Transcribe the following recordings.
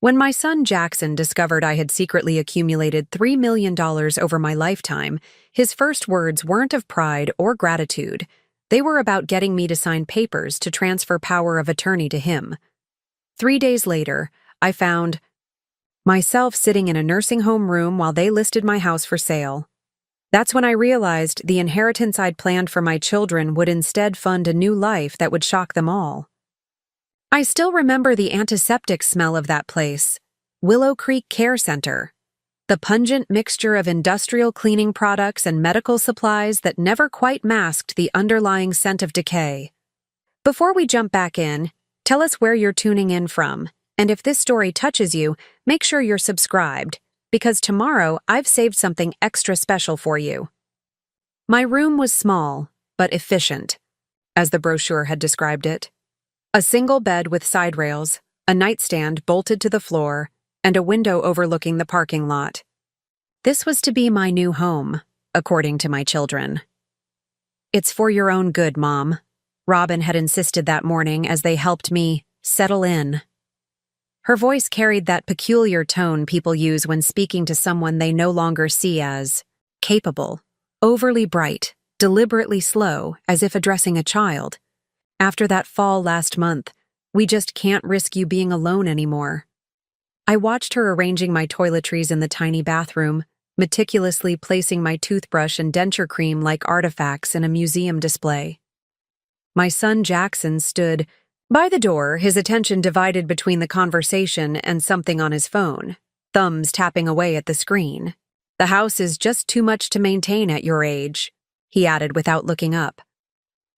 When my son Jackson discovered I had secretly accumulated $3 million over my lifetime, his first words weren't of pride or gratitude. They were about getting me to sign papers to transfer power of attorney to him. 3 days later, I found myself sitting in a nursing home room while they listed my house for sale. That's when I realized the inheritance I'd planned for my children would instead fund a new life that would shock them all. I still remember the antiseptic smell of that place, Willow Creek Care Center, the pungent mixture of industrial cleaning products and medical supplies that never quite masked the underlying scent of decay. Before we jump back in, tell us where you're tuning in from, and if this story touches you, make sure you're subscribed, because tomorrow I've saved something extra special for you. My room was small, but efficient, as the brochure had described it. A single bed with side rails, a nightstand bolted to the floor, and a window overlooking the parking lot. This was to be my new home, according to my children. "It's for your own good, Mom," Robin had insisted that morning as they helped me settle in. Her voice carried that peculiar tone people use when speaking to someone they no longer see as capable, overly bright, deliberately slow, as if addressing a child. "After that fall last month, we just can't risk you being alone anymore." I watched her arranging my toiletries in the tiny bathroom, meticulously placing my toothbrush and denture cream like artifacts in a museum display. My son Jackson stood by the door, his attention divided between the conversation and something on his phone, thumbs tapping away at the screen. "The house is just too much to maintain at your age," he added without looking up.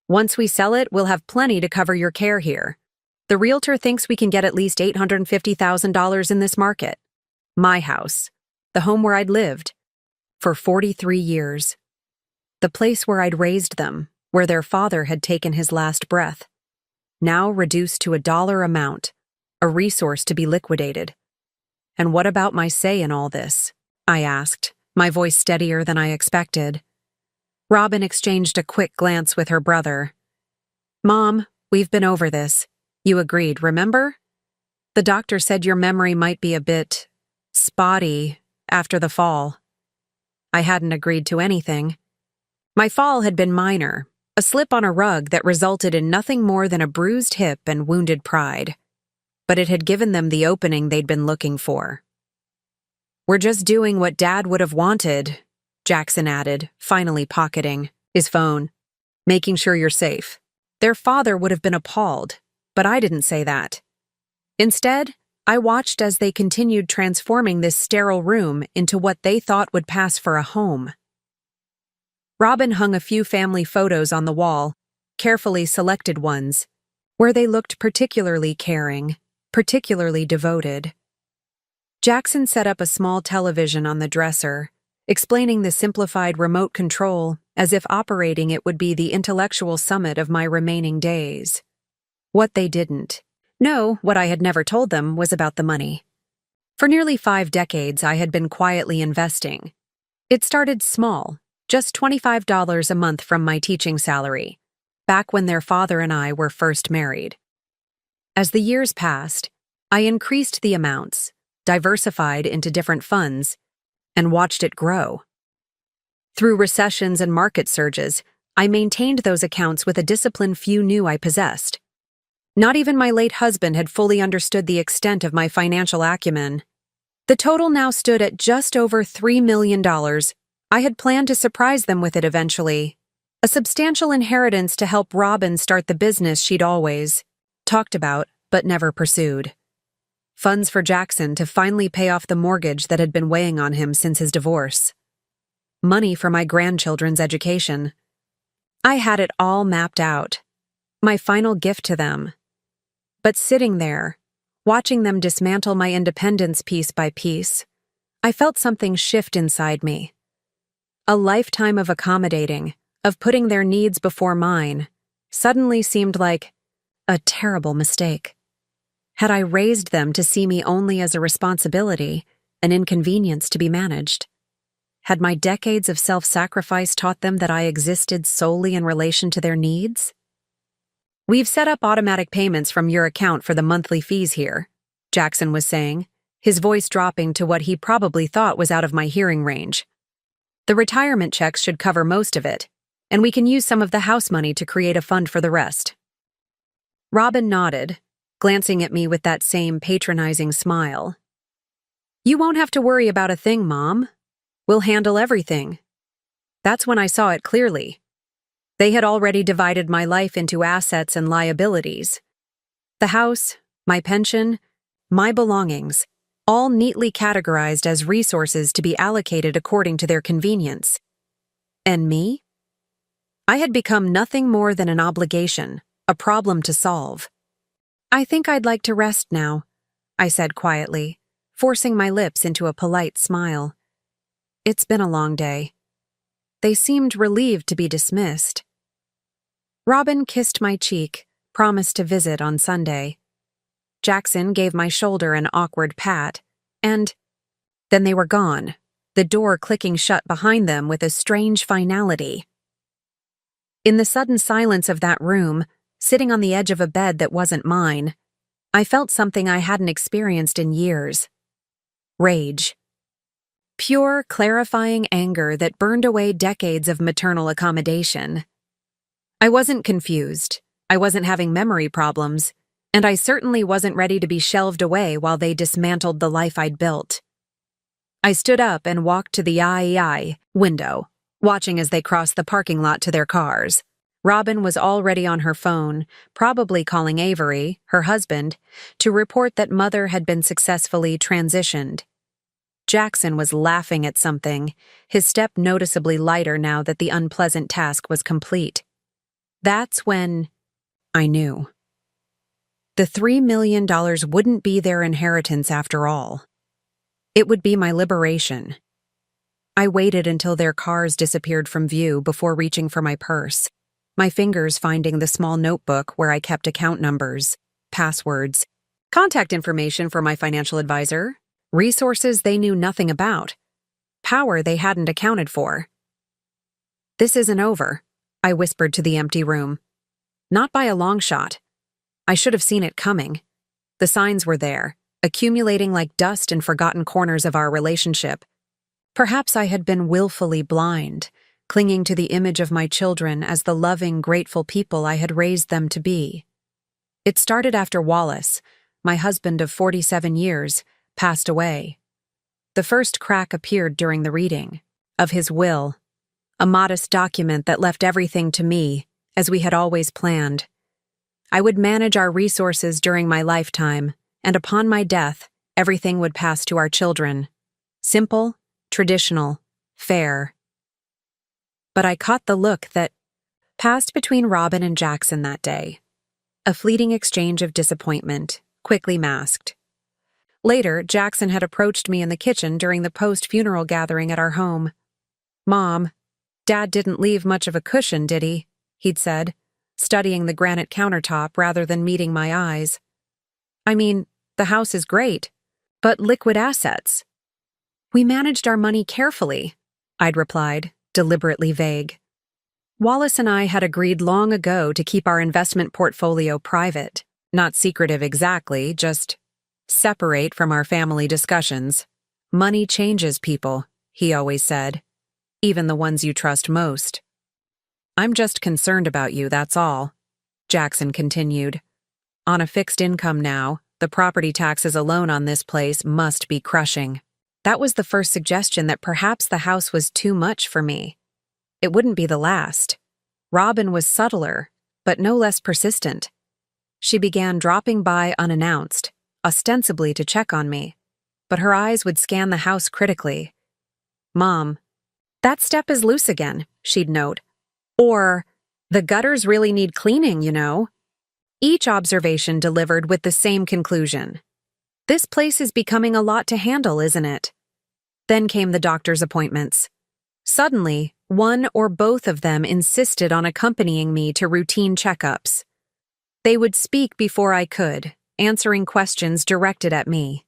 "Once we sell it, we'll have plenty to cover your care here. The realtor thinks we can get at least $850,000 in this market. My house, the home where I'd lived for 43 years. The place where I'd raised them, where their father had taken his last breath. Now reduced to a dollar amount, a resource to be liquidated. And what about my say in all this?" I asked, my voice steadier than I expected. Robin exchanged a quick glance with her brother. "Mom, we've been over this. You agreed, remember? The doctor said your memory might be a bit spotty after the fall." I hadn't agreed to anything. My fall had been minor, a slip on a rug that resulted in nothing more than a bruised hip and wounded pride. But it had given them the opening they'd been looking for. "We're just doing what Dad would have wanted," Jackson added, finally pocketing his phone. "Making sure you're safe." Their father would have been appalled, but I didn't say that. Instead, I watched as they continued transforming this sterile room into what they thought would pass for a home. Robin hung a few family photos on the wall, carefully selected ones, where they looked particularly caring, particularly devoted. Jackson set up a small television on the dresser, explaining the simplified remote control as if operating it would be the intellectual summit of my remaining days. What they didn't know, what I had never told them, was about the money. For nearly 5 decades, I had been quietly investing. It started small, just $25 a month from my teaching salary, back when their father and I were first married. As the years passed, I increased the amounts, diversified into different funds, and watched it grow. Through recessions and market surges, I maintained those accounts with a discipline few knew I possessed. Not even my late husband had fully understood the extent of my financial acumen. The total now stood at just over $3 million. I had planned to surprise them with it eventually. A substantial inheritance to help Robin start the business she'd always talked about but never pursued. Funds for Jackson to finally pay off the mortgage that had been weighing on him since his divorce. Money for my grandchildren's education. I had it all mapped out. My final gift to them. But sitting there, watching them dismantle my independence piece by piece, I felt something shift inside me. A lifetime of accommodating, of putting their needs before mine, suddenly seemed like a terrible mistake. Had I raised them to see me only as a responsibility, an inconvenience to be managed? Had my decades of self-sacrifice taught them that I existed solely in relation to their needs? "We've set up automatic payments from your account for the monthly fees here," Jackson was saying, his voice dropping to what he probably thought was out of my hearing range. The retirement checks should cover most of it, and we can use some of the house money to create a fund for the rest. Robin nodded, glancing at me with that same patronizing smile. You won't have to worry about a thing, Mom. We'll handle everything. That's when I saw it clearly. They had already divided my life into assets and liabilities. The house, my pension, my belongings, all neatly categorized as resources to be allocated according to their convenience. And me? I had become nothing more than an obligation, a problem to solve. I think I'd like to rest now, I said quietly, forcing my lips into a polite smile. It's been a long day. They seemed relieved to be dismissed. Robin kissed my cheek, promised to visit on Sunday. Jackson gave my shoulder an awkward pat, and then they were gone, the door clicking shut behind them with a strange finality. In the sudden silence of that room, sitting on the edge of a bed that wasn't mine, I felt something I hadn't experienced in years. Rage. Pure, clarifying anger that burned away decades of maternal accommodation. I wasn't confused, I wasn't having memory problems, and I certainly wasn't ready to be shelved away while they dismantled the life I'd built. I stood up and walked to the IEI window, watching as they crossed the parking lot to their cars. Robin was already on her phone, probably calling Avery, her husband, to report that Mother had been successfully transitioned. Jackson was laughing at something, his step noticeably lighter now that the unpleasant task was complete. That's when I knew. The $3 million wouldn't be their inheritance after all. It would be my liberation. I waited until their cars disappeared from view before reaching for my purse, my fingers finding the small notebook where I kept account numbers, passwords, contact information for my financial advisor, resources they knew nothing about, power they hadn't accounted for. This isn't over, I whispered to the empty room. Not by a long shot. I should have seen it coming. The signs were there, accumulating like dust in forgotten corners of our relationship. Perhaps I had been willfully blind, clinging to the image of my children as the loving, grateful people I had raised them to be. It started after Wallace, my husband of 47 years, passed away. The first crack appeared during the reading of his will, a modest document that left everything to me, as we had always planned. I would manage our resources during my lifetime, and upon my death, everything would pass to our children. Simple, traditional, fair. But I caught the look that passed between Robin and Jackson that day. A fleeting exchange of disappointment, quickly masked. Later, Jackson had approached me in the kitchen during the post-funeral gathering at our home. "Mom, Dad didn't leave much of a cushion, did he?" he'd said, studying the granite countertop rather than meeting my eyes. "I mean, the house is great, but liquid assets." "We managed our money carefully," I'd replied, deliberately vague. Wallace and I had agreed long ago to keep our investment portfolio private, not secretive exactly, just separate from our family discussions. "Money changes people," he always said, "even the ones you trust most." "I'm just concerned about you, that's all," Jackson continued. "On a fixed income now, the property taxes alone on this place must be crushing." That was the first suggestion that perhaps the house was too much for me. It wouldn't be the last. Robin was subtler, but no less persistent. She began dropping by unannounced, ostensibly to check on me, but her eyes would scan the house critically. "Mom, that step is loose again," she'd note. Or, "The gutters really need cleaning, you know." Each observation delivered with the same conclusion. "This place is becoming a lot to handle, isn't it?" Then came the doctor's appointments. Suddenly, one or both of them insisted on accompanying me to routine checkups. They would speak before I could, answering questions directed at me.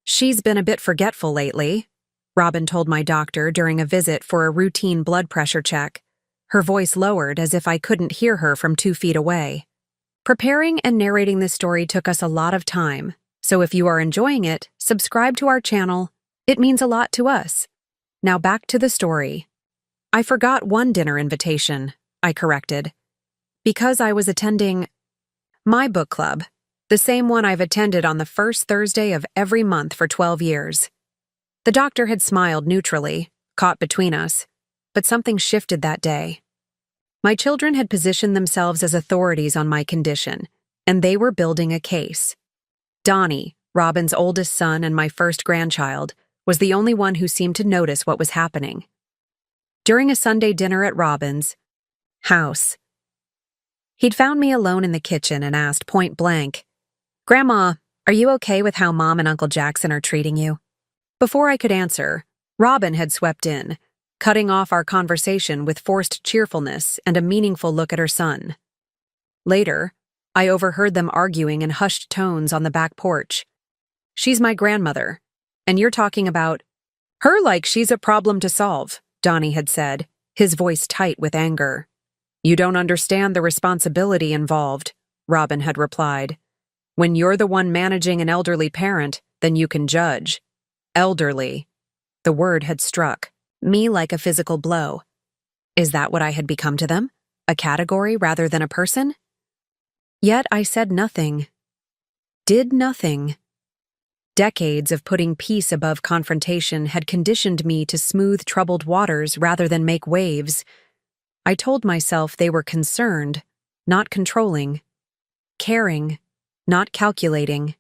"She's been a bit forgetful lately," Robin told my doctor during a visit for a routine blood pressure check. Her voice lowered as if I couldn't hear her from 2 feet away. Preparing and narrating this story took us a lot of time, So if you are enjoying it, subscribe to our channel. It means a lot to us. Now back to the story. I forgot one dinner invitation, I corrected, because I was attending my book club, the same one I've attended on the first Thursday of every month for 12 years. The doctor had smiled neutrally, caught between us, but something shifted that day. My children had positioned themselves as authorities on my condition, and they were building a case. Donnie, Robin's oldest son and my first grandchild, was the only one who seemed to notice what was happening. During a Sunday dinner at Robin's house, he'd found me alone in the kitchen and asked point blank, "Grandma, are you okay with how Mom and Uncle Jackson are treating you?" Before I could answer, Robin had swept in, cutting off our conversation with forced cheerfulness and a meaningful look at her son. Later, I overheard them arguing in hushed tones on the back porch. "She's my grandmother, and you're talking about her like she's a problem to solve," Donnie had said, his voice tight with anger. "You don't understand the responsibility involved," Robin had replied. "When you're the one managing an elderly parent, then you can judge." Elderly. The word had struck me like a physical blow. Is that what I had become to them? A category rather than a person? Yet I said nothing. Did nothing. Decades of putting peace above confrontation had conditioned me to smooth troubled waters rather than make waves. I told myself they were concerned, not controlling. Caring, not calculating.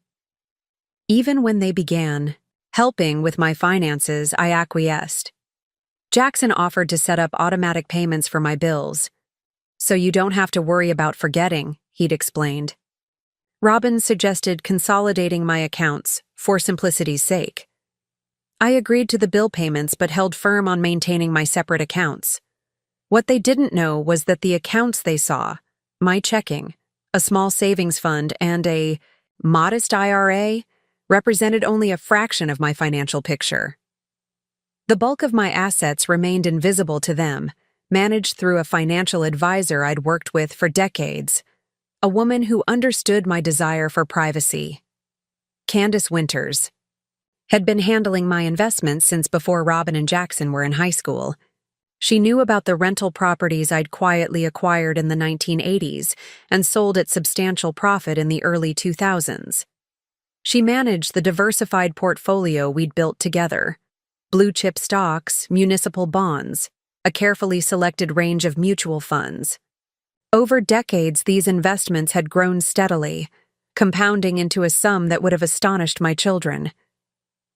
Even when they began helping with my finances, I acquiesced. Jackson offered to set up automatic payments for my bills. "So you don't have to worry about forgetting," he'd explained. Robin suggested consolidating my accounts for simplicity's sake. I agreed to the bill payments but held firm on maintaining my separate accounts. What they didn't know was that the accounts they saw, my checking, a small savings fund, and a modest IRA, represented only a fraction of my financial picture. The bulk of my assets remained invisible to them, managed through a financial advisor I'd worked with for decades, a woman who understood my desire for privacy. Candace Winters had been handling my investments since before Robin and Jackson were in high school. She knew about the rental properties I'd quietly acquired in the 1980s and sold at substantial profit in the early 2000s. She managed the diversified portfolio we'd built together: blue-chip stocks, municipal bonds, a carefully selected range of mutual funds. Over decades, these investments had grown steadily, compounding into a sum that would have astonished my children.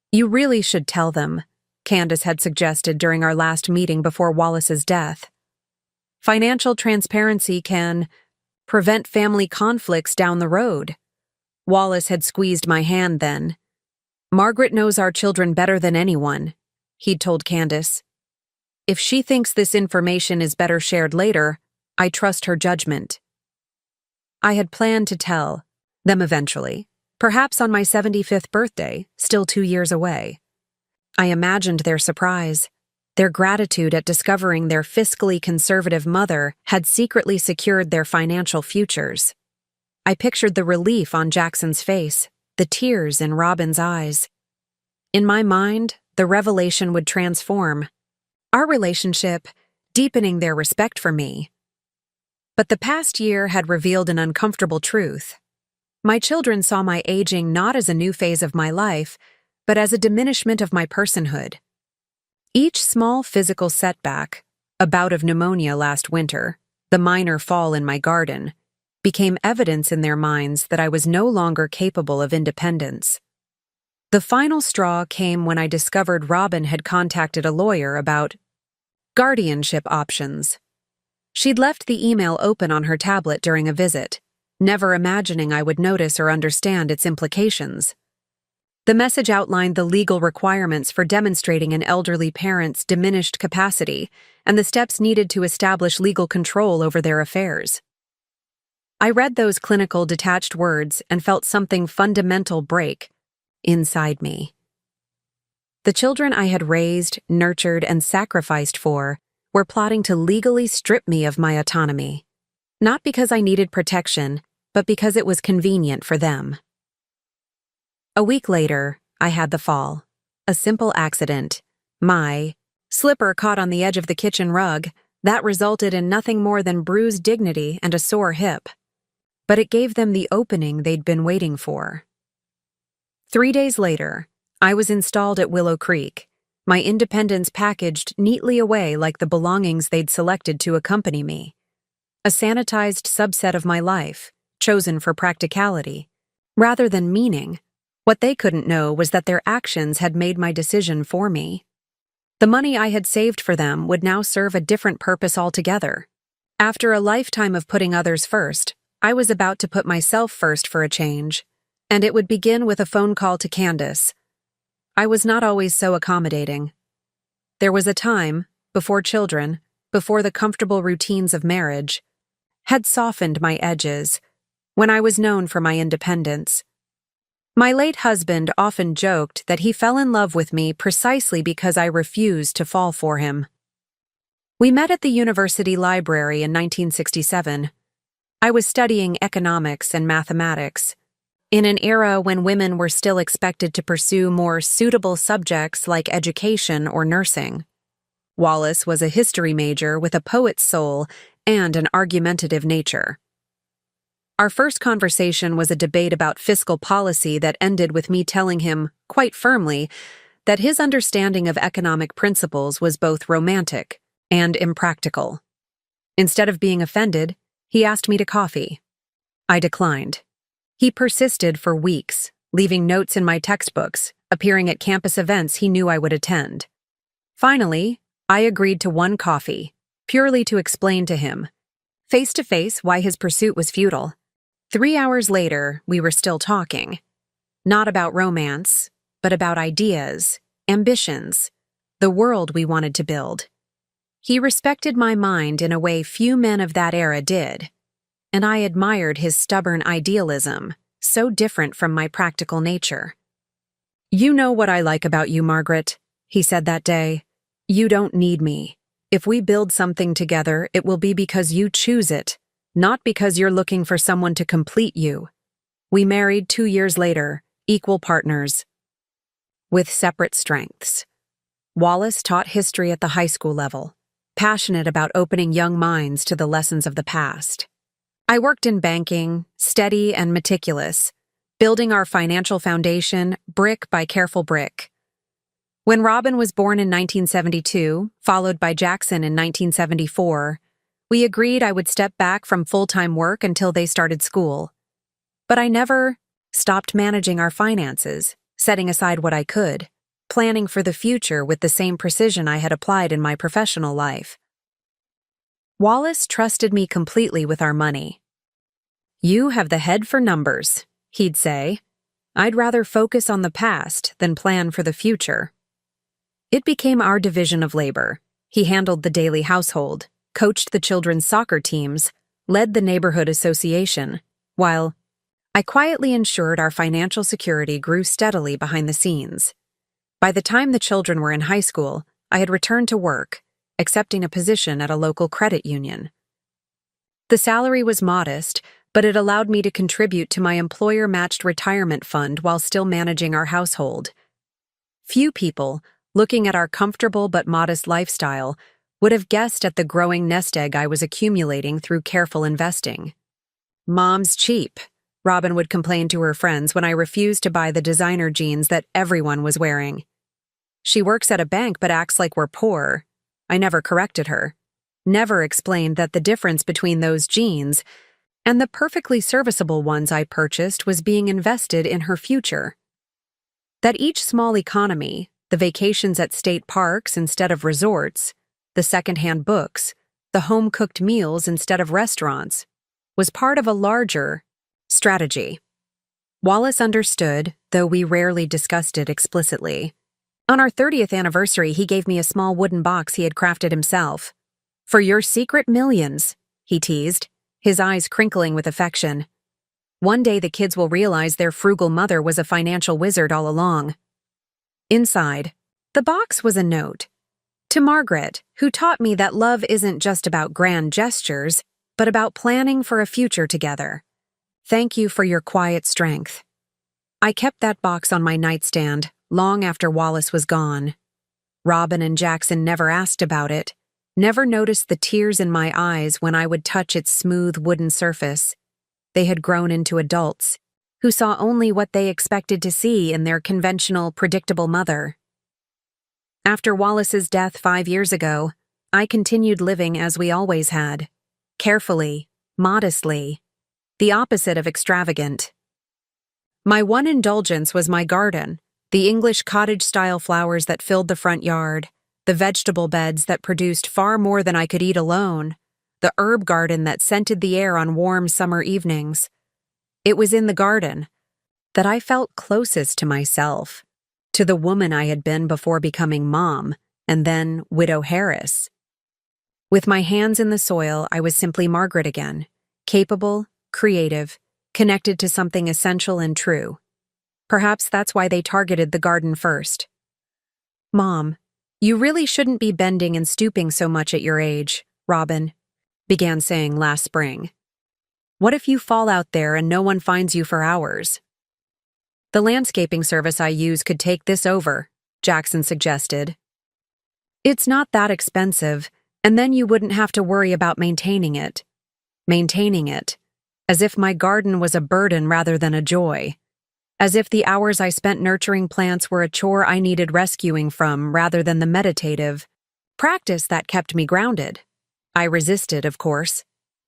"You really should tell them," Candace had suggested during our last meeting before Wallace's death. "Financial transparency can prevent family conflicts down the road." Wallace had squeezed my hand then. "Margaret knows our children better than anyone," he'd told Candace. "If she thinks this information is better shared later, I trust her judgment." I had planned to tell them eventually, perhaps on my 75th birthday, still 2 years away. I imagined their surprise, their gratitude at discovering their fiscally conservative mother had secretly secured their financial futures. I pictured the relief on Jackson's face, the tears in Robin's eyes. In my mind, the revelation would transform our relationship, deepening their respect for me. But the past year had revealed an uncomfortable truth. My children saw my aging not as a new phase of my life, but as a diminishment of my personhood. Each small physical setback, a bout of pneumonia last winter, the minor fall in my garden, became evidence in their minds that I was no longer capable of independence. The final straw came when I discovered Robin had contacted a lawyer about guardianship options. She'd left the email open on her tablet during a visit, never imagining I would notice or understand its implications. The message outlined the legal requirements for demonstrating an elderly parent's diminished capacity and the steps needed to establish legal control over their affairs. I read those clinical, detached words and felt something fundamental break inside me. The children I had raised, nurtured, and sacrificed for were plotting to legally strip me of my autonomy, not because I needed protection, but because it was convenient for them. A week later, I had the fall. A simple accident. My slipper caught on the edge of the kitchen rug. That resulted in nothing more than bruised dignity and a sore hip. But it gave them the opening they'd been waiting for. 3 days later, I was installed at Willow Creek, my independence packaged neatly away like the belongings they'd selected to accompany me. A sanitized subset of my life, chosen for practicality, rather than meaning. What they couldn't know was that their actions had made my decision for me. The money I had saved for them would now serve a different purpose altogether. After a lifetime of putting others first, I was about to put myself first for a change, and it would begin with a phone call to Candace. I was not always so accommodating. There was a time, before children, before the comfortable routines of marriage, had softened my edges, when I was known for my independence. My late husband often joked that he fell in love with me precisely because I refused to fall for him. We met at the university library in 1967. I was studying economics and mathematics, in an era when women were still expected to pursue more suitable subjects like education or nursing. Wallace was a history major with a poet's soul and an argumentative nature. Our first conversation was a debate about fiscal policy that ended with me telling him, quite firmly, that his understanding of economic principles was both romantic and impractical. Instead of being offended, he asked me to coffee. I declined. He persisted for weeks, leaving notes in my textbooks, appearing at campus events he knew I would attend. Finally, I agreed to one coffee, purely to explain to him, face to face, why his pursuit was futile. 3 hours later, we were still talking. Not about romance, but about ideas, ambitions, the world we wanted to build. He respected my mind in a way few men of that era did, and I admired his stubborn idealism, so different from my practical nature. "You know what I like about you, Margaret," he said that day. "You don't need me. If we build something together, it will be because you choose it, not because you're looking for someone to complete you." We married 2 years later, equal partners, with separate strengths. Wallace taught history at the high school level, passionate about opening young minds to the lessons of the past. I worked in banking, steady and meticulous, building our financial foundation brick by careful brick. When Robin was born in 1972, followed by Jackson in 1974, we agreed I would step back from full-time work until they started school. But I never stopped managing our finances, setting aside what I could, planning for the future with the same precision I had applied in my professional life. Wallace trusted me completely with our money. "You have the head for numbers," he'd say. "I'd rather focus on the past than plan for the future." It became our division of labor. He handled the daily household, coached the children's soccer teams, led the neighborhood association, while I quietly ensured our financial security grew steadily behind the scenes. By the time the children were in high school, I had returned to work, accepting a position at a local credit union. The salary was modest, but it allowed me to contribute to my employer-matched retirement fund while still managing our household. Few people, looking at our comfortable but modest lifestyle, would have guessed at the growing nest egg I was accumulating through careful investing. "Mom's cheap," Robin would complain to her friends when I refused to buy the designer jeans that everyone was wearing. "She works at a bank but acts like we're poor." I never corrected her, never explained that the difference between those jeans and the perfectly serviceable ones I purchased was being invested in her future. That each small economy, the vacations at state parks instead of resorts, the secondhand books, the home-cooked meals instead of restaurants, was part of a larger strategy. Wallace understood, though we rarely discussed it explicitly. On our 30th anniversary, he gave me a small wooden box he had crafted himself. "For your secret millions," he teased, his eyes crinkling with affection. "One day the kids will realize their frugal mother was a financial wizard all along." Inside, the box was a note. To Margaret, who taught me that love isn't just about grand gestures, but about planning for a future together. "Thank you for your quiet strength." I kept that box on my nightstand long after Wallace was gone. Robin and Jackson never asked about it, never noticed the tears in my eyes when I would touch its smooth wooden surface. They had grown into adults, who saw only what they expected to see in their conventional, predictable mother. After Wallace's death 5 years ago, I continued living as we always had, carefully, modestly, the opposite of extravagant. My one indulgence was my garden, the English cottage-style flowers that filled the front yard, the vegetable beds that produced far more than I could eat alone, the herb garden that scented the air on warm summer evenings. It was in the garden that I felt closest to myself, to the woman I had been before becoming mom, and then Widow Harris. With my hands in the soil, I was simply Margaret again, capable, creative, connected to something essential and true. Perhaps that's why they targeted the garden first. "Mom, you really shouldn't be bending and stooping so much at your age," Robin began saying last spring. "What if you fall out there and no one finds you for hours?" "The landscaping service I use could take this over," Jackson suggested. "It's not that expensive, and then you wouldn't have to worry about maintaining it." Maintaining it. As if my garden was a burden rather than a joy. As if the hours I spent nurturing plants were a chore I needed rescuing from rather than the meditative practice that kept me grounded. I resisted, of course.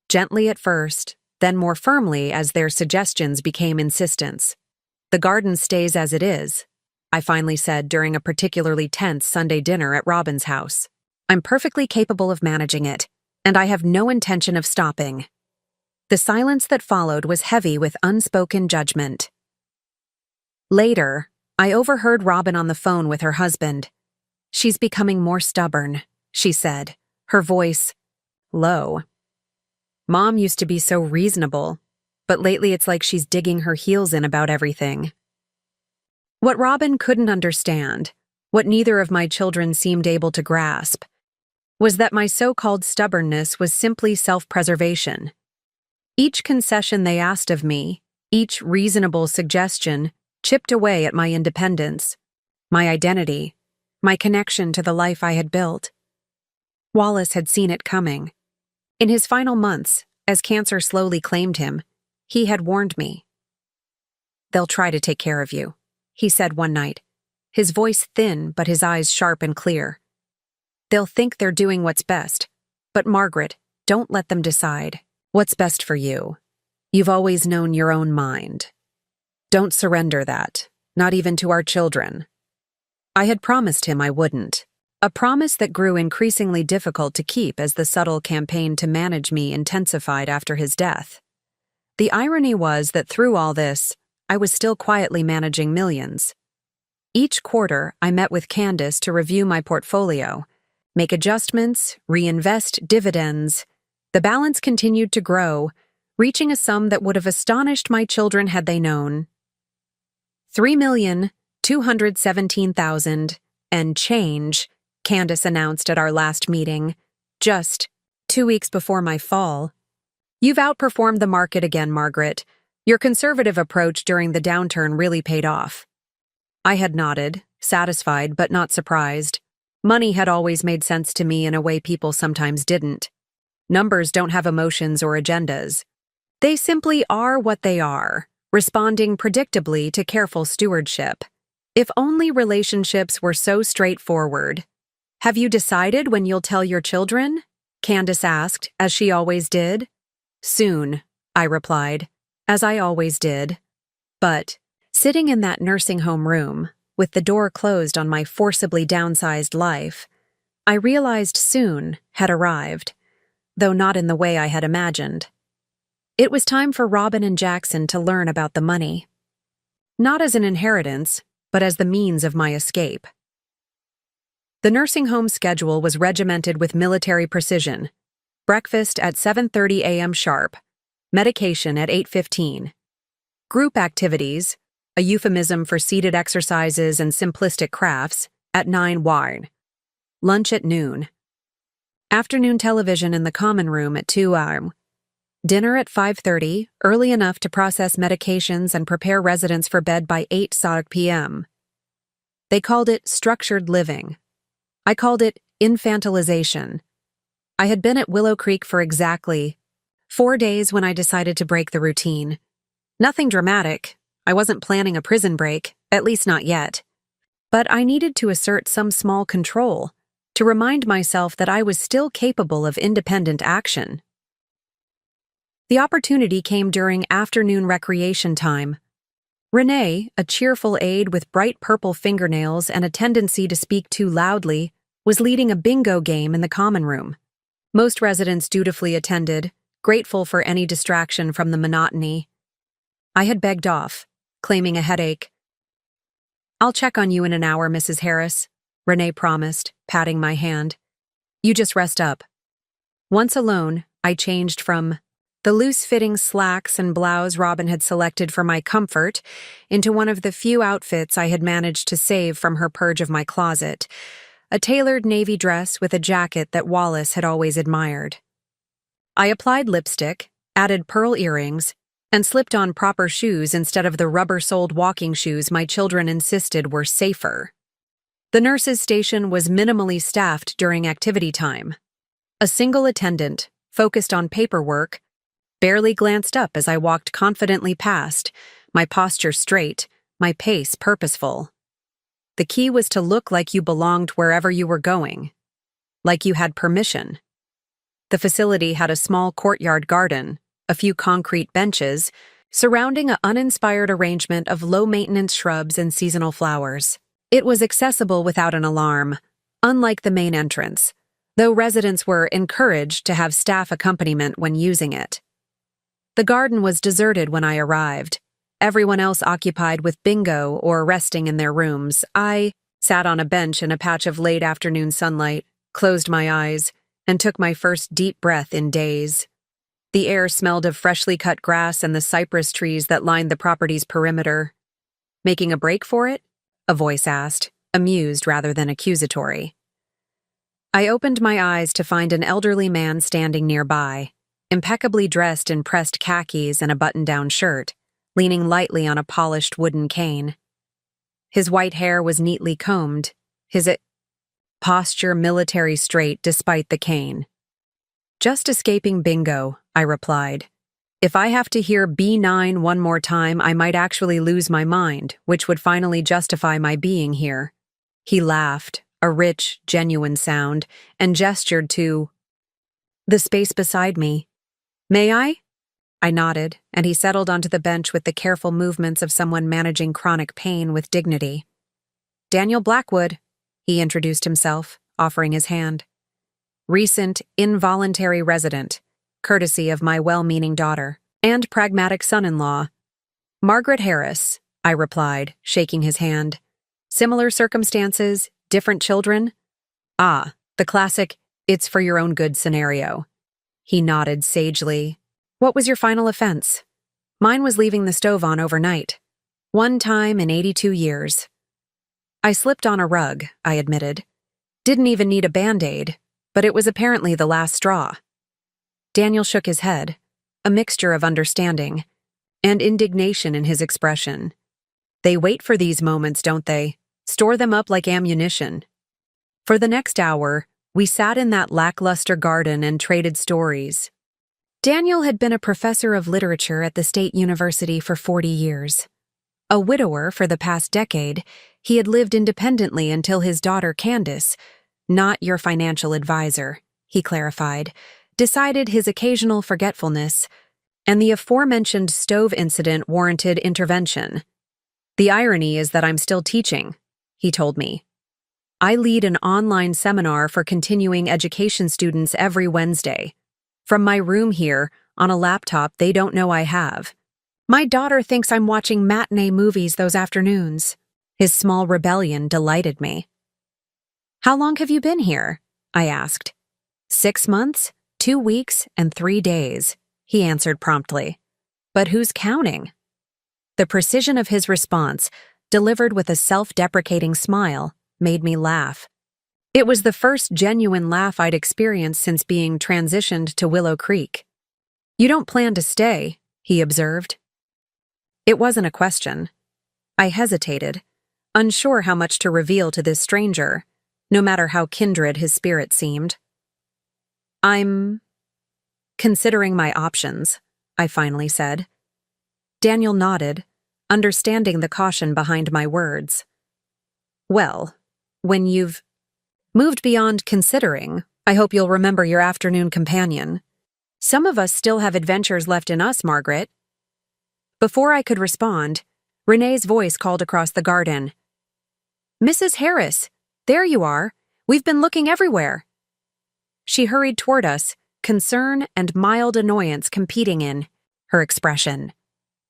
Gently at first, then more firmly as their suggestions became insistence. "The garden stays as it is," I finally said during a particularly tense Sunday dinner at Robin's house. "I'm perfectly capable of managing it, and I have no intention of stopping." The silence that followed was heavy with unspoken judgment. Later, I overheard Robin on the phone with her husband. "She's becoming more stubborn," she said, her voice low. "Mom used to be so reasonable, but lately it's like she's digging her heels in about everything." What Robin couldn't understand, what neither of my children seemed able to grasp, was that my so-called stubbornness was simply self-preservation. Each concession they asked of me, each reasonable suggestion, chipped away at my independence, my identity, my connection to the life I had built. Wallace had seen it coming. In his final months, as cancer slowly claimed him, he had warned me. "They'll try to take care of you," he said one night, his voice thin but his eyes sharp and clear. "They'll think they're doing what's best, but Margaret, don't let them decide what's best for you. You've always known your own mind. Don't surrender that, not even to our children." I had promised him I wouldn't, a promise that grew increasingly difficult to keep as the subtle campaign to manage me intensified after his death. The irony was that through all this, I was still quietly managing millions. Each quarter, I met with Candace to review my portfolio, make adjustments, reinvest dividends. The balance continued to grow, reaching a sum that would have astonished my children had they known. $3,217,000 and change, Candace announced at our last meeting, just 2 weeks before my fall. "You've outperformed the market again, Margaret. Your conservative approach during the downturn really paid off." I had nodded, satisfied but not surprised. Money had always made sense to me in a way people sometimes didn't. Numbers don't have emotions or agendas. They simply are what they are, responding predictably to careful stewardship. If only relationships were so straightforward. "Have you decided when you'll tell your children?" Candace asked, as she always did. "Soon," I replied, as I always did. But, sitting in that nursing home room, with the door closed on my forcibly downsized life, I realized soon had arrived, though not in the way I had imagined. It was time for Robin and Jackson to learn about the money. Not as an inheritance, but as the means of my escape. The nursing home schedule was regimented with military precision. Breakfast at 7:30 a.m. sharp. Medication at 8:15. Group activities, a euphemism for seated exercises and simplistic crafts, at 9 wine. Lunch at noon. Afternoon television in the common room at 2 am. Dinner at 5:30, early enough to process medications and prepare residents for bed by 8 p.m. They called it structured living. I called it infantilization. I had been at Willow Creek for exactly 4 days when I decided to break the routine. Nothing dramatic. I wasn't planning a prison break, at least not yet. But I needed to assert some small control, to remind myself that I was still capable of independent action. The opportunity came during afternoon recreation time. Renee, a cheerful aide with bright purple fingernails and a tendency to speak too loudly, was leading a bingo game in the common room. Most residents dutifully attended, grateful for any distraction from the monotony. I had begged off, claiming a headache. "I'll check on you in an hour, Mrs. Harris," Renee promised, patting my hand. "You just rest up." Once alone, I changed from the loose-fitting slacks and blouse Robin had selected for my comfort into one of the few outfits I had managed to save from her purge of my closet, a tailored navy dress with a jacket that Wallace had always admired. I applied lipstick, added pearl earrings, and slipped on proper shoes instead of the rubber-soled walking shoes my children insisted were safer. The nurse's station was minimally staffed during activity time. A single attendant, focused on paperwork, barely glanced up as I walked confidently past, my posture straight, my pace purposeful. The key was to look like you belonged wherever you were going, like you had permission. The facility had a small courtyard garden, a few concrete benches, surrounding an uninspired arrangement of low-maintenance shrubs and seasonal flowers. It was accessible without an alarm, unlike the main entrance, though residents were encouraged to have staff accompaniment when using it. The garden was deserted when I arrived, everyone else occupied with bingo or resting in their rooms. I sat on a bench in a patch of late afternoon sunlight, closed my eyes, and took my first deep breath in days. The air smelled of freshly cut grass and the cypress trees that lined the property's perimeter. "Making a break for it?" a voice asked, amused rather than accusatory. I opened my eyes to find an elderly man standing nearby, impeccably dressed in pressed khakis and a button-down shirt, leaning lightly on a polished wooden cane. His white hair was neatly combed, his posture military straight despite the cane. "Just escaping bingo," I replied. "If I have to hear B9 one more time, I might actually lose my mind, which would finally justify my being here." He laughed, a rich, genuine sound, and gestured to the space beside me. "May I?" I nodded, and he settled onto the bench with the careful movements of someone managing chronic pain with dignity. "Daniel Blackwood," he introduced himself, offering his hand. "Recent, involuntary resident, courtesy of my well-meaning daughter, and pragmatic son-in-law." "Margaret Harris," I replied, shaking his hand. "Similar circumstances, different children?" "Ah, the classic, it's for your own good scenario." He nodded sagely. "What was your final offense?" "Mine was leaving the stove on overnight. One time in 82 years. I slipped on a rug," I admitted. "Didn't even need a Band-Aid, but it was apparently the last straw." Daniel shook his head, a mixture of understanding and indignation in his expression. "They wait for these moments, don't they? Store them up like ammunition." For the next hour, we sat in that lackluster garden and traded stories. Daniel had been a professor of literature at the State University for 40 years. A widower for the past decade, he had lived independently until his daughter Candace, not your financial advisor, he clarified, decided his occasional forgetfulness, and the aforementioned stove incident warranted intervention. "The irony is that I'm still teaching," he told me. "I lead an online seminar for continuing education students every Wednesday. From my room here, on a laptop they don't know I have. My daughter thinks I'm watching matinee movies those afternoons." His small rebellion delighted me. "How long have you been here?" I asked. 6 months, 2 weeks, and 3 days, he answered promptly. "But who's counting?" The precision of his response, delivered with a self-deprecating smile, made me laugh. It was the first genuine laugh I'd experienced since being transitioned to Willow Creek. You don't plan to stay, he observed. It wasn't a question. I hesitated, unsure how much to reveal to this stranger, no matter how kindred his spirit seemed. I'm considering my options, I finally said. Daniel nodded, understanding the caution behind my words. Well, when you've moved beyond considering, I hope you'll remember your afternoon companion. Some of us still have adventures left in us, Margaret. Before I could respond, Renee's voice called across the garden. Mrs. Harris, there you are. We've been looking everywhere. She hurried toward us, concern and mild annoyance competing in her expression.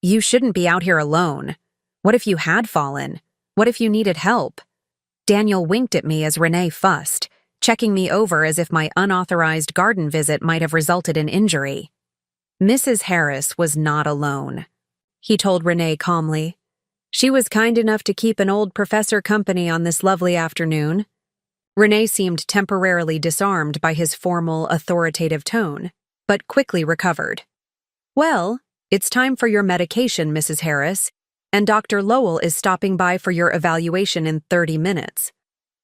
You shouldn't be out here alone. What if you had fallen? What if you needed help? Daniel winked at me as Renee fussed, checking me over as if my unauthorized garden visit might have resulted in injury. Mrs. Harris was not alone, he told Renee calmly. She was kind enough to keep an old professor company on this lovely afternoon. Renee seemed temporarily disarmed by his formal, authoritative tone, but quickly recovered. Well, it's time for your medication, Mrs. Harris, and Dr. Lowell is stopping by for your evaluation in 30 minutes.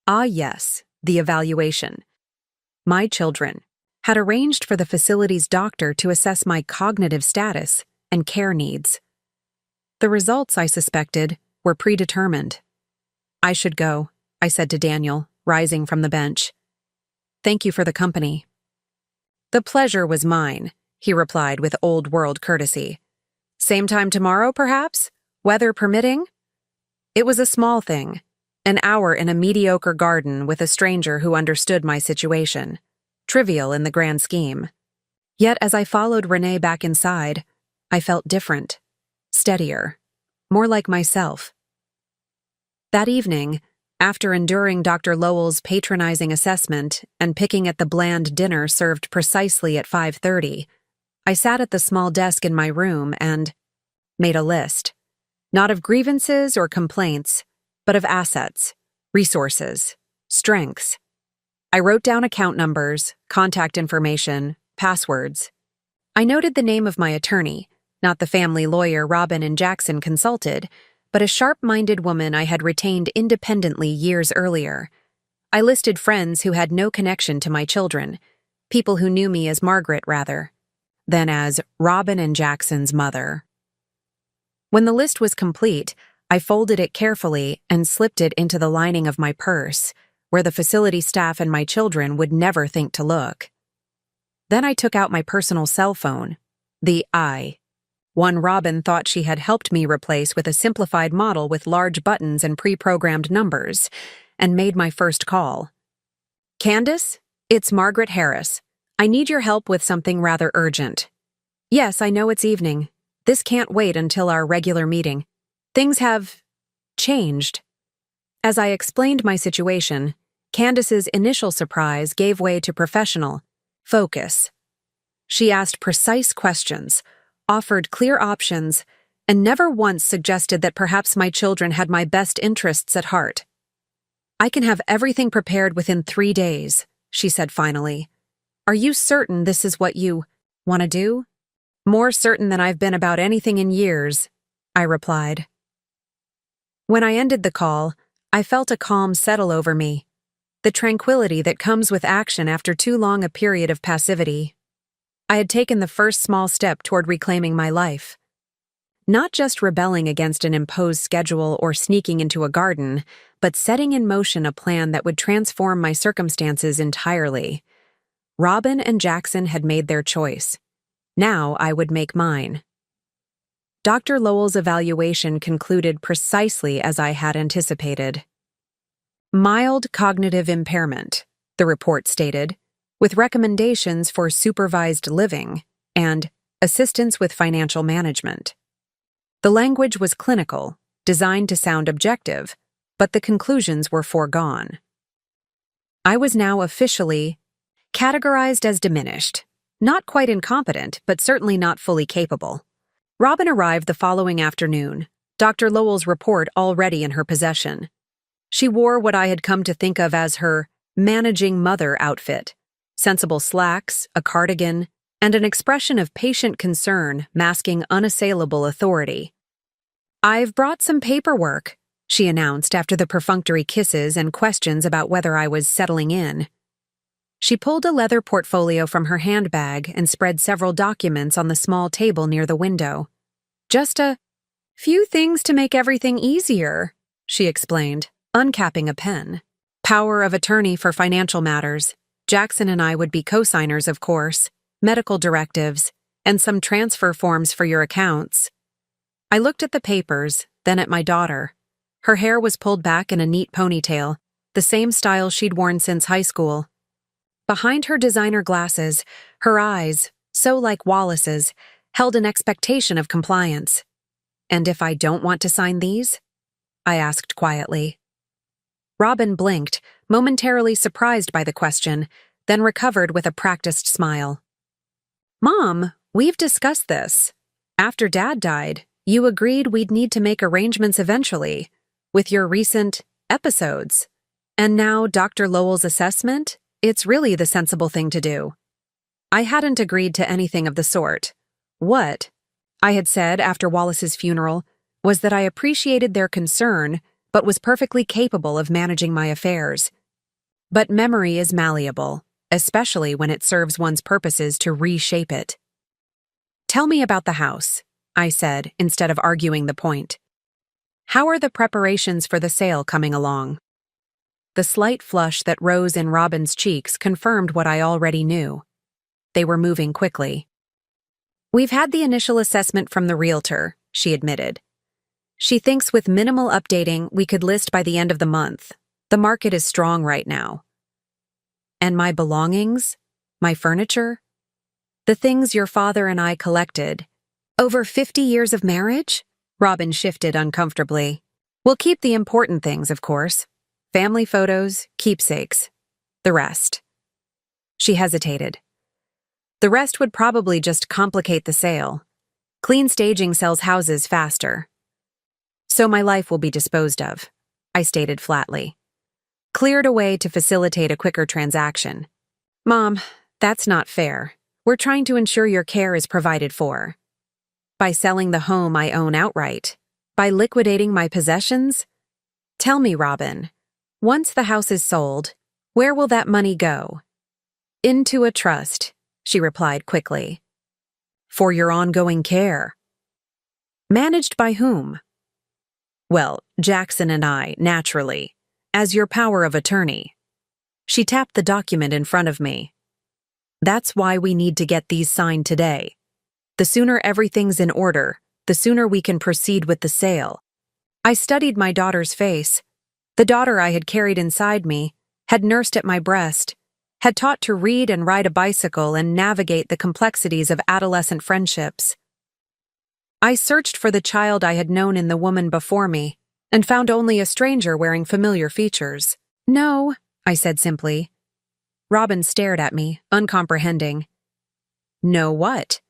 Ah, yes, the evaluation. My children had arranged for the facility's doctor to assess my cognitive status and care needs. The results, I suspected, were predetermined. I should go, I said to Daniel, rising from the bench. Thank you for the company. The pleasure was mine, he replied with old-world courtesy. Same time tomorrow, perhaps? Weather permitting? It was a small thing, an hour in a mediocre garden with a stranger who understood my situation, trivial in the grand scheme. Yet as I followed Renee back inside, I felt different, steadier, more like myself. That evening, after enduring Dr. Lowell's patronizing assessment and picking at the bland dinner served precisely at 5:30, I sat at the small desk in my room and made a list, not of grievances or complaints, but of assets, resources, strengths. I wrote down account numbers, contact information, passwords. I noted the name of my attorney, not the family lawyer Robin and Jackson consulted, but a sharp-minded woman I had retained independently years earlier. I listed friends who had no connection to my children, people who knew me as Margaret, rather, than as Robin and Jackson's mother. When the list was complete, I folded it carefully and slipped it into the lining of my purse, where the facility staff and my children would never think to look. Then I took out my personal cell phone, the one Robin thought she had helped me replace with a simplified model with large buttons and pre-programmed numbers, and made my first call. Candace, it's Margaret Harris. I need your help with something rather urgent. Yes, I know it's evening. This can't wait until our regular meeting. Things have changed. As I explained my situation, Candace's initial surprise gave way to professional focus. She asked precise questions, offered clear options, and never once suggested that perhaps my children had my best interests at heart. I can have everything prepared within 3 days, she said finally. Are you certain this is what you want to do? More certain than I've been about anything in years, I replied. When I ended the call, I felt a calm settle over me, the tranquility that comes with action after too long a period of passivity. I had taken the first small step toward reclaiming my life. Not just rebelling against an imposed schedule or sneaking into a garden, but setting in motion a plan that would transform my circumstances entirely. Robin and Jackson had made their choice. Now I would make mine. Dr. Lowell's evaluation concluded precisely as I had anticipated. Mild cognitive impairment, the report stated, with recommendations for supervised living and assistance with financial management. The language was clinical, designed to sound objective, but the conclusions were foregone. I was now officially categorized as diminished, not quite incompetent, but certainly not fully capable. Robin arrived the following afternoon, Dr. Lowell's report already in her possession. She wore what I had come to think of as her managing mother outfit. Sensible slacks, a cardigan, and an expression of patient concern masking unassailable authority. "I've brought some paperwork," she announced after the perfunctory kisses and questions about whether I was settling in. She pulled a leather portfolio from her handbag and spread several documents on the small table near the window. "Just a few things to make everything easier," she explained, uncapping a pen. "Power of attorney for financial matters. Jackson and I would be co-signers, of course. Medical directives, and some transfer forms for your accounts." I looked at the papers, then at my daughter. Her hair was pulled back in a neat ponytail, the same style she'd worn since high school. Behind her designer glasses, her eyes, so like Wallace's, held an expectation of compliance. "And if I don't want to sign these?" I asked quietly. Robin blinked, momentarily surprised by the question, then recovered with a practiced smile. "Mom, we've discussed this. After Dad died, you agreed we'd need to make arrangements eventually, with your recent episodes. And now Dr. Lowell's assessment? It's really the sensible thing to do." I hadn't agreed to anything of the sort. What I had said after Wallace's funeral was that I appreciated their concern, but was perfectly capable of managing my affairs. But memory is malleable, especially when it serves one's purposes to reshape it. "Tell me about the house," I said, instead of arguing the point. "How are the preparations for the sale coming along?" The slight flush that rose in Robin's cheeks confirmed what I already knew. They were moving quickly. "We've had the initial assessment from the realtor," she admitted. "She thinks with minimal updating we could list by the end of the month. The market is strong right now." "And my belongings? My furniture? The things your father and I collected. Over 50 years of marriage?" Robin shifted uncomfortably. "We'll keep the important things, of course. Family photos, keepsakes. The rest." She hesitated. "The rest would probably just complicate the sale. Clean staging sells houses faster." "So my life will be disposed of," I stated flatly. "Cleared away to facilitate a quicker transaction." "Mom, that's not fair. We're trying to ensure your care is provided for." "By selling the home I own outright? By liquidating my possessions? Tell me, Robin, once the house is sold, where will that money go?" "Into a trust," she replied quickly. "For your ongoing care." "Managed by whom?" "Well, Jackson and I, naturally, as your power of attorney." She tapped the document in front of me. "That's why we need to get these signed today. The sooner everything's in order, the sooner we can proceed with the sale." I studied my daughter's face. The daughter I had carried inside me, had nursed at my breast, had taught to read and ride a bicycle and navigate the complexities of adolescent friendships. I searched for the child I had known in the woman before me, and found only a stranger wearing familiar features. "No," I said simply. Robin stared at me, uncomprehending. "No what?"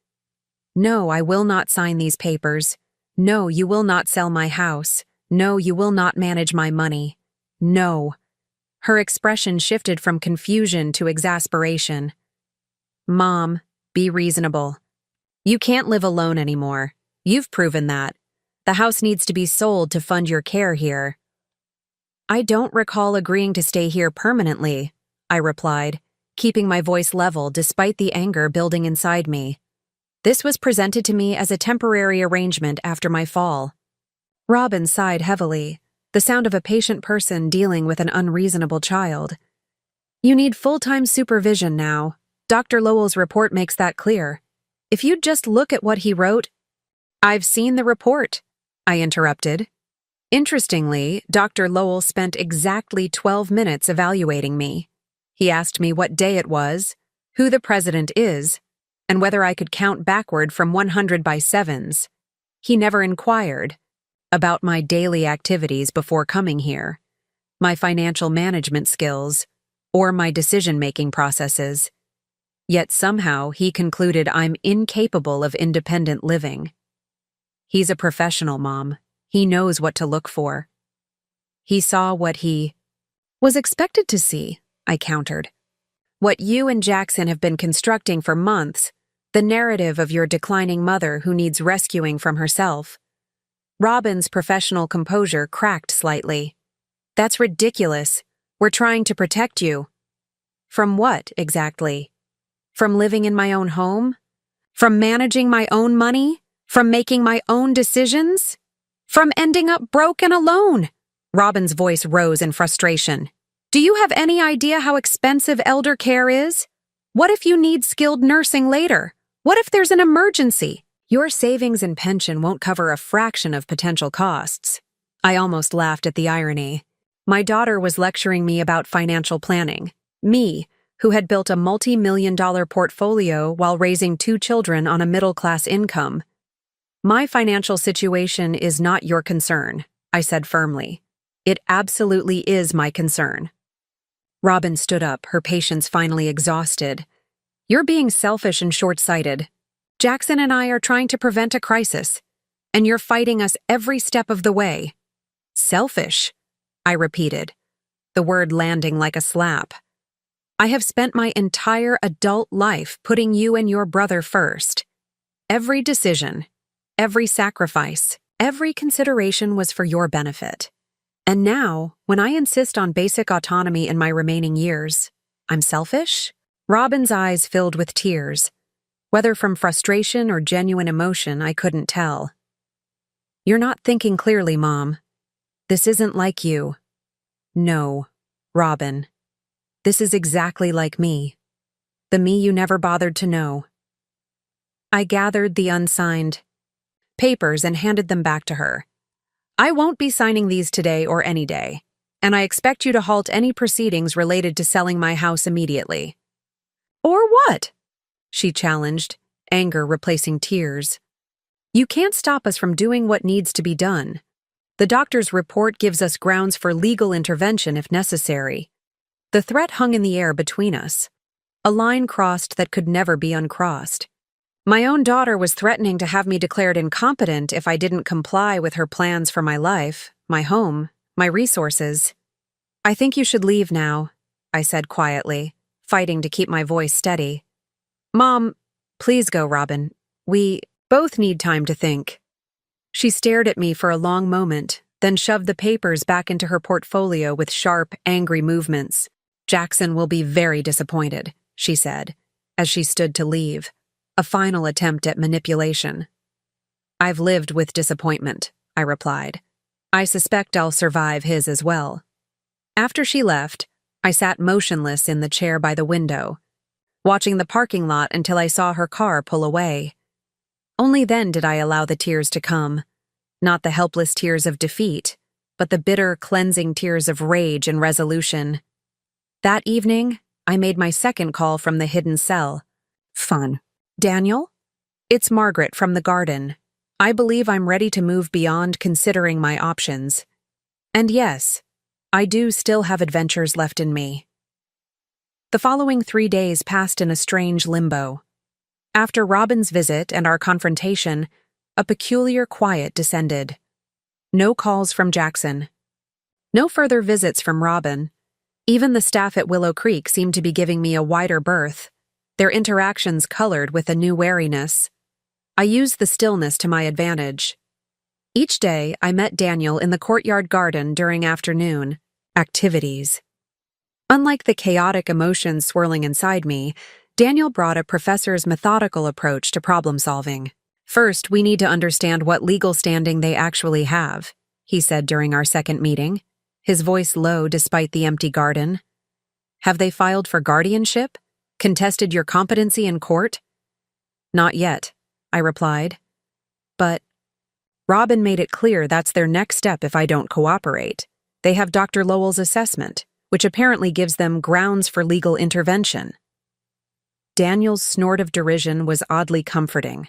"No, I will not sign these papers. No, you will not sell my house. No, you will not manage my money. No." Her expression shifted from confusion to exasperation. "Mom, be reasonable. You can't live alone anymore. You've proven that. The house needs to be sold to fund your care here." "I don't recall agreeing to stay here permanently," I replied, keeping my voice level despite the anger building inside me. "This was presented to me as a temporary arrangement after my fall." Robin sighed heavily, the sound of a patient person dealing with an unreasonable child. "You need full-time supervision now. Dr. Lowell's report makes that clear. If you'd just look at what he wrote—" "I've seen the report," I interrupted. Interestingly, Dr. Lowell spent exactly 12 minutes evaluating me. He asked me what day it was, who the president is, and whether I could count backward from 100 by sevens. He never inquired about my daily activities before coming here, my financial management skills, or my decision-making processes. Yet somehow he concluded I'm incapable of independent living. He's a professional, Mom. He knows what to look for. He saw what he was expected to see, I countered. What you and Jackson have been constructing for months, The narrative of your declining mother who needs rescuing from herself. Robin's professional composure cracked slightly. That's ridiculous. We're trying to protect you. From what, exactly? From living in my own home? From managing my own money? From making my own decisions? From ending up broke and alone? Robin's voice rose in frustration. Do you have any idea how expensive elder care is? What if you need skilled nursing later? What if there's an emergency? Your savings and pension won't cover a fraction of potential costs. I almost laughed at the irony. My daughter was lecturing me about financial planning. Me, who had built a multi-million-dollar portfolio while raising 2 children on a middle-class income. My financial situation is not your concern, I said firmly. It absolutely is my concern. Robin stood up, her patience finally exhausted. You're being selfish and short-sighted. Jackson and I are trying to prevent a crisis, and you're fighting us every step of the way. Selfish, I repeated, the word landing like a slap. I have spent my entire adult life putting you and your brother first. Every decision, every sacrifice, every consideration was for your benefit. And now, when I insist on basic autonomy in my remaining years, I'm selfish? Robin's eyes filled with tears. Whether from frustration or genuine emotion, I couldn't tell. You're not thinking clearly, Mom. This isn't like you. No, Robin. This is exactly like me. The me you never bothered to know. I gathered the unsigned papers and handed them back to her. I won't be signing these today or any day, and I expect you to halt any proceedings related to selling my house immediately. Or what? She challenged, anger replacing tears. You can't stop us from doing what needs to be done. The doctor's report gives us grounds for legal intervention if necessary. The threat hung in the air between us, a line crossed that could never be uncrossed. My own daughter was threatening to have me declared incompetent if I didn't comply with her plans for my life, my home, my resources. I think you should leave now, I said quietly, fighting to keep my voice steady. Mom, please go, Robin. We both need time to think. She stared at me for a long moment, then shoved the papers back into her portfolio with sharp, angry movements. Jackson will be very disappointed, she said, as she stood to leave. A final attempt at manipulation. I've lived with disappointment, I replied. I suspect I'll survive his as well. After she left, I sat motionless in the chair by the window, watching the parking lot until I saw her car pull away. Only then did I allow the tears to come, not the helpless tears of defeat, but the bitter, cleansing tears of rage and resolution. That evening, I made my second call from the hidden cell. Fun. Daniel? It's Margaret from the garden. I believe I'm ready to move beyond considering my options. And yes, I do still have adventures left in me. The following 3 days passed in a strange limbo. After Robin's visit and our confrontation, a peculiar quiet descended. No calls from Jackson. No further visits from Robin. Even the staff at Willow Creek seemed to be giving me a wider berth, their interactions colored with a new wariness. I used the stillness to my advantage. Each day, I met Daniel in the courtyard garden during afternoon activities. Unlike the chaotic emotions swirling inside me, Daniel brought a professor's methodical approach to problem-solving. First, we need to understand what legal standing they actually have, he said during our second meeting, his voice low despite the empty garden. Have they filed for guardianship? Contested your competency in court? Not yet, I replied. But Robin made it clear that's their next step if I don't cooperate. They have Dr. Lowell's assessment, which apparently gives them grounds for legal intervention. Daniel's snort of derision was oddly comforting.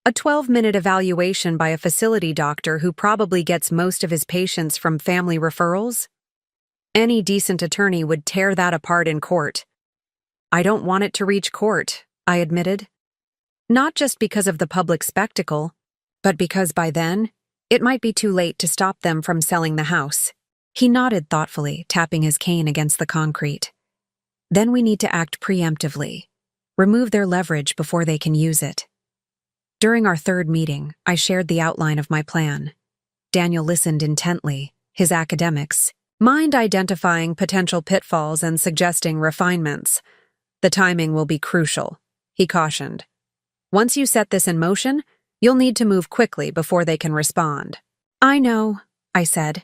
A 12-minute evaluation by a facility doctor who probably gets most of his patients from family referrals? Any decent attorney would tear that apart in court. I don't want it to reach court, I admitted. Not just because of the public spectacle, but because by then, it might be too late to stop them from selling the house. He nodded thoughtfully, tapping his cane against the concrete. Then we need to act preemptively. Remove their leverage before they can use it. During our third meeting, I shared the outline of my plan. Daniel listened intently, his academics, mind identifying potential pitfalls and suggesting refinements. The timing will be crucial, he cautioned. Once you set this in motion, you'll need to move quickly before they can respond. I know, I said.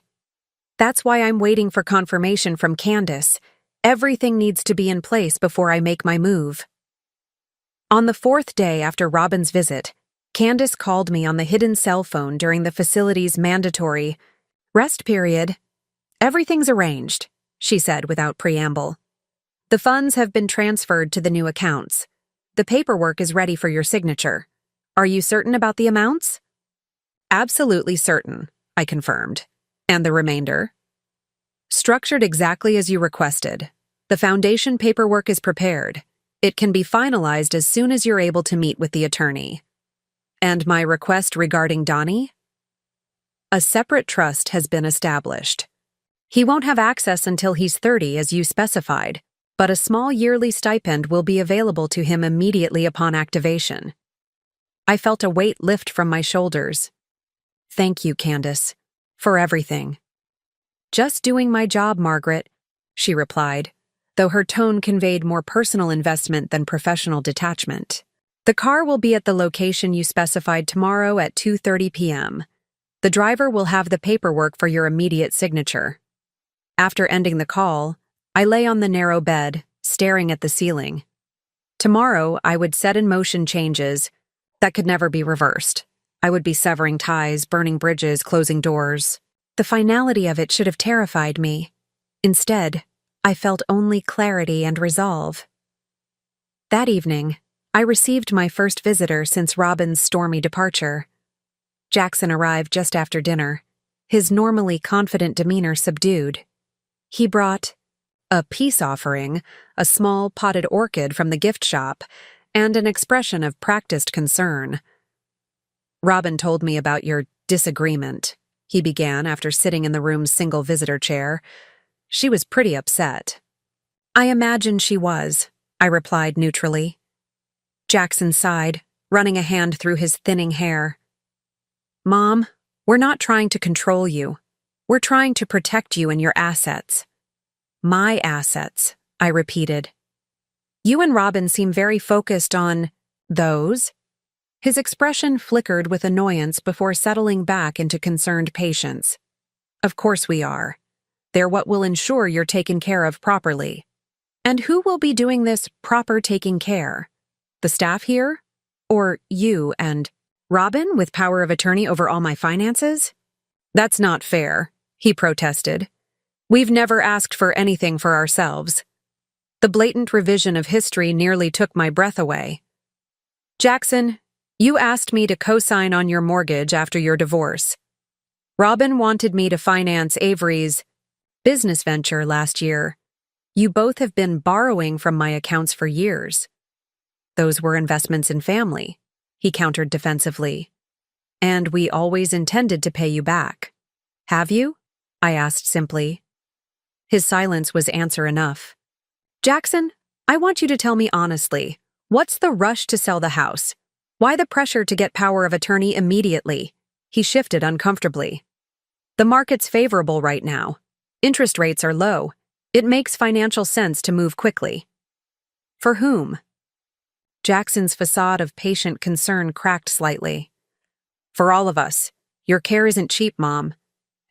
That's why I'm waiting for confirmation from Candace. Everything needs to be in place before I make my move. On the fourth day after Robin's visit, Candace called me on the hidden cell phone during the facility's mandatory rest period. Everything's arranged, she said without preamble. The funds have been transferred to the new accounts. The paperwork is ready for your signature. Are you certain about the amounts? Absolutely certain, I confirmed. And the remainder? Structured exactly as you requested. The foundation paperwork is prepared. It can be finalized as soon as you're able to meet with the attorney. And my request regarding Donnie? A separate trust has been established. He won't have access until he's 30 as you specified, but a small yearly stipend will be available to him immediately upon activation. I felt a weight lift from my shoulders. Thank you, Candace, for everything. Just doing my job, Margaret, she replied, though her tone conveyed more personal investment than professional detachment. The car will be at the location you specified tomorrow at 2:30 p.m. The driver will have the paperwork for your immediate signature. After ending the call, I lay on the narrow bed, staring at the ceiling. Tomorrow, I would set in motion changes that could never be reversed. I would be severing ties, burning bridges, closing doors. The finality of it should have terrified me. Instead, I felt only clarity and resolve. That evening, I received my first visitor since Robin's stormy departure. Jackson arrived just after dinner, his normally confident demeanor subdued. He brought a peace offering, a small potted orchid from the gift shop, and an expression of practiced concern. Robin told me about your disagreement, he began after sitting in the room's single visitor chair. She was pretty upset. I imagine she was, I replied neutrally. Jackson sighed, running a hand through his thinning hair. Mom, we're not trying to control you. We're trying to protect you and your assets. My assets, I repeated. You and Robin seem very focused on those. His expression flickered with annoyance before settling back into concerned patience. Of course we are. They're what will ensure you're taken care of properly. And who will be doing this proper taking care? The staff here? Or you and Robin with power of attorney over all my finances? That's not fair, he protested. We've never asked for anything for ourselves. The blatant revision of history nearly took my breath away. Jackson, you asked me to co-sign on your mortgage after your divorce. Robin wanted me to finance Avery's business venture last year. You both have been borrowing from my accounts for years. Those were investments in family, he countered defensively. And we always intended to pay you back. Have you? I asked simply. His silence was answer enough. Jackson, I want you to tell me honestly, what's the rush to sell the house? Why the pressure to get power of attorney immediately? He shifted uncomfortably. The market's favorable right now. Interest rates are low. It makes financial sense to move quickly. For whom? Jackson's facade of patient concern cracked slightly. For all of us. Your care isn't cheap, Mom.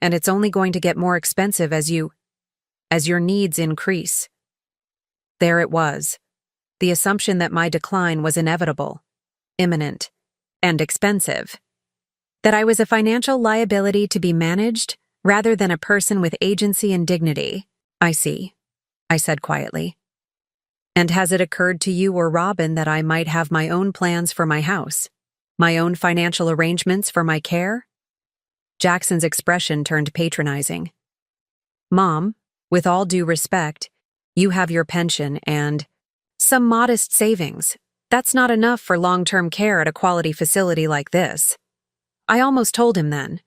And it's only going to get more expensive as your needs increase. There it was. The assumption that my decline was inevitable, imminent, and expensive. That I was a financial liability to be managed rather than a person with agency and dignity. I see, I said quietly. And has it occurred to you or Robin that I might have my own plans for my house? My own financial arrangements for my care? Jackson's expression turned patronizing. Mom, with all due respect, you have your pension and some modest savings. That's not enough for long-term care at a quality facility like this. I almost told him then.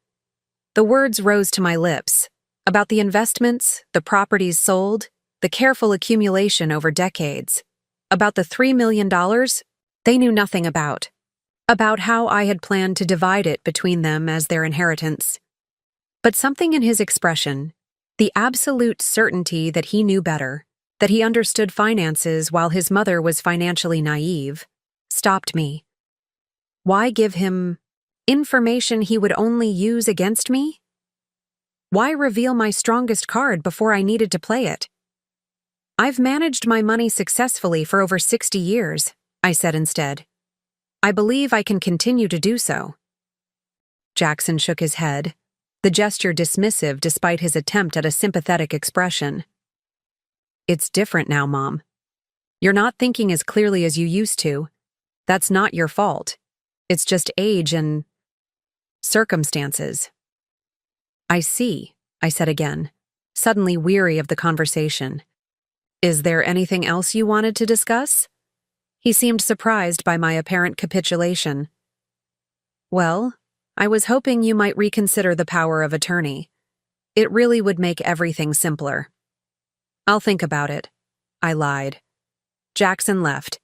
The words rose to my lips, about the investments, the properties sold, the careful accumulation over decades. About the $3 million they knew nothing about. About how I had planned to divide it between them as their inheritance. But something in his expression, the absolute certainty that he knew better, that he understood finances while his mother was financially naive, stopped me. Why give him information he would only use against me? Why reveal my strongest card before I needed to play it? I've managed my money successfully for over 60 years, I said instead. I believe I can continue to do so. Jackson shook his head, the gesture dismissive despite his attempt at a sympathetic expression. It's different now, Mom. You're not thinking as clearly as you used to. That's not your fault. It's just age and circumstances. I see, I said again, suddenly weary of the conversation. Is there anything else you wanted to discuss? He seemed surprised by my apparent capitulation. Well, I was hoping you might reconsider the power of attorney. It really would make everything simpler. I'll think about it, I lied. Jackson left.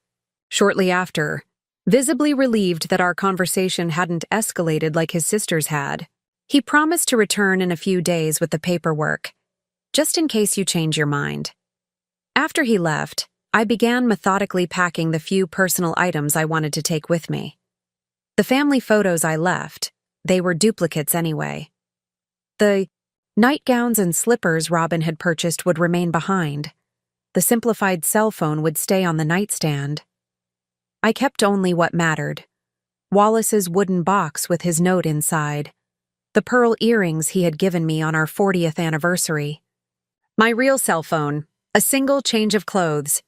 Shortly after, visibly relieved that our conversation hadn't escalated like his sisters had, he promised to return in a few days with the paperwork, just in case you change your mind. After he left, I began methodically packing the few personal items I wanted to take with me. The family photos I left, they were duplicates anyway. The nightgowns and slippers Robin had purchased would remain behind. The simplified cell phone would stay on the nightstand. I kept only what mattered. Wallace's wooden box with his note inside. The pearl earrings he had given me on our 40th anniversary. My real cell phone, a single change of clothes.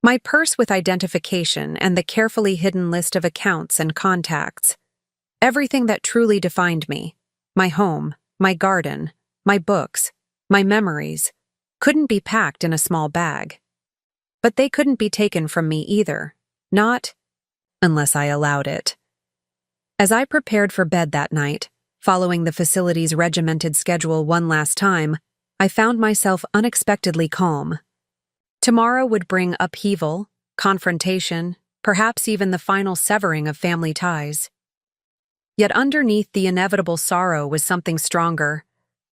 My purse with identification and the carefully hidden list of accounts and contacts. Everything that truly defined me, my home, my garden, my books, my memories, couldn't be packed in a small bag. But they couldn't be taken from me either, not unless I allowed it. As I prepared for bed that night, following the facility's regimented schedule one last time, I found myself unexpectedly calm. Tomorrow would bring upheaval, confrontation, perhaps even the final severing of family ties. Yet underneath the inevitable sorrow was something stronger,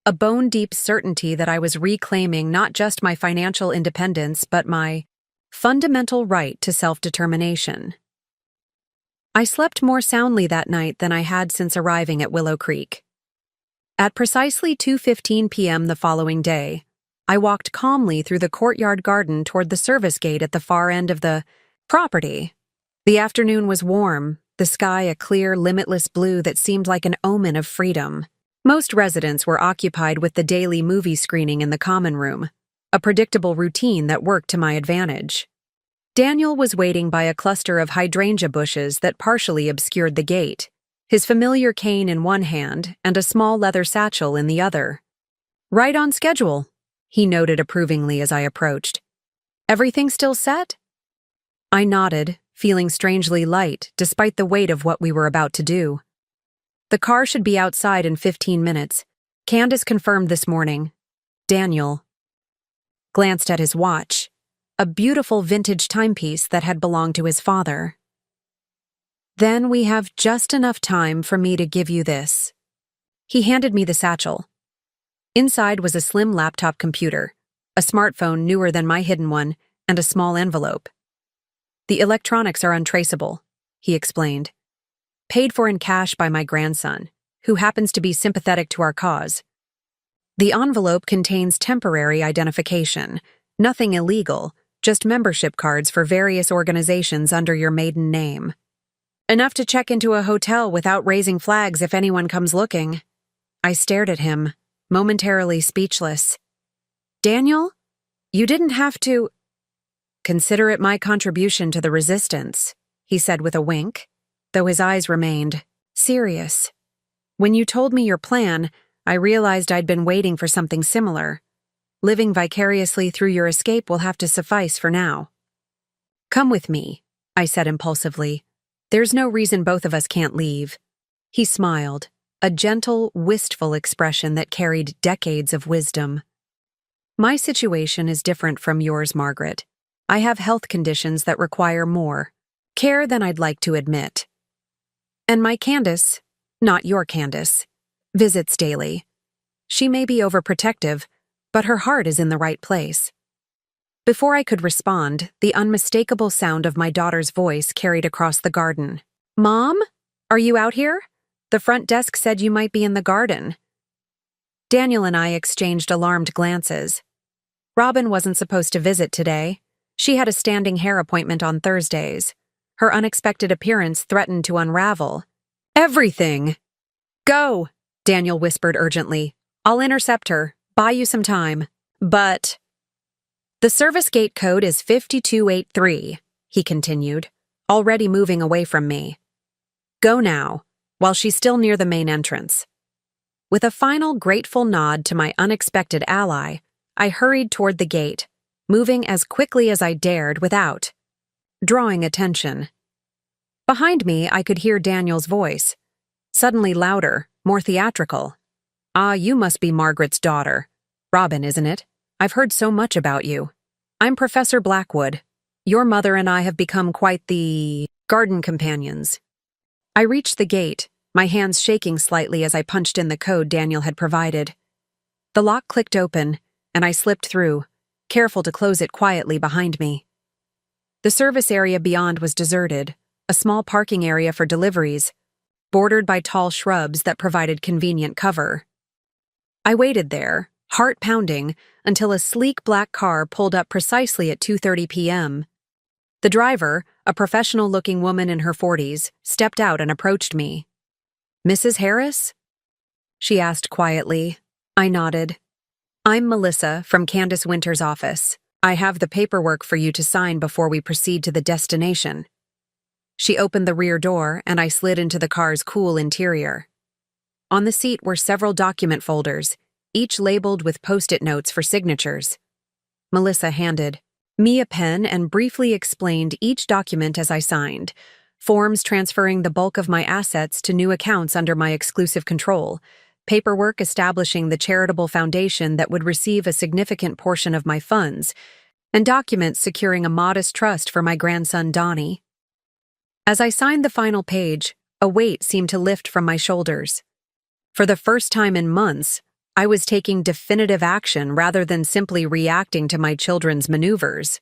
a bone-deep certainty that I was reclaiming not just my financial independence but my fundamental right to self-determination. I slept more soundly that night than I had since arriving at Willow Creek. At precisely 2:15 p.m. the following day, I walked calmly through the courtyard garden toward the service gate at the far end of the property. The afternoon was warm, the sky a clear, limitless blue that seemed like an omen of freedom. Most residents were occupied with the daily movie screening in the common room, a predictable routine that worked to my advantage. Daniel was waiting by a cluster of hydrangea bushes that partially obscured the gate, his familiar cane in one hand and a small leather satchel in the other. Right on schedule, he noted approvingly as I approached. Everything still set? I nodded, feeling strangely light despite the weight of what we were about to do. The car should be outside in 15 minutes. Candace confirmed this morning. Daniel glanced at his watch, a beautiful vintage timepiece that had belonged to his father. Then we have just enough time for me to give you this. He handed me the satchel. Inside was a slim laptop computer, a smartphone newer than my hidden one, and a small envelope. The electronics are untraceable, he explained. Paid for in cash by my grandson, who happens to be sympathetic to our cause. The envelope contains temporary identification, nothing illegal, just membership cards for various organizations under your maiden name. Enough to check into a hotel without raising flags if anyone comes looking. I stared at him, momentarily speechless. Daniel, you didn't have to. Consider it my contribution to the resistance, he said with a wink, though his eyes remained serious. When you told me your plan, I realized I'd been waiting for something similar. Living vicariously through your escape will have to suffice for now. Come with me, I said impulsively. There's no reason both of us can't leave. He smiled, a gentle, wistful expression that carried decades of wisdom. My situation is different from yours, Margaret. I have health conditions that require more care than I'd like to admit. And my Candace, not your Candace, visits daily. She may be overprotective, but her heart is in the right place. Before I could respond, the unmistakable sound of my daughter's voice carried across the garden. Mom? Are you out here? The front desk said you might be in the garden. Daniel and I exchanged alarmed glances. Robin wasn't supposed to visit today. She had a standing hair appointment on Thursdays. Her unexpected appearance threatened to unravel everything. Go, Daniel whispered urgently. I'll intercept her, buy you some time. But the service gate code is 5283, he continued, already moving away from me. Go now, while she's still near the main entrance. With a final grateful nod to my unexpected ally, I hurried toward the gate, moving as quickly as I dared without drawing attention. Behind me, I could hear Daniel's voice, suddenly louder, more theatrical. Ah, you must be Margaret's daughter. Robin, isn't it? I've heard so much about you. I'm Professor Blackwood. Your mother and I have become quite the garden companions. I reached the gate, my hands shaking slightly as I punched in the code Daniel had provided. The lock clicked open, and I slipped through, careful to close it quietly behind me. The service area beyond was deserted, a small parking area for deliveries, bordered by tall shrubs that provided convenient cover. I waited there, heart pounding, until a sleek black car pulled up precisely at 2:30 p.m. The driver, a professional-looking woman in her 40s, stepped out and approached me. Mrs. Harris? She asked quietly. I nodded. I'm Melissa from Candace Winter's office. I have the paperwork for you to sign before we proceed to the destination. She opened the rear door and I slid into the car's cool interior. On the seat were several document folders, each labeled with post-it notes for signatures. Melissa handed me a pen and briefly explained each document as I signed, forms transferring the bulk of my assets to new accounts under my exclusive control, paperwork establishing the charitable foundation that would receive a significant portion of my funds, and documents securing a modest trust for my grandson Donnie. As I signed the final page, a weight seemed to lift from my shoulders. For the first time in months, I was taking definitive action rather than simply reacting to my children's maneuvers.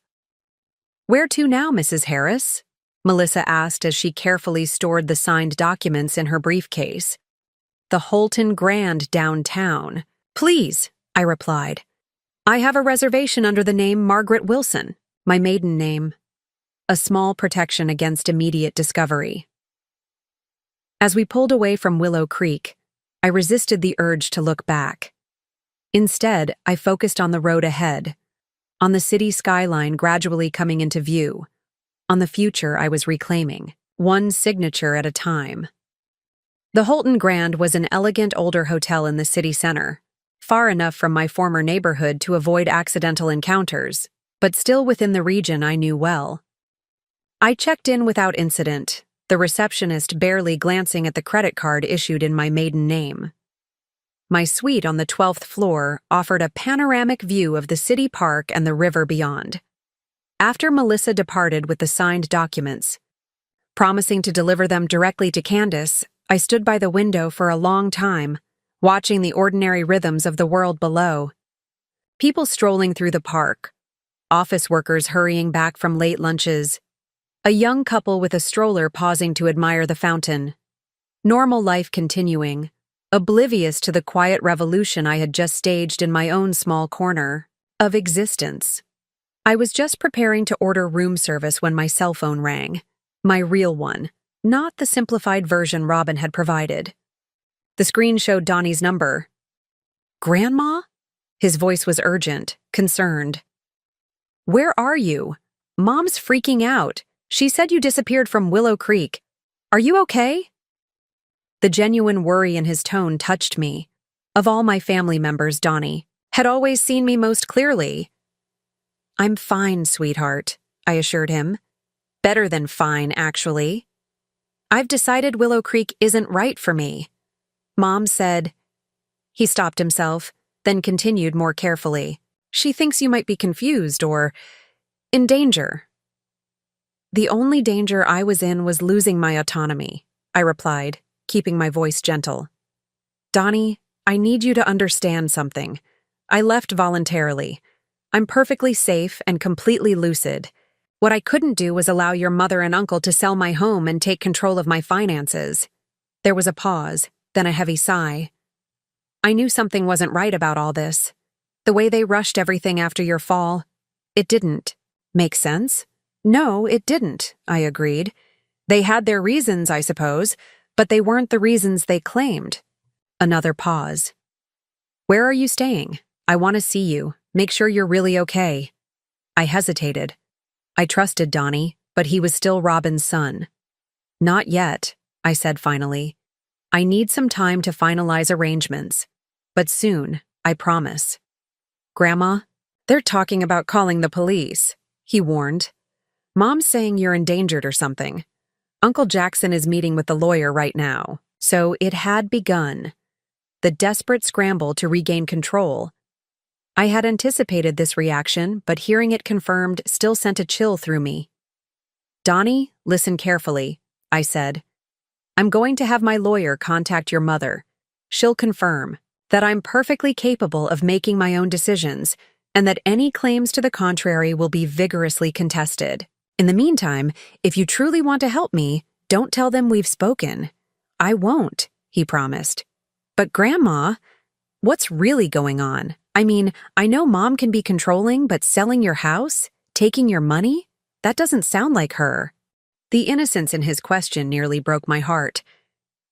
Where to now, Mrs. Harris? Melissa asked as she carefully stored the signed documents in her briefcase. The Holton Grand downtown. Please, I replied. I have a reservation under the name Margaret Wilson, my maiden name. A small protection against immediate discovery. As we pulled away from Willow Creek, I resisted the urge to look back. Instead, I focused on the road ahead, on the city skyline gradually coming into view, on the future I was reclaiming, one signature at a time. The Holton Grand was an elegant older hotel in the city center, far enough from my former neighborhood to avoid accidental encounters, but still within the region I knew well. I checked in without incident, the receptionist barely glancing at the credit card issued in my maiden name. My suite on the 12th floor offered a panoramic view of the city park and the river beyond. After Melissa departed with the signed documents, promising to deliver them directly to Candace, I stood by the window for a long time, watching the ordinary rhythms of the world below. People strolling through the park, office workers hurrying back from late lunches, a young couple with a stroller pausing to admire the fountain. Normal life continuing, oblivious to the quiet revolution I had just staged in my own small corner of existence. I was just preparing to order room service when my cell phone rang. My real one, not the simplified version Robin had provided. The screen showed Donnie's number. Grandma? His voice was urgent, concerned. Where are you? Mom's freaking out. She said you disappeared from Willow Creek. Are you okay? The genuine worry in his tone touched me. Of all my family members, Donnie had always seen me most clearly. I'm fine, sweetheart, I assured him. Better than fine, actually. I've decided Willow Creek isn't right for me. Mom said. He stopped himself, then continued more carefully. She thinks you might be confused or In danger. The only danger I was in was losing my autonomy, I replied, keeping my voice gentle. Donnie, I need you to understand something. I left voluntarily. I'm perfectly safe and completely lucid. What I couldn't do was allow your mother and uncle to sell my home and take control of my finances. There was a pause, then a heavy sigh. I knew something wasn't right about all this. The way they rushed everything after your fall, it didn't make sense. No, it didn't, I agreed. They had their reasons, I suppose, but they weren't the reasons they claimed. Another pause. Where are you staying? I want to see you. Make sure you're really okay. I hesitated. I trusted Donnie, but he was still Robin's son. Not yet, I said finally. I need some time to finalize arrangements. But soon, I promise. Grandma, they're talking about calling the police, he warned. Mom's saying you're endangered or something. Uncle Jackson is meeting with the lawyer right now, so it had begun. The desperate scramble to regain control. I had anticipated this reaction, but hearing it confirmed still sent a chill through me. Donnie, listen carefully, I said. I'm going to have my lawyer contact your mother. She'll confirm that I'm perfectly capable of making my own decisions and that any claims to the contrary will be vigorously contested. In the meantime, if you truly want to help me, don't tell them we've spoken. I won't, he promised. But Grandma, what's really going on? I mean, I know Mom can be controlling, but selling your house? Taking your money? That doesn't sound like her. The innocence in his question nearly broke my heart.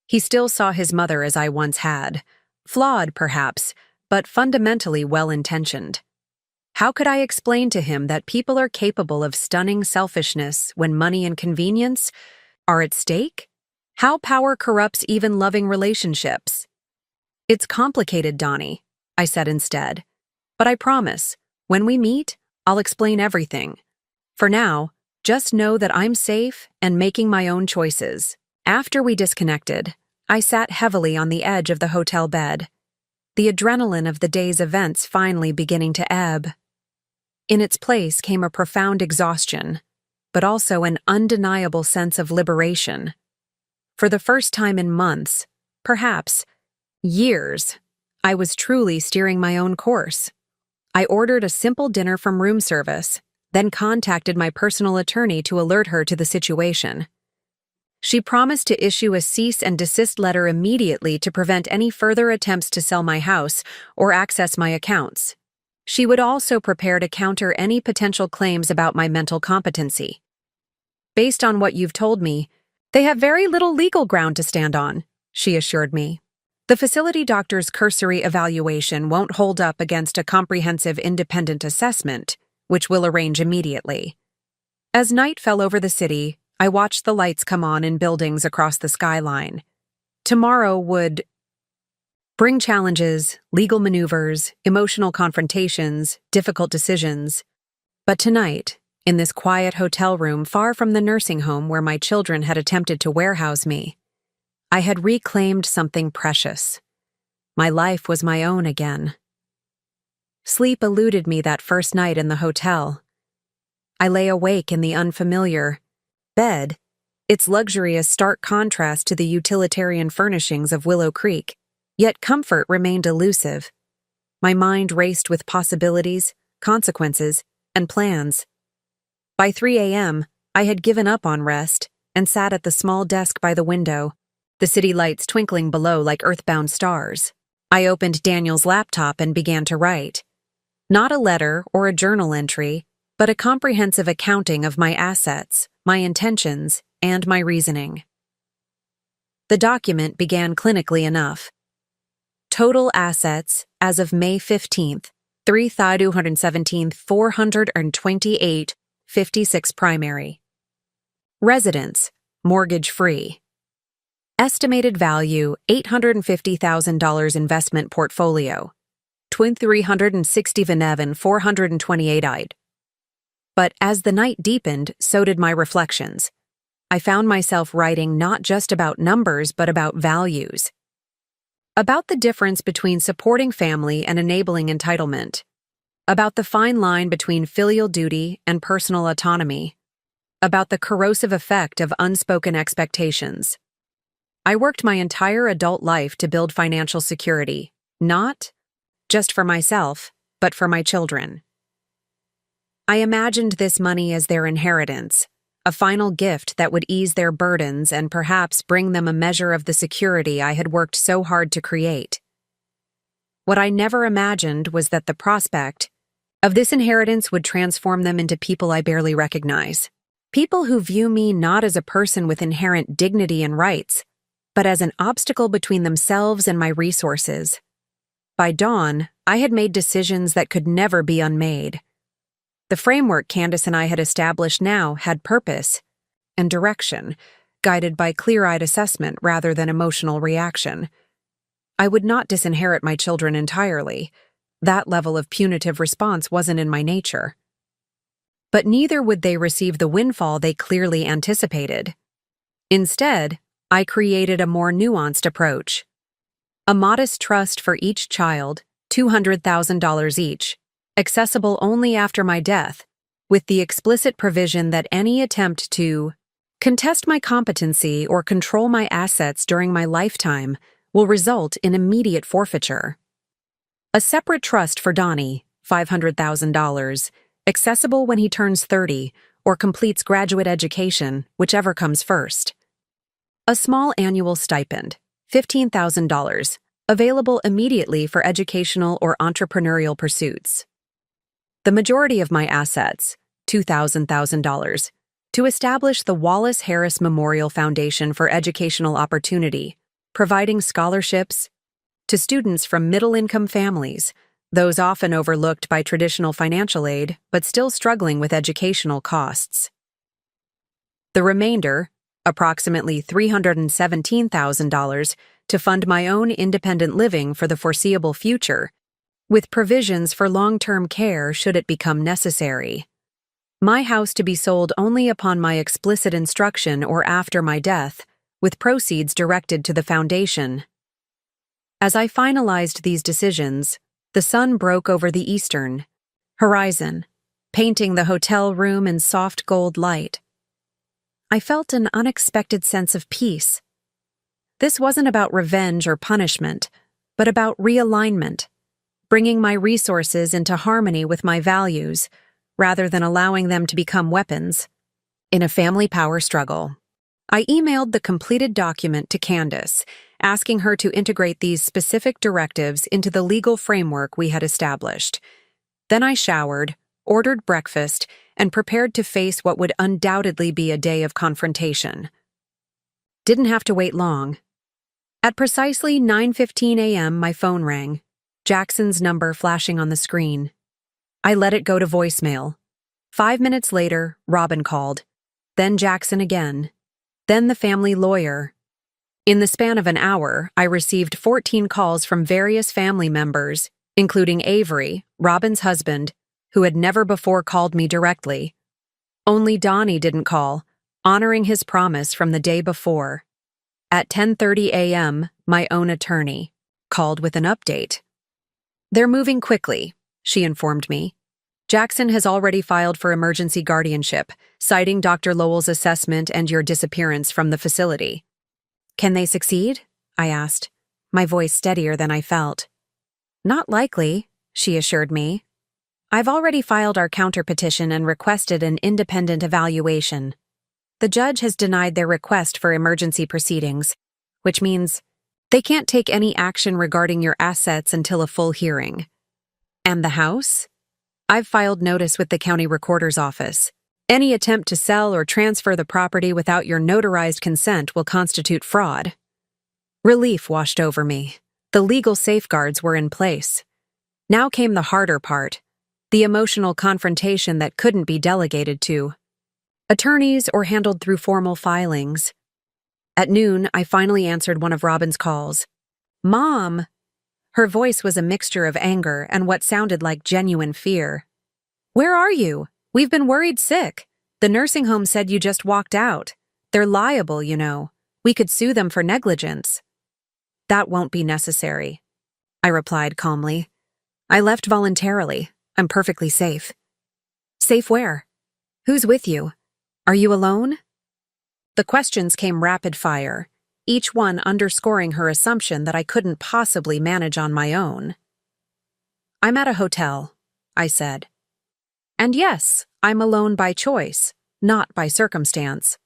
He still saw his mother as I once had. Flawed, perhaps, but fundamentally well-intentioned. How could I explain to him that people are capable of stunning selfishness when money and convenience are at stake? How power corrupts even loving relationships? It's complicated, Donnie, I said instead. But I promise, when we meet, I'll explain everything. For now, just know that I'm safe and making my own choices. After we disconnected, I sat heavily on the edge of the hotel bed, the adrenaline of the day's events finally beginning to ebb. In its place came a profound exhaustion, but also an undeniable sense of liberation. For the first time in months, perhaps years, I was truly steering my own course. I ordered a simple dinner from room service, then contacted my personal attorney to alert her to the situation. She promised to issue a cease and desist letter immediately to prevent any further attempts to sell my house or access my accounts. She would also prepare to counter any potential claims about my mental competency. Based on what you've told me, they have very little legal ground to stand on, she assured me. The facility doctor's cursory evaluation won't hold up against a comprehensive independent assessment, which we'll arrange immediately. As night fell over the city, I watched the lights come on in buildings across the skyline. Tomorrow would bring challenges, legal maneuvers, emotional confrontations, difficult decisions. But tonight, in this quiet hotel room far from the nursing home where my children had attempted to warehouse me, I had reclaimed something precious. My life was my own again. Sleep eluded me that first night in the hotel. I lay awake in the unfamiliar bed, its luxury a stark contrast to the utilitarian furnishings of Willow Creek, yet comfort remained elusive. My mind raced with possibilities, consequences, and plans. By 3 a.m., I had given up on rest and sat at the small desk by the window, the city lights twinkling below like earthbound stars. I opened Daniel's laptop and began to write. Not a letter or a journal entry, but a comprehensive accounting of my assets, my intentions, and my reasoning. The document began clinically enough. Total assets as of May 15th, 317,428.56 primary. Residence, mortgage-free. Estimated value, $850,000 investment portfolio. 360,428. But as the night deepened, so did my reflections. I found myself writing not just about numbers, but about values. About the difference between supporting family and enabling entitlement. about the fine line between filial duty and personal autonomy, about the corrosive effect of unspoken expectations. I worked my entire adult life to build financial security, not just for myself, but for my children. I imagined this money as their inheritance, a final gift that would ease their burdens and perhaps bring them a measure of the security I had worked so hard to create. What I never imagined was that the prospect of this inheritance would transform them into people I barely recognize. People who view me not as a person with inherent dignity and rights, but as an obstacle between themselves and my resources. By dawn, I had made decisions that could never be unmade. The framework Candace and I had established now had purpose and direction, guided by clear-eyed assessment rather than emotional reaction. I would not disinherit my children entirely. That level of punitive response wasn't in my nature. But neither would they receive the windfall they clearly anticipated. Instead, I created a more nuanced approach. A modest trust for each child, $200,000 each, accessible only after my death, with the explicit provision that any attempt to contest my competency or control my assets during my lifetime will result in immediate forfeiture. A separate trust for Donnie, $500,000, accessible when he turns 30 or completes graduate education, whichever comes first. A small annual stipend, $15,000, available immediately for educational or entrepreneurial pursuits. The majority of my assets, $2,000, to establish the Wallace Harris Memorial Foundation for Educational Opportunity, providing scholarships to students from middle-income families, those often overlooked by traditional financial aid but still struggling with educational costs. The remainder, approximately $317,000, to fund my own independent living for the foreseeable future, with provisions for long-term care should it become necessary. My house to be sold only upon my explicit instruction or after my death, with proceeds directed to the foundation. As I finalized these decisions, the sun broke over the eastern horizon, painting the hotel room in soft gold light. I felt an unexpected sense of peace. This wasn't about revenge or punishment, but about realignment, bringing my resources into harmony with my values, rather than allowing them to become weapons. In a family power struggle, I emailed the completed document to Candace, asking her to integrate these specific directives into the legal framework we had established. Then I showered, ordered breakfast, and prepared to face what would undoubtedly be a day of confrontation. Didn't have to wait long. At precisely 9:15 a.m., my phone rang, Jackson's number flashing on the screen. I let it go to voicemail. 5 minutes later, Robin called. Then Jackson again. Then the family lawyer. In the span of an hour, I received 14 calls from various family members, including Avery, Robin's husband, who had never before called me directly. Only Donnie didn't call, honoring his promise from the day before. At 10:30 a.m., my own attorney called with an update. They're moving quickly, she informed me. Jackson has already filed for emergency guardianship, citing Dr. Lowell's assessment and your disappearance from the facility. Can they succeed? I asked, my voice steadier than I felt. Not likely, she assured me. I've already filed our counterpetition and requested an independent evaluation. The judge has denied their request for emergency proceedings, which means they can't take any action regarding your assets until a full hearing. And the house? I've filed notice with the county recorder's office. Any attempt to sell or transfer the property without your notarized consent will constitute fraud. Relief washed over me. The legal safeguards were in place. Now came the harder part, the emotional confrontation that couldn't be delegated to attorneys or handled through formal filings. At noon, I finally answered one of Robin's calls. Mom! Her voice was a mixture of anger and what sounded like genuine fear. Where are you? We've been worried sick. The nursing home said you just walked out. They're liable, you know. We could sue them for negligence. That won't be necessary, I replied calmly. I left voluntarily. I'm perfectly safe. Safe where? Who's with you? Are you alone? The questions came rapid fire, each one underscoring her assumption that I couldn't possibly manage on my own. I'm at a hotel, I said. And yes, I'm alone by choice, not by circumstance.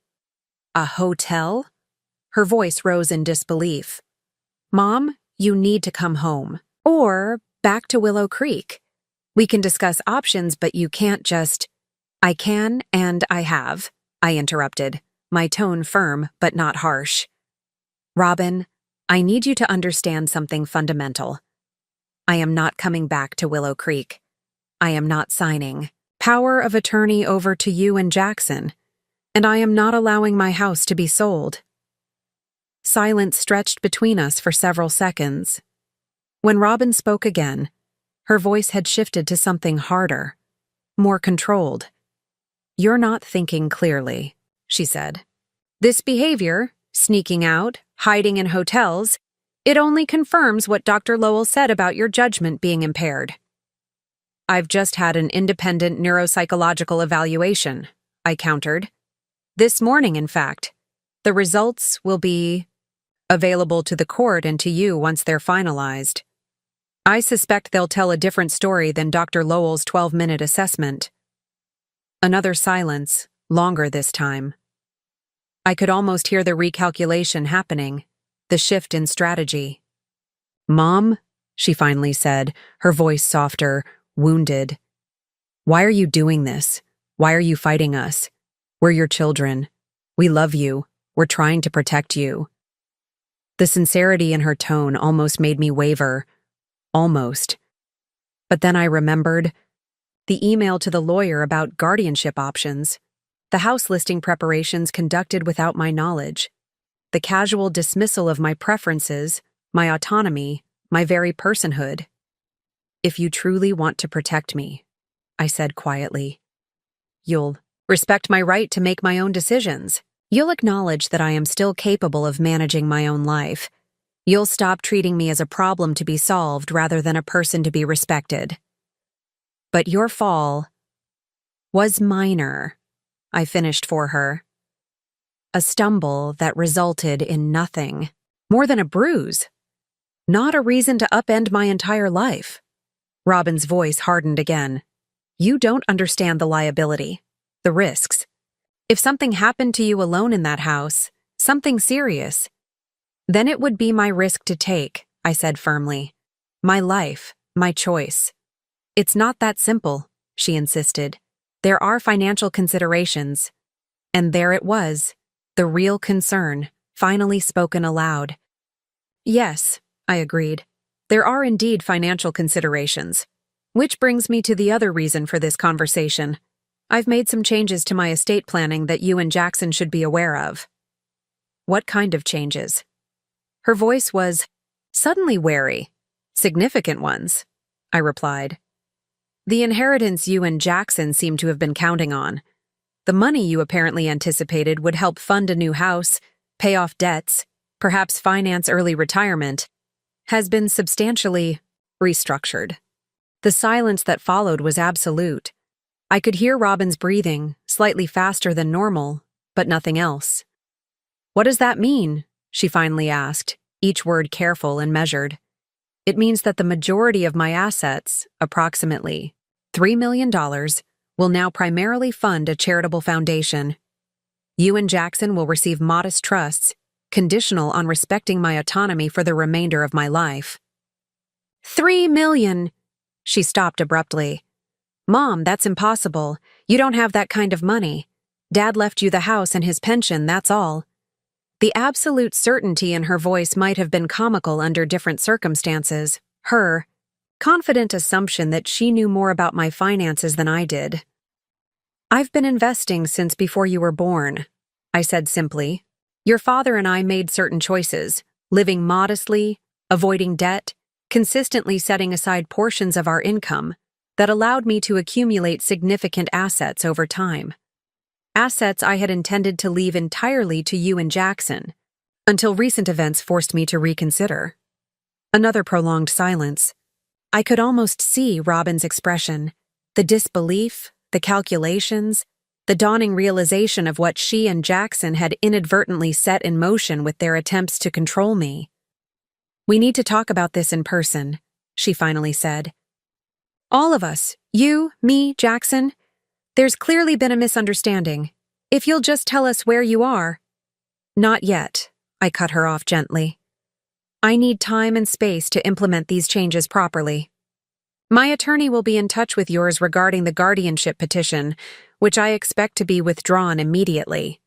A hotel? Her voice rose in disbelief. Mom, you need to come home. Or back to Willow Creek. We can discuss options, but you can't just— I can, and I have, I interrupted, my tone firm but not harsh. Robin, I need you to understand something fundamental. I am not coming back to Willow Creek. I am not signing power of attorney over to you and Jackson, and I am not allowing my house to be sold. Silence stretched between us for several seconds. When Robin spoke again, her voice had shifted to something harder, more controlled. You're not thinking clearly, she said. This behavior, sneaking out, hiding in hotels, it only confirms what Dr. Lowell said about your judgment being impaired. I've just had an independent neuropsychological evaluation, I countered. This morning, in fact. The results will be available to the court and to you once they're finalized. I suspect they'll tell a different story than Dr. Lowell's 12-minute assessment. Another silence, longer this time. I could almost hear the recalculation happening, the shift in strategy. Mom, she finally said, her voice softer, wounded. Why are you doing this? Why are you fighting us? We're your children. We love you. We're trying to protect you. The sincerity in her tone almost made me waver. Almost. But then I remembered the email to the lawyer about guardianship options, the house listing preparations conducted without my knowledge, the casual dismissal of my preferences, my autonomy, my very personhood. If you truly want to protect me, I said quietly, you'll respect my right to make my own decisions. You'll acknowledge that I am still capable of managing my own life. You'll stop treating me as a problem to be solved rather than a person to be respected. But your fall was minor, I finished for her. A stumble that resulted in nothing, more than a bruise. Not a reason to upend my entire life. Robin's voice hardened again. You don't understand the liability, the risks. If something happened to you alone in that house, something serious, then it would be my risk to take, I said firmly. My life, my choice. It's not that simple, she insisted. There are financial considerations. And there it was, the real concern, finally spoken aloud. Yes, I agreed. There are indeed financial considerations. Which brings me to the other reason for this conversation. I've made some changes to my estate planning that you and Jackson should be aware of. What kind of changes? Her voice was suddenly wary. Significant ones, I replied. The inheritance you and Jackson seem to have been counting on. The money you apparently anticipated would help fund a new house, pay off debts, perhaps finance early retirement, has been substantially restructured. The silence that followed was absolute. I could hear Robin's breathing, slightly faster than normal, but nothing else. What does that mean? She finally asked, each word careful and measured. It means that the majority of my assets, approximately $3 million, will now primarily fund a charitable foundation. You and Jackson will receive modest trusts, conditional on respecting my autonomy for the remainder of my life. $3 million! She stopped abruptly. Mom, that's impossible. You don't have that kind of money. Dad left you the house and his pension, that's all. The absolute certainty in her voice might have been comical under different circumstances. Her confident assumption that she knew more about my finances than I did. I've been investing since before you were born, I said simply. Your father and I made certain choices, living modestly, avoiding debt, consistently setting aside portions of our income that allowed me to accumulate significant assets over time. Assets I had intended to leave entirely to you and Jackson, until recent events forced me to reconsider. Another prolonged silence. I could almost see Robin's expression, The disbelief, the calculations, the dawning realization of what she and Jackson had inadvertently set in motion with their attempts to control me. "We need to talk about this in person," she finally said. "All of us, you, me, Jackson. There's clearly been a misunderstanding. If you'll just tell us where you are." "Not yet," I cut her off gently. "I need time and space to implement these changes properly. My attorney will be in touch with yours regarding the guardianship petition, which I expect to be withdrawn immediately.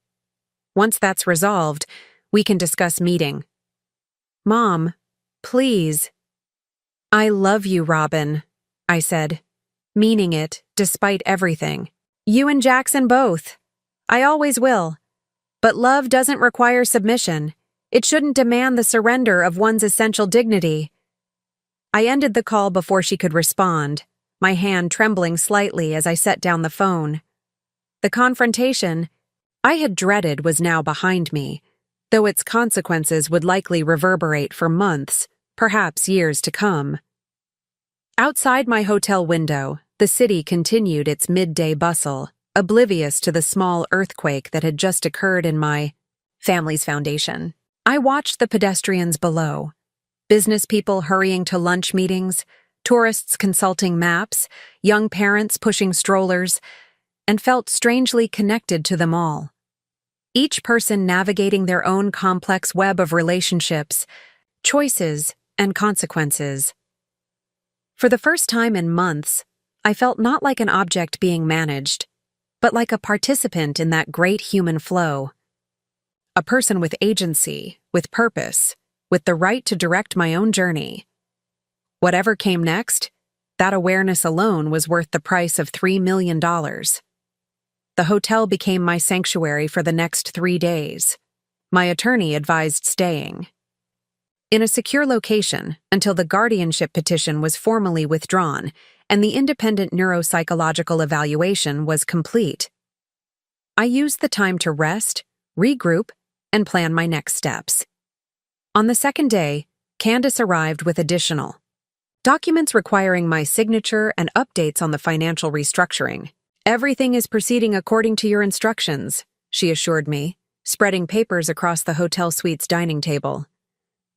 Once that's resolved, we can discuss meeting." "Mom, please." "I love you, Robin," I said, meaning it despite everything. "You and Jackson both. I always will. But love doesn't require submission. It shouldn't demand the surrender of one's essential dignity." I ended the call before she could respond, my hand trembling slightly as I set down the phone. The confrontation I had dreaded was now behind me, though its consequences would likely reverberate for months, perhaps years to come. Outside my hotel window, the city continued its midday bustle, oblivious to the small earthquake that had just occurred in my family's foundation. I watched the pedestrians below, business people hurrying to lunch meetings, tourists consulting maps, young parents pushing strollers, and felt strangely connected to them all. Each person navigating their own complex web of relationships, choices, and consequences. For the first time in months, I felt not like an object being managed, but like a participant in that great human flow. A person with agency, with purpose, with the right to direct my own journey. Whatever came next, that awareness alone was worth the price of $3 million. The hotel became my sanctuary for the next 3 days. My attorney advised staying in a secure location until the guardianship petition was formally withdrawn and the independent neuropsychological evaluation was complete. I used the time to rest, regroup, and plan my next steps. On the second day, Candace arrived with additional documents requiring my signature and updates on the financial restructuring. "Everything is proceeding according to your instructions," she assured me, spreading papers across the hotel suite's dining table.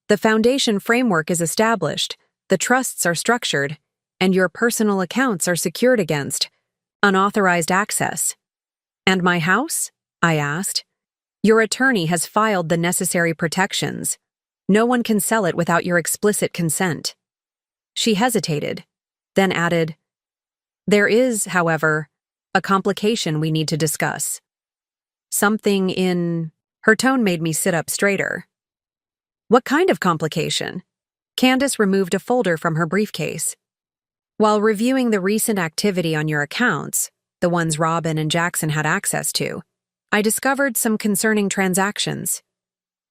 "The foundation framework is established, the trusts are structured, and your personal accounts are secured against unauthorized access." "And my house?" I asked. "Your attorney has filed the necessary protections. No one can sell it without your explicit consent." She hesitated, then added, "There is, however, a complication we need to discuss." "Something in—" Her tone made me sit up straighter. "What kind of complication?" Candace removed a folder from her briefcase. "While reviewing the recent activity on your accounts, the ones Robin and Jackson had access to, I discovered some concerning transactions."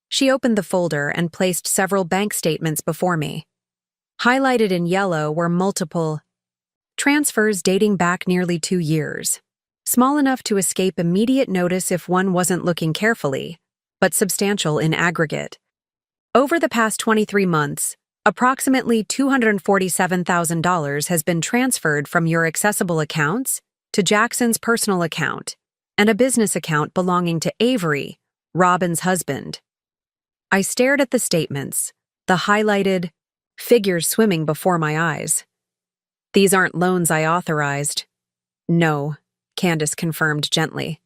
She opened the folder and placed several bank statements before me. Highlighted in yellow were multiple transfers dating back nearly 2 years, small enough to escape immediate notice if one wasn't looking carefully, but substantial in aggregate. Over the past 23 months, approximately $247,000 has been transferred from your accessible accounts to Jackson's personal account and a business account belonging to Avery, Robin's husband. I stared at the statements, the highlighted figures swimming before my eyes. "These aren't loans I authorized." "No," Candace confirmed gently.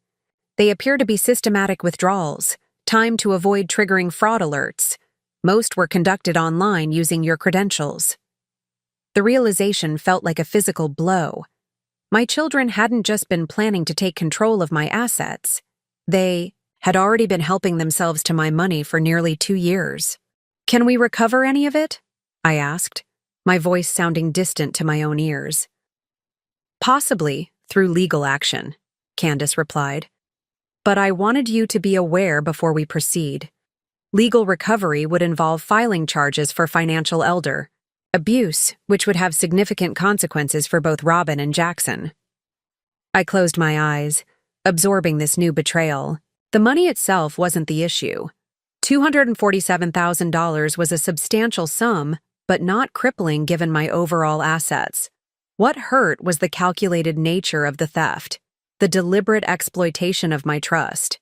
"They appear to be systematic withdrawals, timed to avoid triggering fraud alerts. Most were conducted online using your credentials." The realization felt like a physical blow. My children hadn't just been planning to take control of my assets. They had already been helping themselves to my money for nearly 2 years. "Can we recover any of it?" I asked, my voice sounding distant to my own ears. "Possibly, through legal action," Candace replied. "But I wanted you to be aware before we proceed. Legal recovery would involve filing charges for financial elder abuse, which would have significant consequences for both Robin and Jackson." I closed my eyes, absorbing this new betrayal. The money itself wasn't the issue. $247,000 was a substantial sum, but not crippling given my overall assets. What hurt was the calculated nature of the theft, the deliberate exploitation of my trust.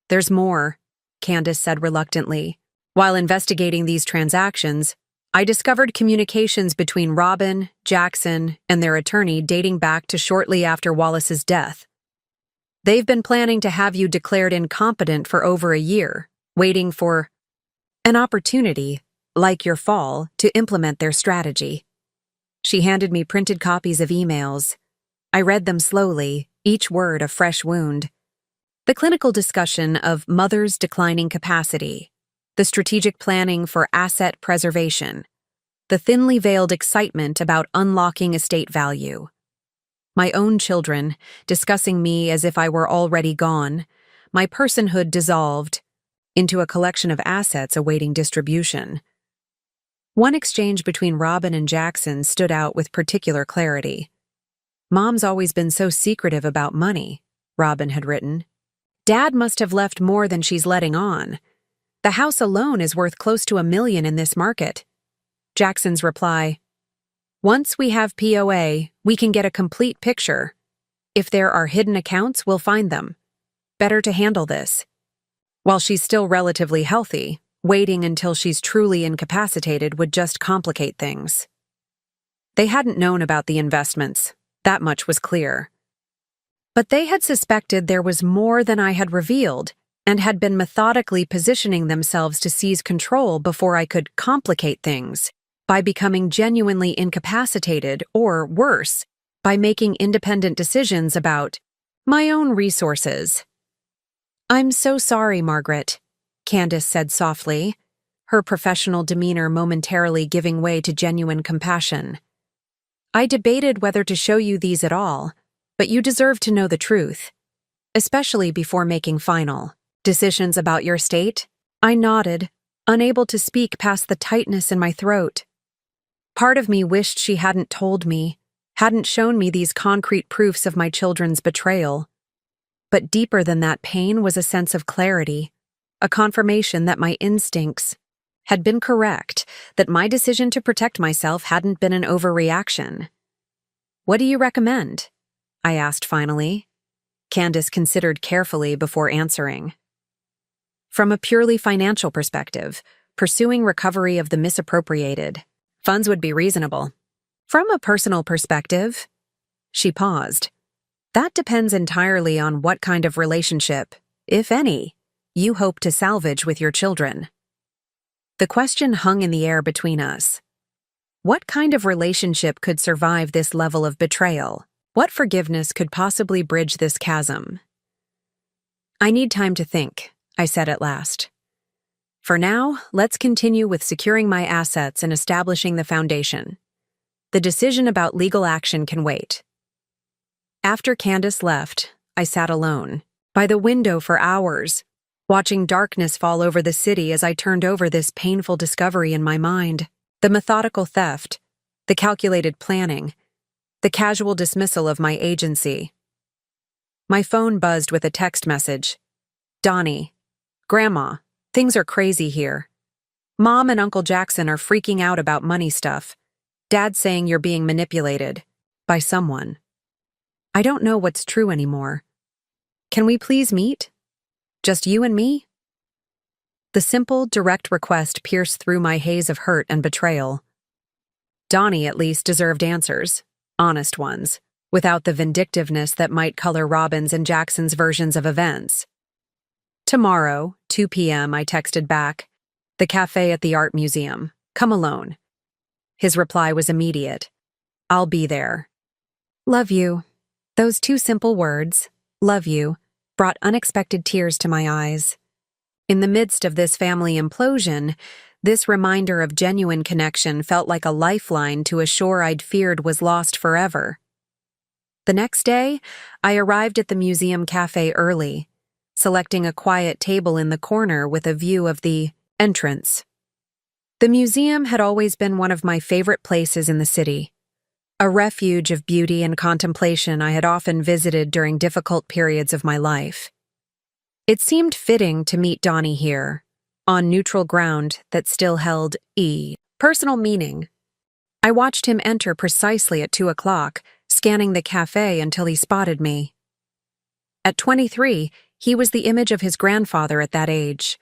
"There's more," Candace said reluctantly. "While investigating these transactions, I discovered communications between Robin, Jackson, and their attorney dating back to shortly after Wallace's death. They've been planning to have you declared incompetent for over a year, waiting for an opportunity, like your fall, to implement their strategy." She handed me printed copies of emails. I read them slowly, each word a fresh wound. The clinical discussion of mother's declining capacity, the strategic planning for asset preservation, the thinly veiled excitement about unlocking estate value. My own children, discussing me as if I were already gone, my personhood dissolved into a collection of assets awaiting distribution. One exchange between Robin and Jackson stood out with particular clarity. "Mom's always been so secretive about money," Robin had written. "Dad must have left more than she's letting on. The house alone is worth close to $1 million in this market." Jackson's reply: "Once we have POA, we can get a complete picture. If there are hidden accounts, we'll find them. Better to handle this while she's still relatively healthy. Waiting until she's truly incapacitated would just complicate things." They hadn't known about the investments, that much was clear. But they had suspected there was more than I had revealed, and had been methodically positioning themselves to seize control before I could complicate things, by becoming genuinely incapacitated, or worse, by making independent decisions about my own resources. "I'm so sorry, Margaret," Candace said softly, her professional demeanor momentarily giving way to genuine compassion. "I debated whether to show you these at all, but you deserve to know the truth, especially before making final decisions about your state." I nodded, unable to speak past the tightness in my throat. Part of me wished she hadn't told me, hadn't shown me these concrete proofs of my children's betrayal. But deeper than that pain was a sense of clarity, a confirmation that my instincts had been correct, that my decision to protect myself hadn't been an overreaction. "What do you recommend?" I asked finally. Candace considered carefully before answering. "From a purely financial perspective, pursuing recovery of the misappropriated funds would be reasonable. From a personal perspective," she paused, "that depends entirely on what kind of relationship, if any, you hope to salvage with your children." The question hung in the air between us. What kind of relationship could survive this level of betrayal? What forgiveness could possibly bridge this chasm? "I need time to think," I said at last. "For now, let's continue with securing my assets and establishing the foundation. The decision about legal action can wait." After Candace left, I sat alone, by the window for hours, watching darkness fall over the city as I turned over this painful discovery in my mind. The methodical theft, the calculated planning, the casual dismissal of my agency. My phone buzzed with a text message. "Donnie, Grandma, things are crazy here. Mom and Uncle Jackson are freaking out about money stuff. Dad's saying you're being manipulated by someone. I don't know what's true anymore. Can we please meet? Just you and me?" The simple, direct request pierced through my haze of hurt and betrayal. Donnie at least deserved answers, honest ones, without the vindictiveness that might color Robin's and Jackson's versions of events. "Tomorrow, 2 p.m., I texted back. "The cafe at the art museum. Come alone." His reply was immediate. "I'll be there." "Love you." Those two simple words, "love you," brought unexpected tears to my eyes. In the midst of this family implosion, this reminder of genuine connection felt like a lifeline to a shore I'd feared was lost forever. The next day, I arrived at the museum cafe early, selecting a quiet table in the corner with a view of the entrance. The museum had always been one of my favorite places in the city, a refuge of beauty and contemplation I had often visited during difficult periods of my life. It seemed fitting to meet Donnie here, on neutral ground that still held personal meaning. I watched him enter precisely at 2 o'clock, scanning the cafe until he spotted me. At 23, he was the image of his grandfather at that age.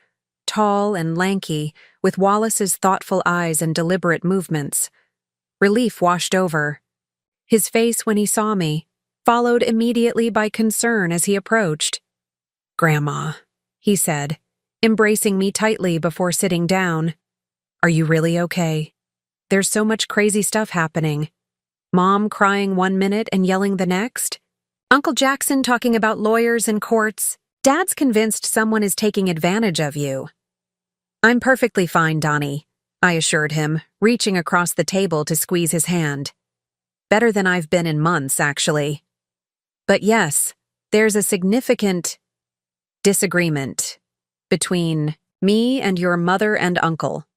Tall and lanky, with Wallace's thoughtful eyes and deliberate movements. Relief washed over. His face when he saw me, followed immediately by concern as he approached. "Grandma," he said, embracing me tightly before sitting down. "Are you really okay? There's so much crazy stuff happening. Mom crying one minute and yelling the next. Uncle Jackson talking about lawyers and courts. Dad's convinced someone is taking advantage of you." "I'm perfectly fine, Donnie," I assured him, reaching across the table to squeeze his hand. "Better than I've been in months, actually. But yes, there's a significant disagreement between me and your mother and uncle."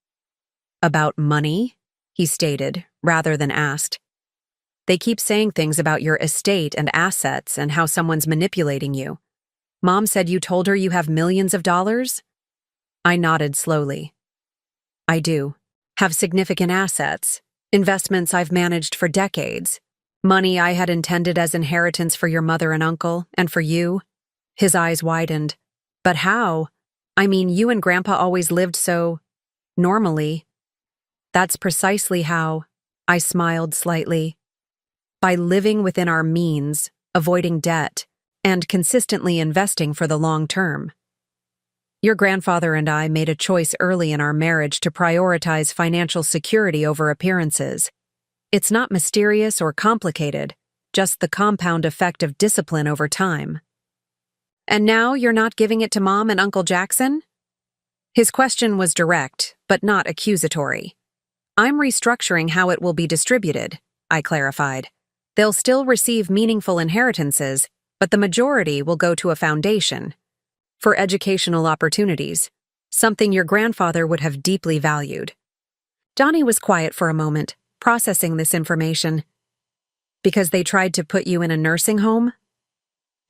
"About money?" he stated, rather than asked. "They keep saying things about your estate and assets and how someone's manipulating you. Mom said you told her you have millions of dollars?" I nodded slowly. "I do. Have significant assets, investments I've managed for decades, money I had intended as inheritance for your mother and uncle, and for you." His eyes widened. "But how? I mean, you and Grandpa always lived so normally." "That's precisely how," I smiled slightly. "By living within our means, avoiding debt, and consistently investing for the long term. Your grandfather and I made a choice early in our marriage to prioritize financial security over appearances. It's not mysterious or complicated, just the compound effect of discipline over time." "And now you're not giving it to Mom and Uncle Jackson?" His question was direct, but not accusatory. "I'm restructuring how it will be distributed," I clarified. "They'll still receive meaningful inheritances, but the majority will go to a foundation. For educational opportunities, something your grandfather would have deeply valued." Donnie was quiet for a moment, processing this information. "Because they tried to put you in a nursing home?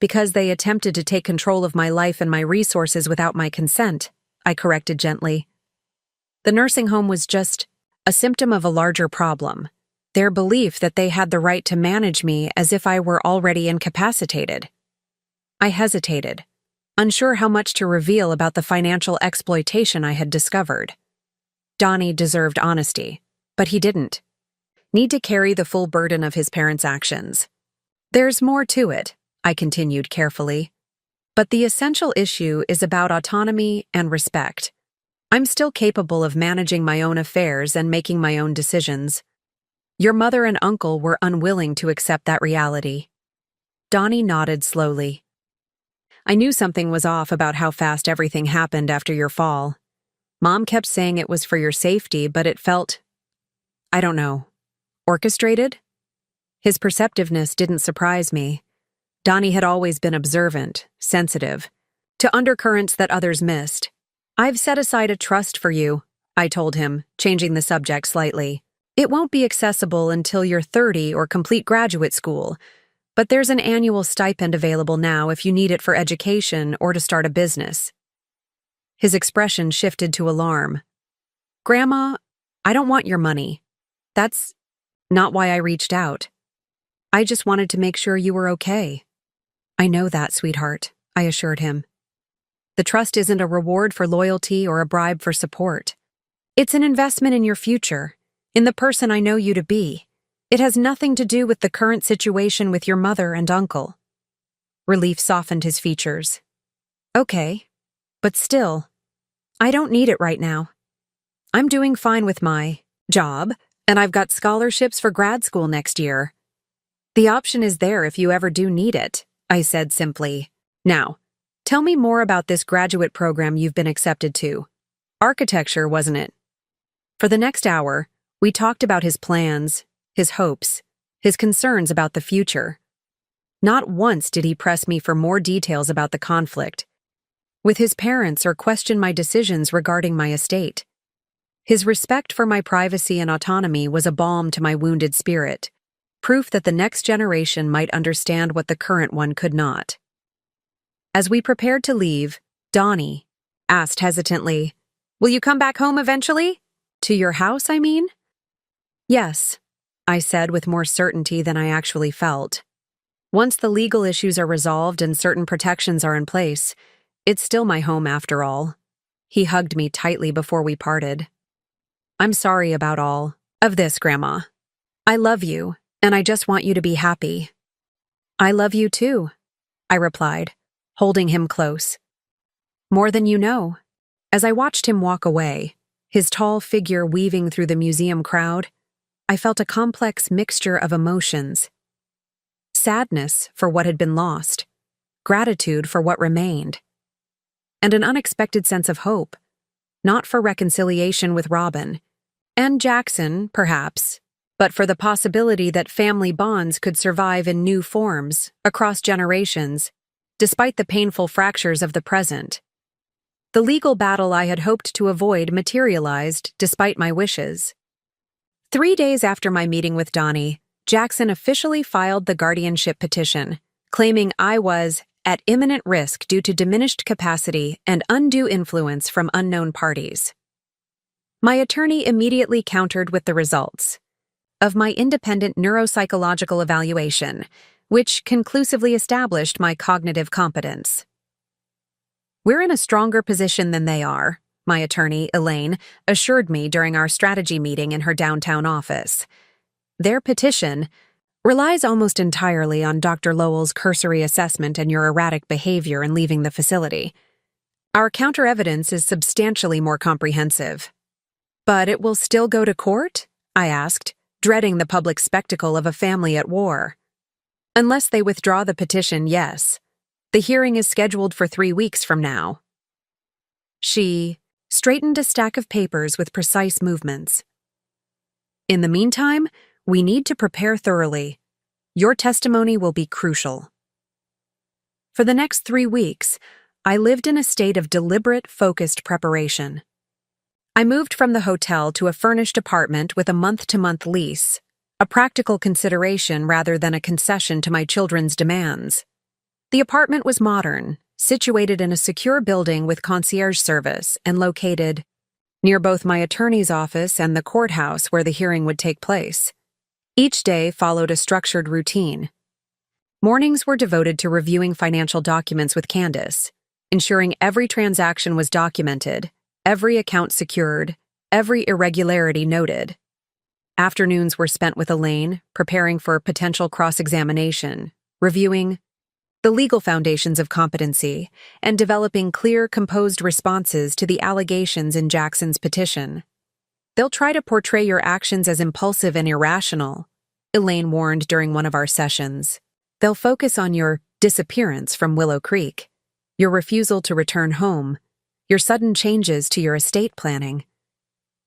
Because they attempted to take control of my life and my resources without my consent," I corrected gently. "The nursing home was just a symptom of a larger problem. Their belief that they had the right to manage me as if I were already incapacitated." I hesitated, unsure how much to reveal about the financial exploitation I had discovered. Donnie deserved honesty, but he didn't. Need to carry the full burden of his parents' actions. "There's more to it," I continued carefully. "But the essential issue is about autonomy and respect. I'm still capable of managing my own affairs and making my own decisions. Your mother and uncle were unwilling to accept that reality." Donnie nodded slowly. "I knew something was off about how fast everything happened after your fall. Mom kept saying it was for your safety, but it felt, I don't know, orchestrated?" His perceptiveness didn't surprise me. Donnie had always been observant, sensitive, to undercurrents that others missed. "I've set aside a trust for you," I told him, changing the subject slightly. "It won't be accessible until you're 30 or complete graduate school, but there's an annual stipend available now if you need it for education or to start a business." His expression shifted to alarm. "Grandma, I don't want your money. That's not why I reached out. I just wanted to make sure you were okay." "I know that, sweetheart," I assured him. "The trust isn't a reward for loyalty or a bribe for support. It's an investment in your future, in the person I know you to be. It has nothing to do with the current situation with your mother and uncle." Relief softened his features. "Okay, but still, I don't need it right now. I'm doing fine with my job, and I've got scholarships for grad school next year. The option is there if you ever do need it," I said simply. "Now, tell me more about this graduate program you've been accepted to. Architecture, wasn't it?" For the next hour, we talked about his plans, his hopes, his concerns about the future. Not once did he press me for more details about the conflict with his parents or question my decisions regarding my estate. His respect for my privacy and autonomy was a balm to my wounded spirit, proof that the next generation might understand what the current one could not. As we prepared to leave, Donnie asked hesitantly, "Will you come back home eventually? To your house, I mean?" "Yes, I said with more certainty than I actually felt. Once the legal issues are resolved and certain protections are in place, it's still my home after all. He hugged me tightly before we parted. I'm sorry about all of this, Grandma. I love you, and I just want you to be happy. I love you too, I replied, holding him close. More than you know. As I watched him walk away, his tall figure weaving through the museum crowd, I felt a complex mixture of emotions. Sadness for what had been lost, gratitude for what remained, and an unexpected sense of hope, not for reconciliation with Robin, and Jackson, perhaps, but for the possibility that family bonds could survive in new forms, across generations, despite the painful fractures of the present. The legal battle I had hoped to avoid materialized despite my wishes. 3 days after my meeting with Donnie, Jackson officially filed the guardianship petition, claiming I was at imminent risk due to diminished capacity and undue influence from unknown parties. My attorney immediately countered with the results of my independent neuropsychological evaluation, which conclusively established my cognitive competence. We're in a stronger position than they are, my attorney, Elaine, assured me during our strategy meeting in her downtown office. Their petition relies almost entirely on Dr. Lowell's cursory assessment and your erratic behavior in leaving the facility. Our counter-evidence is substantially more comprehensive. But it will still go to court? I asked, dreading the public spectacle of a family at war. Unless they withdraw the petition, yes. The hearing is scheduled for 3 weeks from now. She straightened a stack of papers with precise movements. In the meantime, we need to prepare thoroughly. Your testimony will be crucial. For the next 3 weeks, I lived in a state of deliberate, focused preparation. I moved from the hotel to a furnished apartment with a month-to-month lease, a practical consideration rather than a concession to my children's demands. The apartment was modern, situated in a secure building with concierge service and located near both my attorney's office and the courthouse where the hearing would take place. Each day followed a structured routine. Mornings were devoted to reviewing financial documents with Candace, ensuring every transaction was documented, every account secured, every irregularity noted. Afternoons were spent with Elaine, preparing for potential cross-examination, reviewing the legal foundations of competency, and developing clear, composed responses to the allegations in Jackson's petition. They'll try to portray your actions as impulsive and irrational, Elaine warned during one of our sessions. They'll focus on your disappearance from Willow Creek, your refusal to return home, your sudden changes to your estate planning.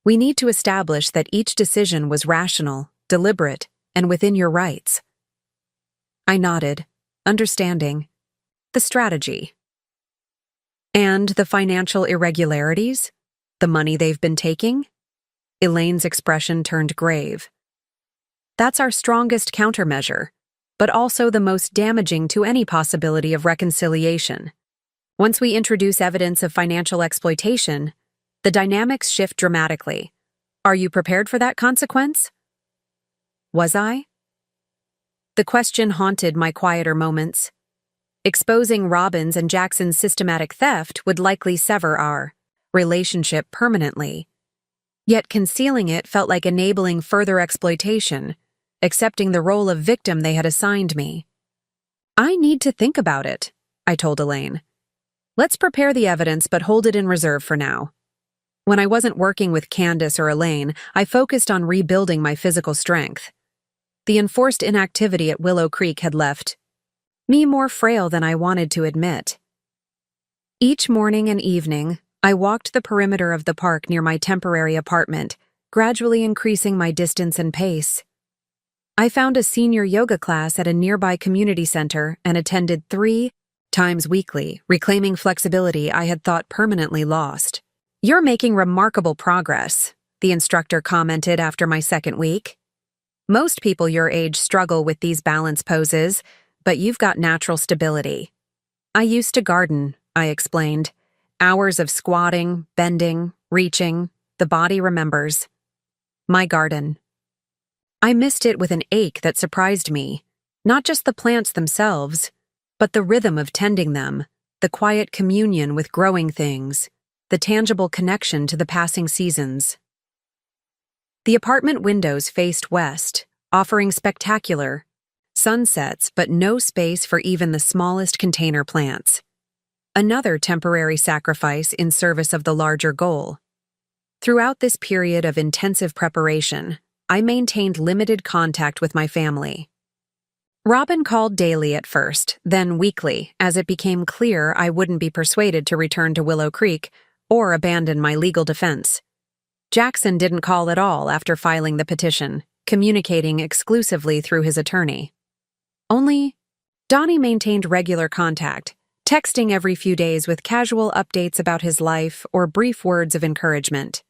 We need to establish that each decision was rational, deliberate, and within your rights. I nodded, understanding the strategy. And the financial irregularities? The money they've been taking? Elaine's expression turned grave. That's our strongest countermeasure, but also the most damaging to any possibility of reconciliation. Once we introduce evidence of financial exploitation, the dynamics shift dramatically. Are you prepared for that consequence? Was I? The question haunted my quieter moments. Exposing Robin's and Jackson's systematic theft would likely sever our relationship permanently. Yet concealing it felt like enabling further exploitation, accepting the role of victim they had assigned me. I need to think about it, I told Elaine. Let's prepare the evidence but hold it in reserve for now. When I wasn't working with Candace or Elaine, I focused on rebuilding my physical strength. The enforced inactivity at Willow Creek had left me more frail than I wanted to admit. Each morning and evening, I walked the perimeter of the park near my temporary apartment, gradually increasing my distance and pace. I found a senior yoga class at a nearby community center and attended 3 times weekly, reclaiming flexibility I had thought permanently lost. You're making remarkable progress, the instructor commented after my second week. Most people your age struggle with these balance poses, but you've got natural stability. I used to garden, I explained. Hours of squatting, bending, reaching, the body remembers. My garden. I missed it with an ache that surprised me. Not just the plants themselves, but the rhythm of tending them, the quiet communion with growing things, the tangible connection to the passing seasons. The apartment windows faced west, offering spectacular sunsets but no space for even the smallest container plants. Another temporary sacrifice in service of the larger goal. Throughout this period of intensive preparation, I maintained limited contact with my family. Robin called daily at first, then weekly, as it became clear I wouldn't be persuaded to return to Willow Creek or abandon my legal defense. Jackson didn't call at all after filing the petition, communicating exclusively through his attorney. Only, Donnie maintained regular contact, texting every few days with casual updates about his life or brief words of encouragement.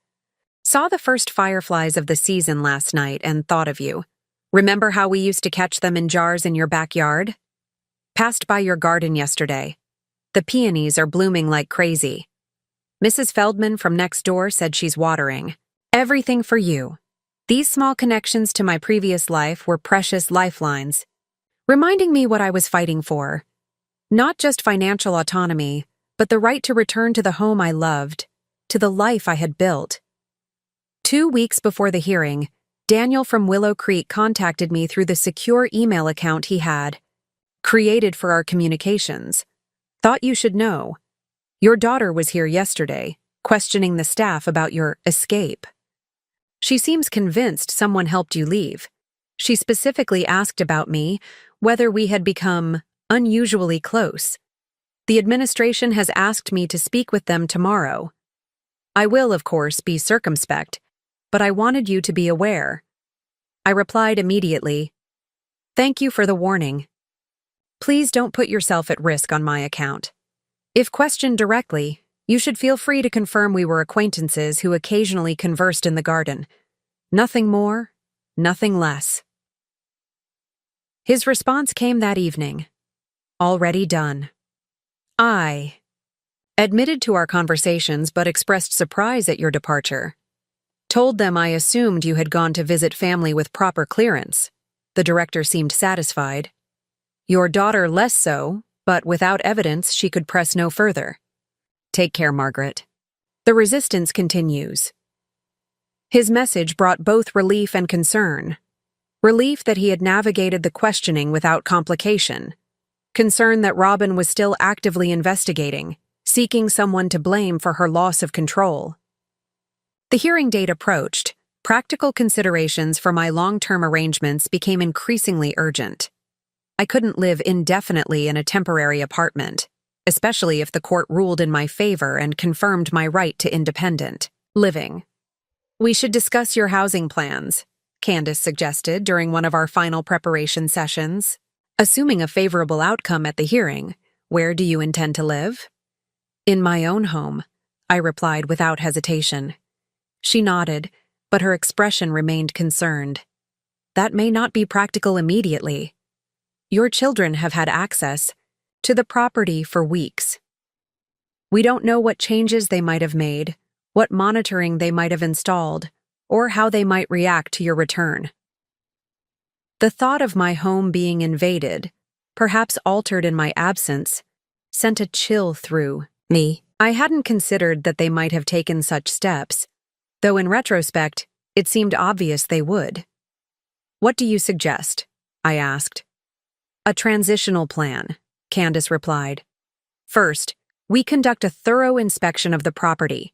Saw the first fireflies of the season last night and thought of you. Remember how we used to catch them in jars in your backyard? Passed by your garden yesterday. The peonies are blooming like crazy. Mrs. Feldman from next door said she's watering. Everything for you. These small connections to my previous life were precious lifelines, reminding me what I was fighting for. Not just financial autonomy, but the right to return to the home I loved, to the life I had built. 2 weeks before the hearing, Daniel from Willow Creek contacted me through the secure email account he had created for our communications. Thought you should know. Your daughter was here yesterday, questioning the staff about your escape. She seems convinced someone helped you leave. She specifically asked about me, whether we had become unusually close. The administration has asked me to speak with them tomorrow. I will, of course, be circumspect, but I wanted you to be aware. I replied immediately, "Thank you for the warning. Please don't put yourself at risk on my account. If questioned directly, you should feel free to confirm we were acquaintances who occasionally conversed in the garden. Nothing more, nothing less." His response came that evening. Already done. I admitted to our conversations but expressed surprise at your departure. Told them I assumed you had gone to visit family with proper clearance. The director seemed satisfied. Your daughter less so, but without evidence she could press no further. Take care, Margaret. The resistance continues. His message brought both relief and concern. Relief that he had navigated the questioning without complication. Concern that Robin was still actively investigating, seeking someone to blame for her loss of control. The hearing date approached. Practical considerations for my long-term arrangements became increasingly urgent. I couldn't live indefinitely in a temporary apartment, especially if the court ruled in my favor and confirmed my right to independent living. We should discuss your housing plans, Candace suggested during one of our final preparation sessions. Assuming a favorable outcome at the hearing, where do you intend to live? In my own home, I replied without hesitation. She nodded, but her expression remained concerned. That may not be practical immediately. Your children have had access to the property for weeks. We don't know what changes they might have made, what monitoring they might have installed, or how they might react to your return. The thought of my home being invaded, perhaps altered in my absence, sent a chill through me. I hadn't considered that they might have taken such steps, though in retrospect, it seemed obvious they would. What do you suggest? I asked. A transitional plan, Candace replied. First, we conduct a thorough inspection of the property.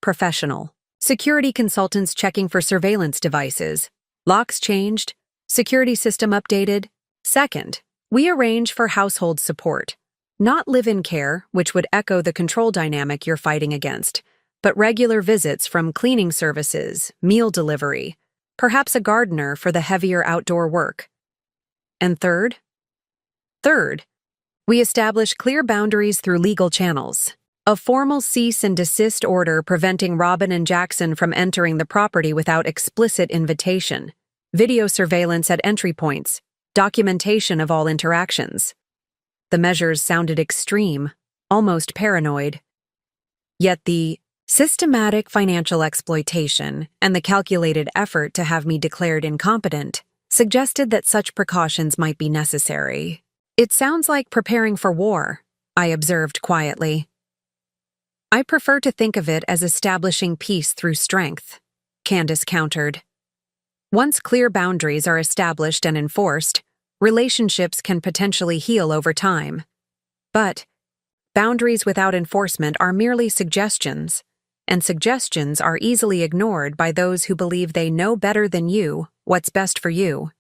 Professional. Security consultants checking for surveillance devices. Locks changed. Security system updated. Second, we arrange for household support. Not live-in care, which would echo the control dynamic you're fighting against, but regular visits from cleaning services, meal delivery, perhaps a gardener for the heavier outdoor work. And third, we establish clear boundaries through legal channels. A formal cease and desist order preventing Robin and Jackson from entering the property without explicit invitation. Video surveillance at entry points. Documentation of all interactions. The measures sounded extreme, almost paranoid. Yet the Systematic financial exploitation and the calculated effort to have me declared incompetent suggested that such precautions might be necessary. It sounds like preparing for war, I observed quietly. I prefer to think of it as establishing peace through strength, Candace countered. Once clear boundaries are established and enforced, relationships can potentially heal over time. But boundaries without enforcement are merely suggestions, and suggestions are easily ignored by those who believe they know better than you what's best for you.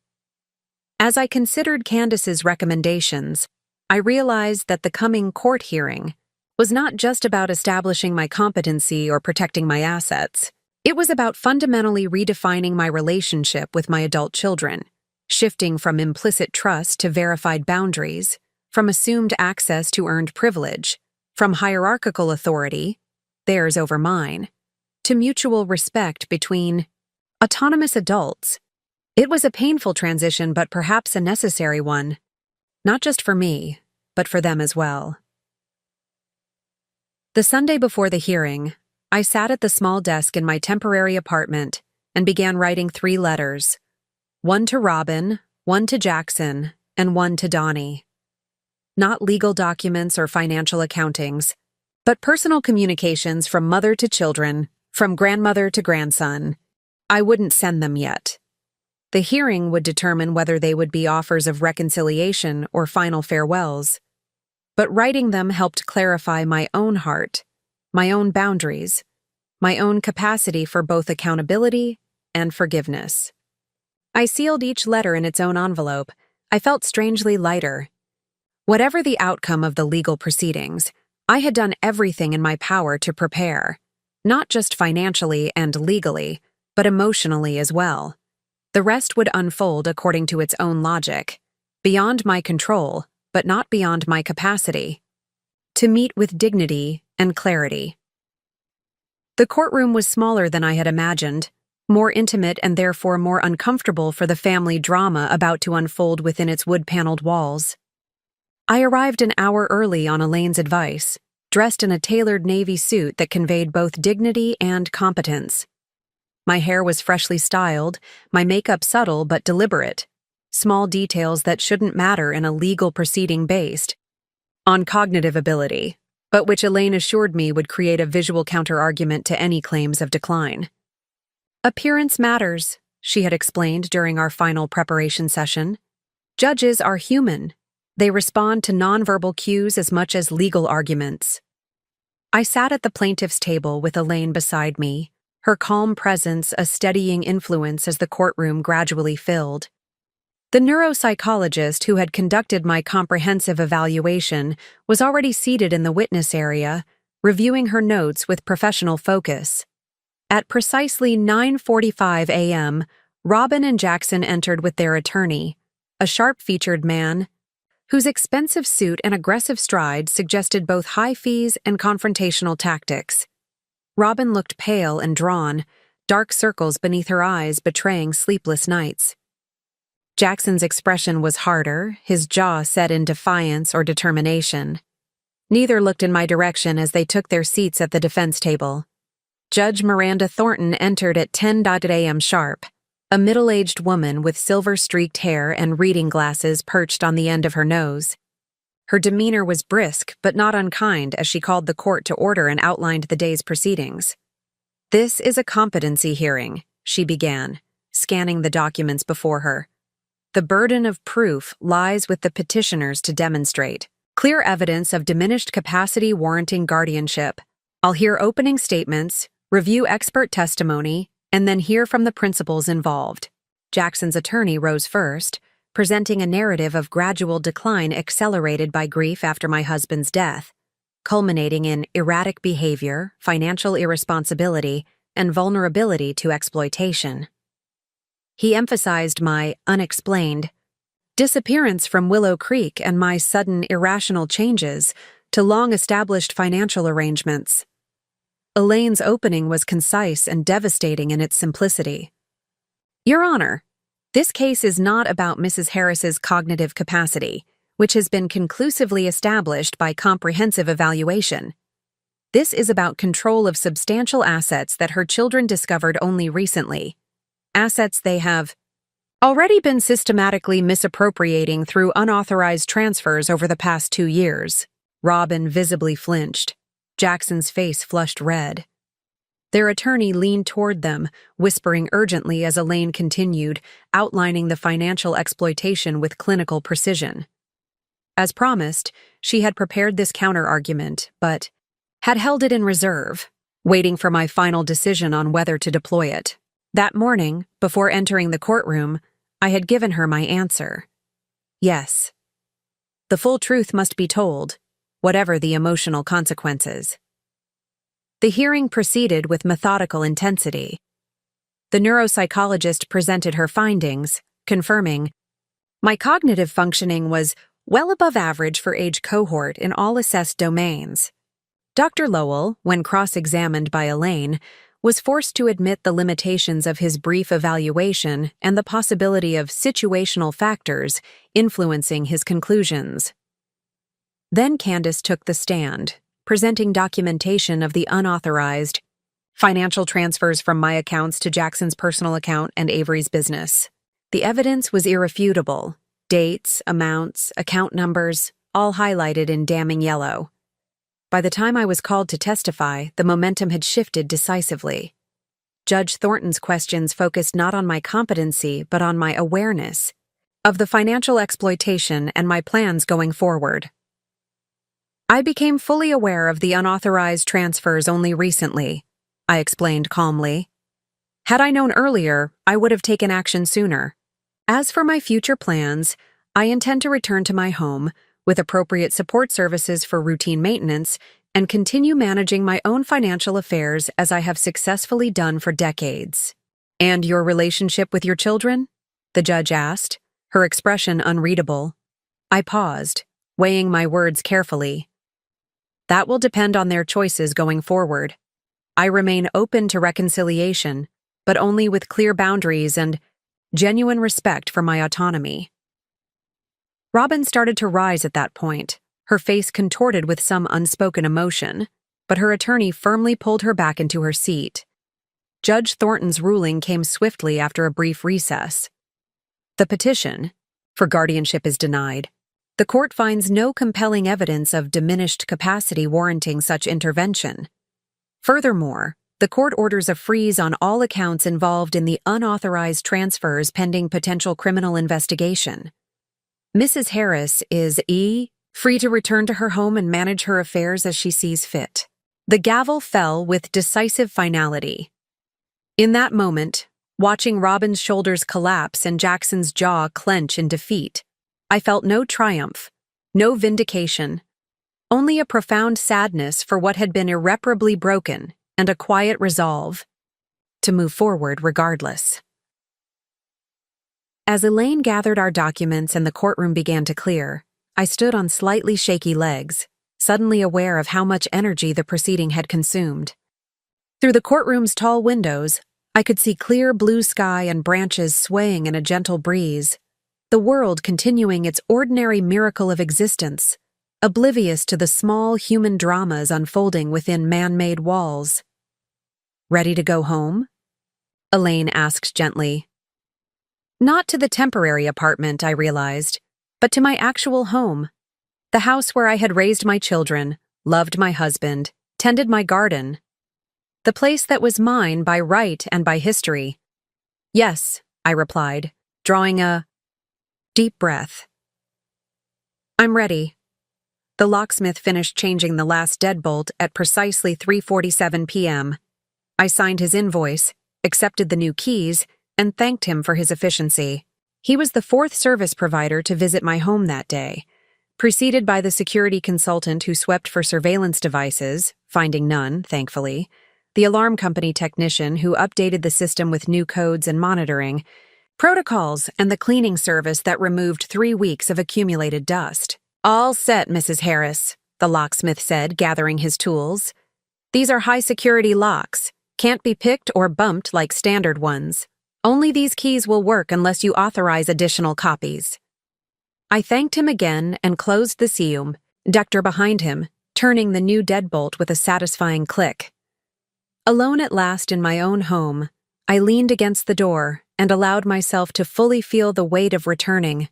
As I considered Candace's recommendations, I realized that the coming court hearing was not just about establishing my competency or protecting my assets. It was about fundamentally redefining my relationship with my adult children, shifting from implicit trust to verified boundaries, from assumed access to earned privilege, from hierarchical authority, theirs over mine, to mutual respect between autonomous adults. It was a painful transition, but perhaps a necessary one, not just for me, but for them as well. The Sunday before the hearing, I sat at the small desk in my temporary apartment and began writing 3 letters, one to Robin, one to Jackson, and one to Donnie. Not legal documents or financial accountings, but personal communications from mother to children, from grandmother to grandson. I wouldn't send them yet. The hearing would determine whether they would be offers of reconciliation or final farewells. But writing them helped clarify my own heart, my own boundaries, my own capacity for both accountability and forgiveness. I sealed each letter in its own envelope. I felt strangely lighter. Whatever the outcome of the legal proceedings, I had done everything in my power to prepare, not just financially and legally, but emotionally as well. The rest would unfold according to its own logic, beyond my control, but not beyond my capacity. To meet with dignity and clarity. The courtroom was smaller than I had imagined, more intimate and therefore more uncomfortable for the family drama about to unfold within its wood-paneled walls. I arrived an hour early on Elaine's advice, dressed in a tailored navy suit that conveyed both dignity and competence. My hair was freshly styled, my makeup subtle but deliberate, small details that shouldn't matter in a legal proceeding based on cognitive ability, but which Elaine assured me would create a visual counter-argument to any claims of decline. Appearance matters, she had explained during our final preparation session. Judges are human. They respond to nonverbal cues as much as legal arguments. I sat at the plaintiff's table with Elaine beside me, her calm presence a steadying influence as the courtroom gradually filled. The neuropsychologist who had conducted my comprehensive evaluation was already seated in the witness area, reviewing her notes with professional focus. At precisely 9:45 a.m., Robin and Jackson entered with their attorney, a sharp-featured man whose expensive suit and aggressive stride suggested both high fees and confrontational tactics. Robin looked pale and drawn, dark circles beneath her eyes betraying sleepless nights. Jackson's expression was harder, his jaw set in defiance or determination. Neither looked in my direction as they took their seats at the defense table. Judge Miranda Thornton entered at 10 a.m. sharp, a middle-aged woman with silver-streaked hair and reading glasses perched on the end of her nose. Her demeanor was brisk but not unkind as she called the court to order and outlined the day's proceedings. "This is a competency hearing," she began, scanning the documents before her. "The burden of proof lies with the petitioners to demonstrate clear evidence of diminished capacity warranting guardianship. I'll hear opening statements, review expert testimony, and then hear from the principals involved." Jackson's attorney rose first, presenting a narrative of gradual decline accelerated by grief after my husband's death, culminating in erratic behavior, financial irresponsibility, and vulnerability to exploitation. He emphasized my unexplained disappearance from Willow Creek and my sudden irrational changes to long-established financial arrangements. Elaine's opening was concise and devastating in its simplicity. "Your Honor, this case is not about Mrs. Harris's cognitive capacity, which has been conclusively established by comprehensive evaluation. This is about control of substantial assets that her children discovered only recently. Assets they have already been systematically misappropriating through unauthorized transfers over the past 2 years. Robin visibly flinched. Jackson's face flushed red. Their attorney leaned toward them, whispering urgently as Elaine continued, outlining the financial exploitation with clinical precision. As promised, she had prepared this counter-argument, but had held it in reserve, waiting for my final decision on whether to deploy it. That morning, before entering the courtroom, I had given her my answer. Yes. The full truth must be told, whatever the emotional consequences. The hearing proceeded with methodical intensity. The neuropsychologist presented her findings, confirming, my cognitive functioning was well above average for age cohort in all assessed domains. Dr. Lowell, when cross-examined by Elaine, was forced to admit the limitations of his brief evaluation and the possibility of situational factors influencing his conclusions. Then Candace took the stand, presenting documentation of the unauthorized financial transfers from my accounts to Jackson's personal account and Avery's business. The evidence was irrefutable. Dates, amounts, account numbers, all highlighted in damning yellow. By the time I was called to testify, the momentum had shifted decisively. Judge Thornton's questions focused not on my competency, but on my awareness of the financial exploitation and my plans going forward. I became fully aware of the unauthorized transfers only recently, I explained calmly. Had I known earlier, I would have taken action sooner. As for my future plans, I intend to return to my home, with appropriate support services for routine maintenance, and continue managing my own financial affairs as I have successfully done for decades. And your relationship with your children? The judge asked, her expression unreadable. I paused, weighing my words carefully. That will depend on their choices going forward. I remain open to reconciliation, but only with clear boundaries and genuine respect for my autonomy. Robin started to rise at that point, her face contorted with some unspoken emotion, but her attorney firmly pulled her back into her seat. Judge Thornton's ruling came swiftly after a brief recess. The petition for guardianship is denied. The court finds no compelling evidence of diminished capacity warranting such intervention. Furthermore, the court orders a freeze on all accounts involved in the unauthorized transfers pending potential criminal investigation. Mrs. Harris is free to return to her home and manage her affairs as she sees fit. The gavel fell with decisive finality. In that moment, watching Robin's shoulders collapse and Jackson's jaw clench in defeat, I felt no triumph, no vindication, only a profound sadness for what had been irreparably broken and a quiet resolve to move forward regardless. As Elaine gathered our documents and the courtroom began to clear, I stood on slightly shaky legs, suddenly aware of how much energy the proceeding had consumed. Through the courtroom's tall windows, I could see clear blue sky and branches swaying in a gentle breeze, the world continuing its ordinary miracle of existence, oblivious to the small human dramas unfolding within man-made walls. Ready to go home? Elaine asked gently. Not to the temporary apartment, I realized, but to my actual home. The house where I had raised my children, loved my husband, tended my garden. The place that was mine by right and by history. Yes, I replied, drawing a deep breath. I'm ready. The locksmith finished changing the last deadbolt at precisely 3:47 p.m. I signed his invoice, accepted the new keys, and thanked him for his efficiency. He was the fourth service provider to visit my home that day, preceded by the security consultant who swept for surveillance devices, finding none, thankfully, the alarm company technician who updated the system with new codes and monitoring, protocols, and the cleaning service that removed 3 weeks of accumulated dust. All set, Mrs. Harris, the locksmith said, gathering his tools. These are high-security locks, can't be picked or bumped like standard ones. Only these keys will work unless you authorize additional copies. I thanked him again and closed the seal, Dector behind him, turning the new deadbolt with a satisfying click. Alone at last in my own home, I leaned against the door and allowed myself to fully feel the weight of returning,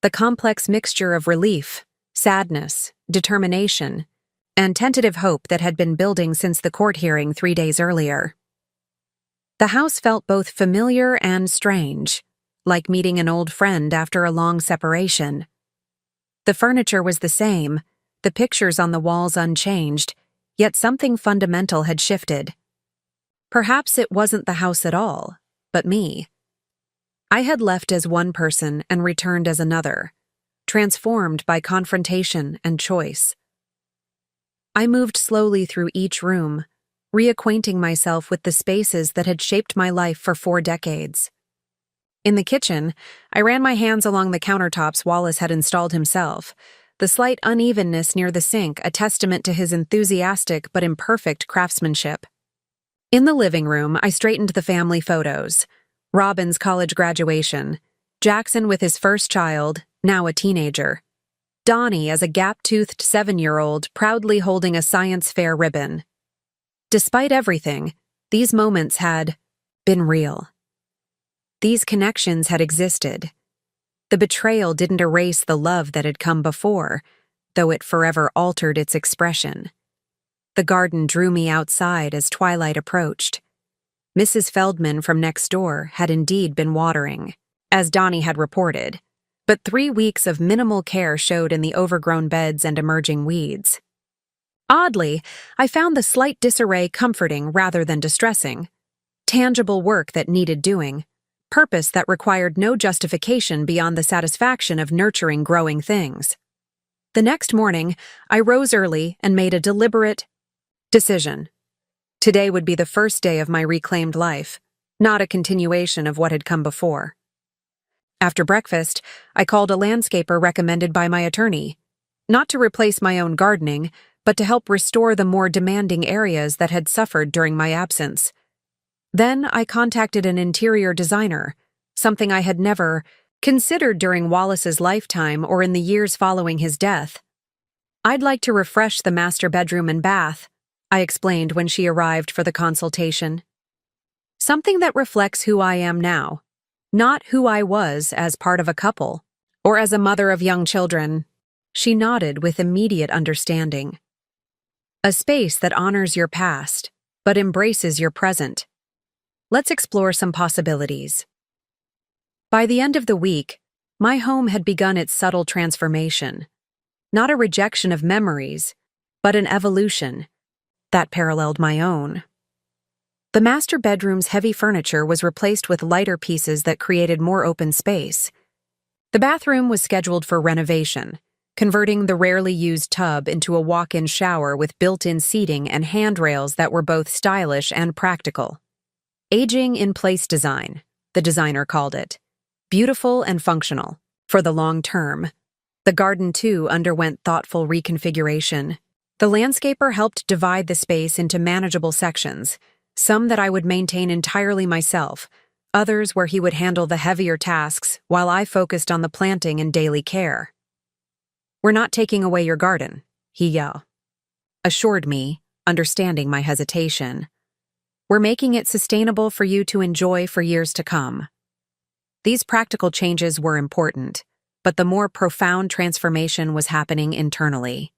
the complex mixture of relief, sadness, determination, and tentative hope that had been building since the court hearing 3 days earlier. The house felt both familiar and strange, like meeting an old friend after a long separation. The furniture was the same, the pictures on the walls unchanged, yet something fundamental had shifted. Perhaps it wasn't the house at all, but me. I had left as one person and returned as another, transformed by confrontation and choice. I moved slowly through each room, reacquainting myself with the spaces that had shaped my life for 4 decades. In the kitchen, I ran my hands along the countertops Wallace had installed himself, the slight unevenness near the sink a testament to his enthusiastic but imperfect craftsmanship. In the living room, I straightened the family photos. Robin's college graduation, Jackson with his first child, now a teenager, Donnie as a gap-toothed 7-year-old proudly holding a science fair ribbon. Despite everything, these moments had been real. These connections had existed. The betrayal didn't erase the love that had come before, though it forever altered its expression. The garden drew me outside as twilight approached. Mrs. Feldman from next door had indeed been watering, as Donnie had reported, but 3 weeks of minimal care showed in the overgrown beds and emerging weeds. Oddly, I found the slight disarray comforting rather than distressing. Tangible work that needed doing, purpose that required no justification beyond the satisfaction of nurturing growing things. The next morning, I rose early and made a deliberate decision. Today would be the first day of my reclaimed life, not a continuation of what had come before. After breakfast, I called a landscaper recommended by my attorney, not to replace my own gardening, but to help restore the more demanding areas that had suffered during my absence. Then I contacted an interior designer, something I had never considered during Wallace's lifetime or in the years following his death. "I'd like to refresh the master bedroom and bath," I explained when she arrived for the consultation. "Something that reflects who I am now, not who I was as part of a couple, or as a mother of young children." She nodded with immediate understanding. "A space that honors your past, but embraces your present. Let's explore some possibilities." By the end of the week, my home had begun its subtle transformation. Not a rejection of memories, but an evolution that paralleled my own. The master bedroom's heavy furniture was replaced with lighter pieces that created more open space. The bathroom was scheduled for renovation, converting the rarely used tub into a walk-in shower with built-in seating and handrails that were both stylish and practical. Aging-in-place design, the designer called it. Beautiful and functional, for the long term. The garden, too, underwent thoughtful reconfiguration. The landscaper helped divide the space into manageable sections, some that I would maintain entirely myself, others where he would handle the heavier tasks while I focused on the planting and daily care. "We're not taking away your garden," he assured me, understanding my hesitation. "We're making it sustainable for you to enjoy for years to come." These practical changes were important, but the more profound transformation was happening internally.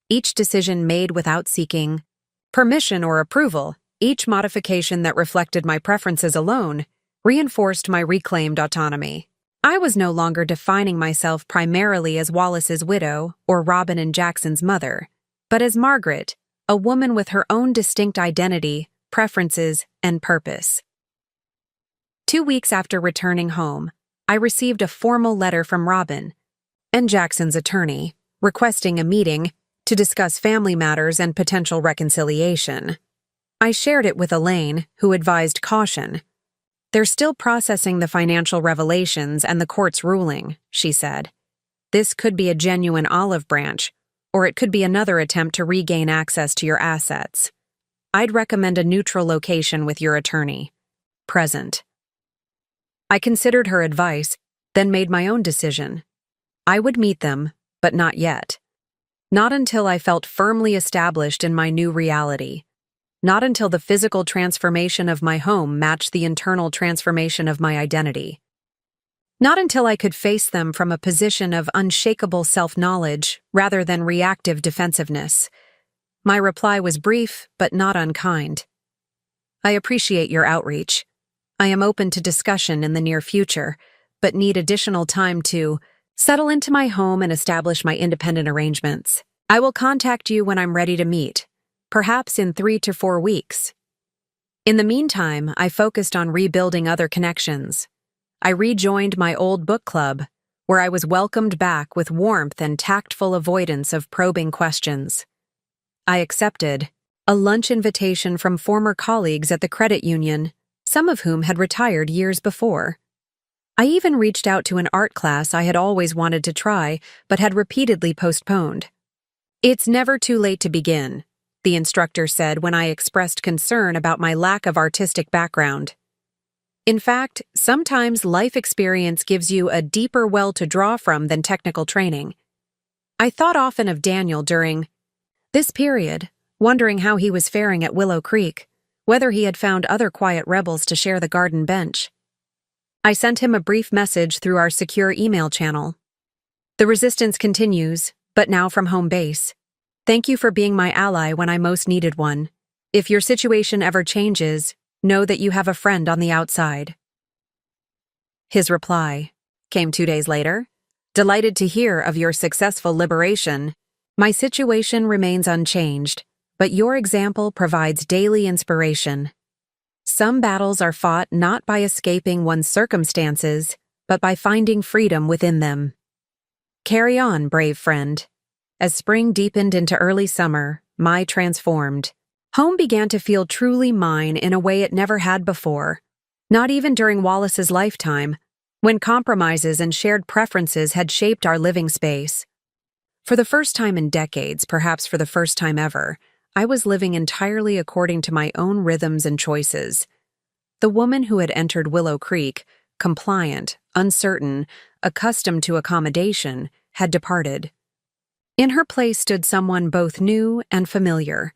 Each decision made without seeking permission or approval, each modification that reflected my preferences alone, reinforced my reclaimed autonomy. I was no longer defining myself primarily as Wallace's widow or Robin and Jackson's mother, but as Margaret, a woman with her own distinct identity, preferences, and purpose. 2 weeks after returning home, I received a formal letter from Robin and Jackson's attorney, requesting a meeting to discuss family matters and potential reconciliation. I shared it with Elaine, who advised caution. "They're still processing the financial revelations and the court's ruling," she said. "This could be a genuine olive branch, or it could be another attempt to regain access to your assets. I'd recommend a neutral location with your attorney. Present." I considered her advice, then made my own decision. I would meet them, but not yet. Not until I felt firmly established in my new reality. Not until the physical transformation of my home matched the internal transformation of my identity. Not until I could face them from a position of unshakable self-knowledge rather than reactive defensiveness. My reply was brief, but not unkind. I appreciate your outreach. I am open to discussion in the near future, but need additional time to settle into my home and establish my independent arrangements. I will contact you when I'm ready to meet, perhaps in 3 to 4 weeks. In the meantime, I focused on rebuilding other connections. I rejoined my old book club, where I was welcomed back with warmth and tactful avoidance of probing questions. I accepted a lunch invitation from former colleagues at the credit union, some of whom had retired years before. I even reached out to an art class I had always wanted to try, but had repeatedly postponed. "It's never too late to begin," the instructor said when I expressed concern about my lack of artistic background. In fact, sometimes life experience gives you a deeper well to draw from than technical training. I thought often of Daniel during this period, wondering how he was faring at Willow Creek, whether he had found other quiet rebels to share the garden bench. I sent him a brief message through our secure email channel. "The resistance continues, but now from home base. Thank you for being my ally when I most needed one. If your situation ever changes, know that you have a friend on the outside." His reply came 2 days later. "Delighted to hear of your successful liberation. My situation remains unchanged, but your example provides daily inspiration. Some battles are fought not by escaping one's circumstances, but by finding freedom within them. Carry on, brave friend." As spring deepened into early summer, my transformed home began to feel truly mine in a way it never had before, not even during Wallace's lifetime, when compromises and shared preferences had shaped our living space. For the first time in decades, perhaps for the first time ever, I was living entirely according to my own rhythms and choices. The woman who had entered Willow Creek, compliant, uncertain, accustomed to accommodation, had departed. In her place stood someone both new and familiar,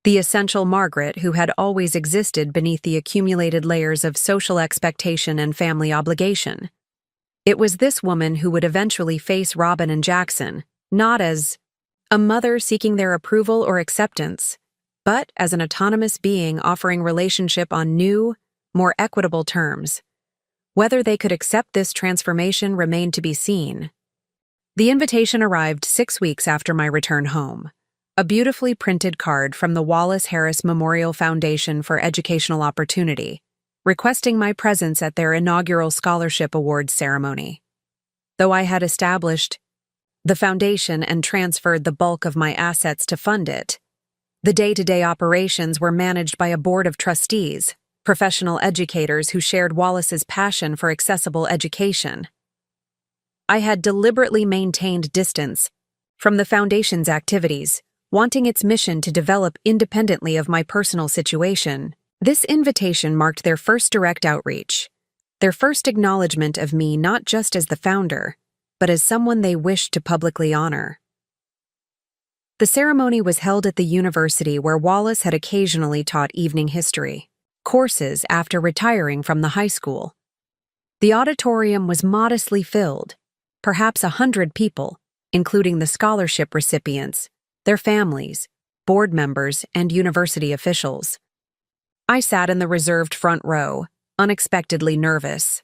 the essential Margaret who had always existed beneath the accumulated layers of social expectation and family obligation. It was this woman who would eventually face Robin and Jackson, not as a mother seeking their approval or acceptance, but as an autonomous being offering relationship on new, more equitable terms. Whether they could accept this transformation remained to be seen. The invitation arrived 6 weeks after my return home. A beautifully printed card from the Wallace Harris Memorial Foundation for Educational Opportunity, requesting my presence at their inaugural scholarship awards ceremony. Though I had established the foundation and transferred the bulk of my assets to fund it, the day-to-day operations were managed by a board of trustees, professional educators who shared Wallace's passion for accessible education. I had deliberately maintained distance from the foundation's activities, wanting its mission to develop independently of my personal situation. This invitation marked their first direct outreach, their first acknowledgement of me not just as the founder, but as someone they wished to publicly honor. The ceremony was held at the university where Wallace had occasionally taught evening history courses after retiring from the high school. The auditorium was modestly filled, perhaps 100 people, including the scholarship recipients, their families, board members, and university officials. I sat in the reserved front row, unexpectedly nervous.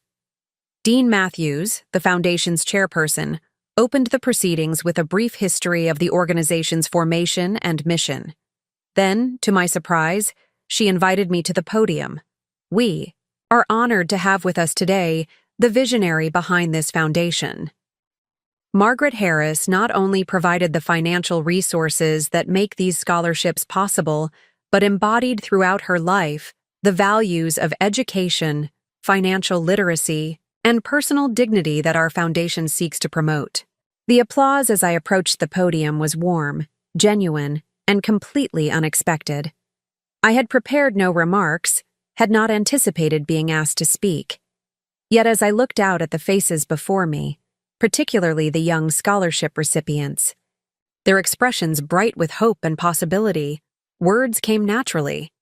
Dean Matthews, the foundation's chairperson, opened the proceedings with a brief history of the organization's formation and mission. Then, to my surprise, she invited me to the podium. We are honored to have with us today the visionary behind this foundation. Margaret Harris not only provided the financial resources that make these scholarships possible, but embodied throughout her life the values of education, financial literacy, and personal dignity that our foundation seeks to promote. The applause as I approached the podium was warm, genuine, and completely unexpected. I had prepared no remarks, had not anticipated being asked to speak. Yet as I looked out at the faces before me, particularly the young scholarship recipients, their expressions bright with hope and possibility. Words came naturally.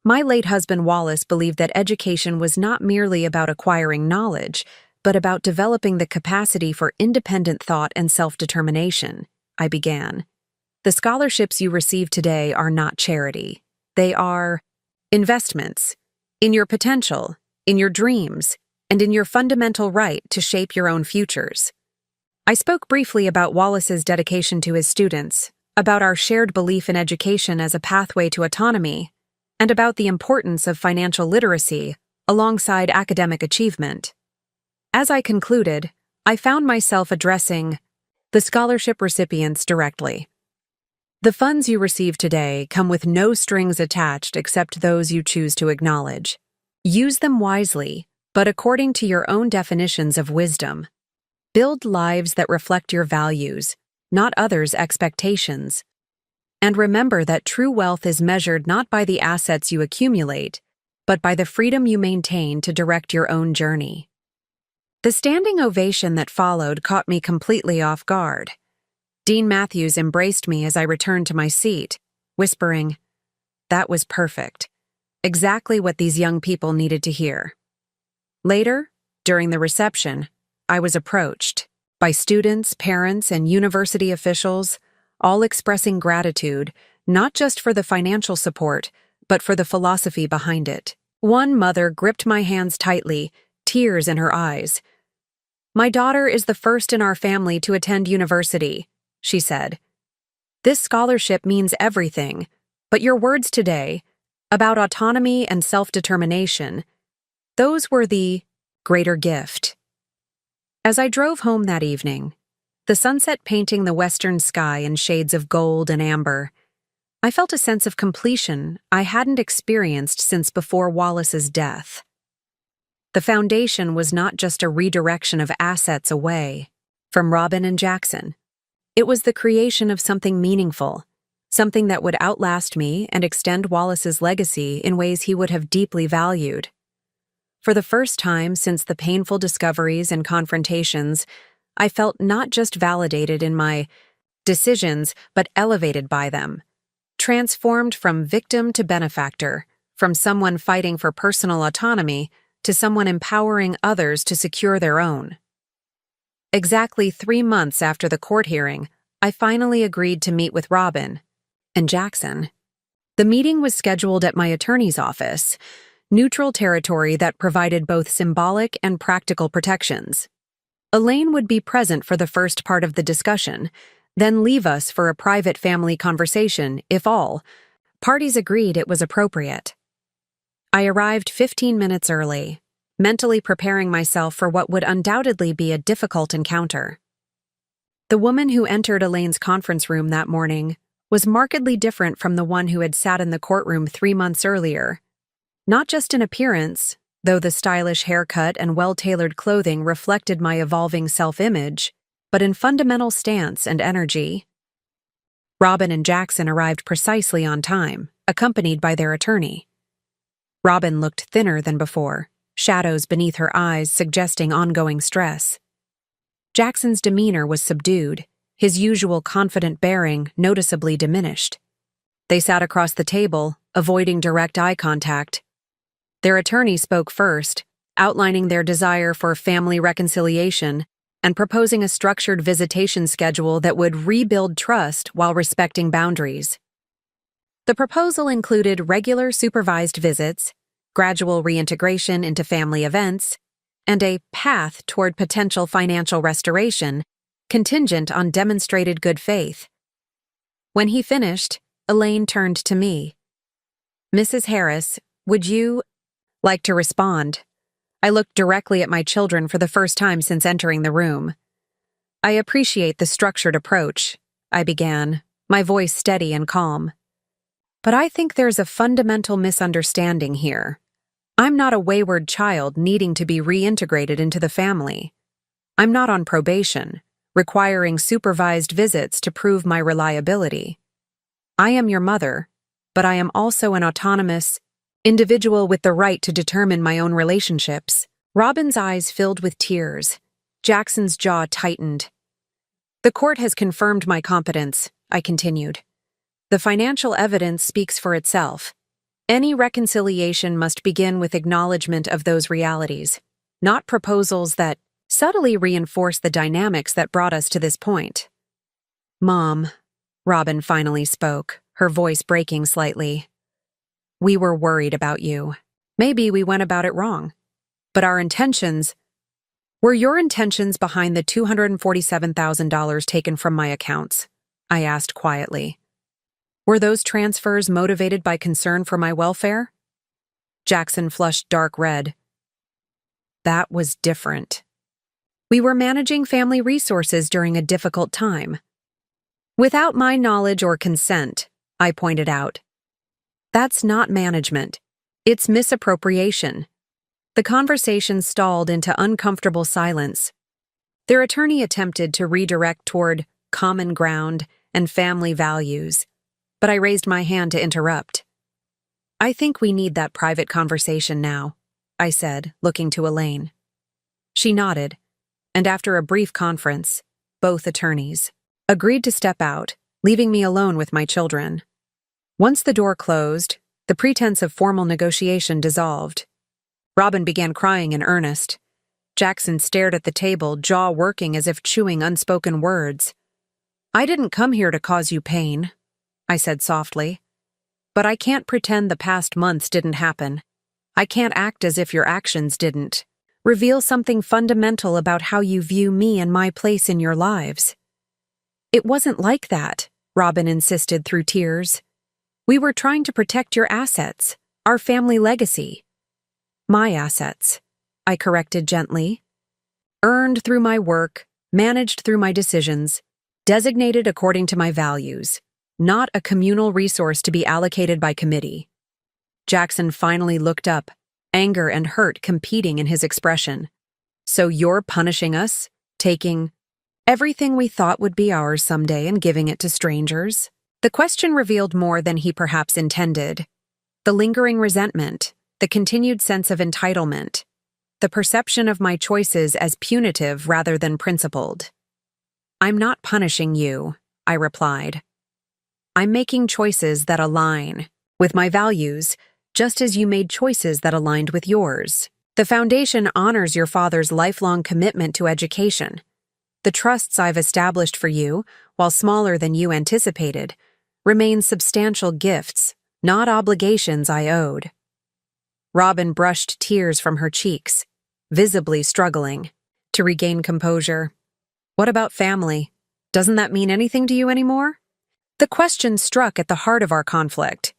My late husband Wallace believed that education was not merely about acquiring knowledge, but about developing the capacity for independent thought and self-determination. I began. The scholarships you receive today are not charity. They are investments in your potential, in your dreams, and in your fundamental right to shape your own futures. I spoke briefly about Wallace's dedication to his students, about our shared belief in education as a pathway to autonomy, and about the importance of financial literacy alongside academic achievement. As I concluded, I found myself addressing the scholarship recipients directly. The funds you receive today come with no strings attached except those you choose to acknowledge. Use them wisely, but according to your own definitions of wisdom. Build lives that reflect your values, not others' expectations. And remember that true wealth is measured not by the assets you accumulate, but by the freedom you maintain to direct your own journey. The standing ovation that followed caught me completely off guard. Dean Matthews embraced me as I returned to my seat, whispering, "That was perfect. Exactly what these young people needed to hear." Later, during the reception, I was approached by students, parents, and university officials, all expressing gratitude, not just for the financial support, but for the philosophy behind it. One mother gripped my hands tightly, tears in her eyes. "My daughter is the first in our family to attend university," she said. "This scholarship means everything, but your words today, about autonomy and self-determination, those were the greater gift." As I drove home that evening, the sunset painting the western sky in shades of gold and amber, I felt a sense of completion I hadn't experienced since before Wallace's death. The foundation was not just a redirection of assets away from Robin and Jackson. It was the creation of something meaningful, something that would outlast me and extend Wallace's legacy in ways he would have deeply valued. For the first time since the painful discoveries and confrontations, I felt not just validated in my decisions, but elevated by them, transformed from victim to benefactor, from someone fighting for personal autonomy to someone empowering others to secure their own. Exactly 3 months after the court hearing, I finally agreed to meet with Robin and Jackson. The meeting was scheduled at my attorney's office, neutral territory that provided both symbolic and practical protections. Elaine would be present for the first part of the discussion, then leave us for a private family conversation, if all parties agreed it was appropriate. I arrived 15 minutes early, mentally preparing myself for what would undoubtedly be a difficult encounter. The woman who entered Elaine's conference room that morning was markedly different from the one who had sat in the courtroom 3 months earlier. Not just in appearance, though the stylish haircut and well-tailored clothing reflected my evolving self-image, but in fundamental stance and energy. Robin and Jackson arrived precisely on time, accompanied by their attorney. Robin looked thinner than before, shadows beneath her eyes suggesting ongoing stress. Jackson's demeanor was subdued, his usual confident bearing noticeably diminished. They sat across the table, avoiding direct eye contact. Their attorney spoke first, outlining their desire for family reconciliation and proposing a structured visitation schedule that would rebuild trust while respecting boundaries. The proposal included regular supervised visits, gradual reintegration into family events, and a path toward potential financial restoration, contingent on demonstrated good faith. When he finished, Elaine turned to me. "Mrs. Harris, would you like to respond?" I looked directly at my children for the first time since entering the room. "I appreciate the structured approach," I began, my voice steady and calm. "But I think there's a fundamental misunderstanding here. I'm not a wayward child needing to be reintegrated into the family. I'm not on probation, requiring supervised visits to prove my reliability. I am your mother, but I am also an autonomous individual with the right to determine my own relationships." Robin's eyes filled with tears. Jackson's jaw tightened. "The court has confirmed my competence," I continued. The financial evidence speaks for itself. Any reconciliation must begin with acknowledgement of those realities, not proposals that subtly reinforce the dynamics that brought us to this point. Mom, Robin finally spoke, her voice breaking slightly. We were worried about you. Maybe we went about it wrong. But our intentions— Were your intentions behind the $247,000 taken from my accounts? I asked quietly. Were those transfers motivated by concern for my welfare? Jackson flushed dark red. That was different. We were managing family resources during a difficult time. Without my knowledge or consent, I pointed out. That's not management. It's misappropriation. The conversation stalled into uncomfortable silence. Their attorney attempted to redirect toward common ground and family values, but I raised my hand to interrupt. I think we need that private conversation now, I said, looking to Elaine. She nodded, and after a brief conference, both attorneys agreed to step out, leaving me alone with my children. Once the door closed, the pretense of formal negotiation dissolved. Robin began crying in earnest. Jackson stared at the table, jaw working as if chewing unspoken words. I didn't come here to cause you pain, I said softly. But I can't pretend the past months didn't happen. I can't act as if your actions didn't. Reveal something fundamental about how you view me and my place in your lives. It wasn't like that, Robin insisted through tears. We were trying to protect your assets, our family legacy. My assets, I corrected gently. Earned through my work, managed through my decisions, designated according to my values, not a communal resource to be allocated by committee. Jackson finally looked up, anger and hurt competing in his expression. So you're punishing us, taking everything we thought would be ours someday and giving it to strangers? The question revealed more than he perhaps intended. The lingering resentment, the continued sense of entitlement, the perception of my choices as punitive rather than principled. I'm not punishing you, I replied. I'm making choices that align with my values, just as you made choices that aligned with yours. The foundation honors your father's lifelong commitment to education. The trusts I've established for you, while smaller than you anticipated, remain substantial gifts, not obligations I owed. Robin brushed tears from her cheeks, visibly struggling to regain composure. What about family? Doesn't that mean anything to you anymore? The question struck at the heart of our conflict.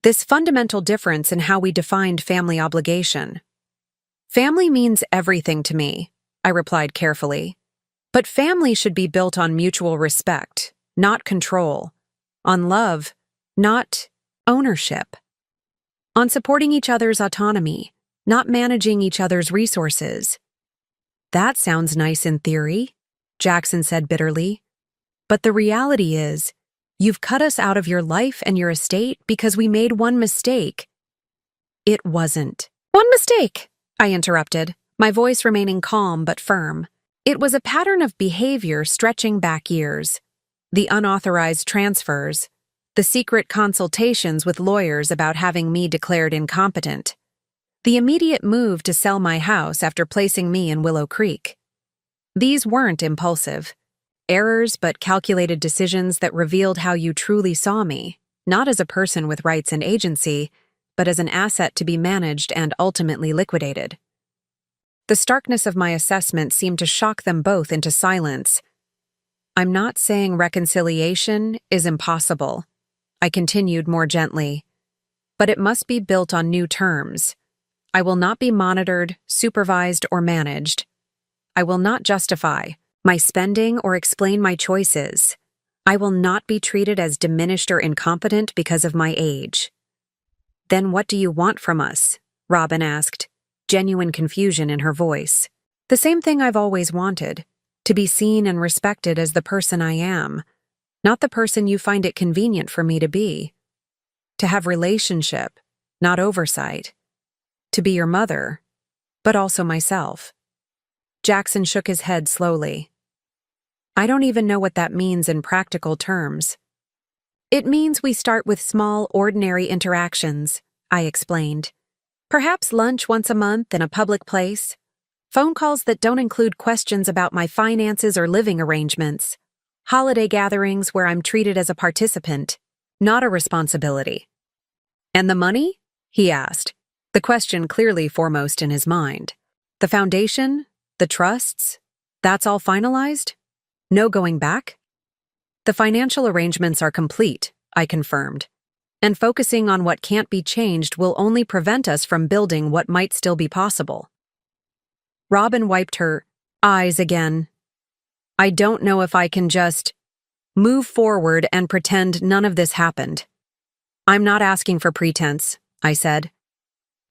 This fundamental difference in how we defined family obligation. Family means everything to me, I replied carefully. But family should be built on mutual respect, not control. On love, not ownership. On supporting each other's autonomy, not managing each other's resources. That sounds nice in theory, Jackson said bitterly. But the reality is, you've cut us out of your life and your estate because we made one mistake. It wasn't one mistake, I interrupted, my voice remaining calm but firm. It was a pattern of behavior stretching back years. The unauthorized transfers, the secret consultations with lawyers about having me declared incompetent, the immediate move to sell my house after placing me in Willow Creek. These weren't impulsive errors, but calculated decisions that revealed how you truly saw me, not as a person with rights and agency, but as an asset to be managed and ultimately liquidated. The starkness of my assessment seemed to shock them both into silence. I'm not saying reconciliation is impossible, I continued more gently, but it must be built on new terms. I will not be monitored, supervised, or managed. I will not justify my spending or explain my choices. I will not be treated as diminished or incompetent because of my age. Then what do you want from us? Robin asked, genuine confusion in her voice. The same thing I've always wanted, to be seen and respected as the person I am, not the person you find it convenient for me to be. To have relationship, not oversight. To be your mother, but also myself. Jackson shook his head slowly. I don't even know what that means in practical terms, It means we start with small, ordinary interactions, I explained. Perhaps lunch once a month in a public place. Phone calls that don't include questions about my finances or living arrangements. Holiday gatherings where I'm treated as a participant, not a responsibility. And the money? He asked, the question clearly foremost in his mind. The foundation? The trusts? That's all finalized? No going back? The financial arrangements are complete, I confirmed. And focusing on what can't be changed will only prevent us from building what might still be possible. Robin wiped her eyes again. I don't know if I can just move forward and pretend none of this happened. I'm not asking for pretense, I said.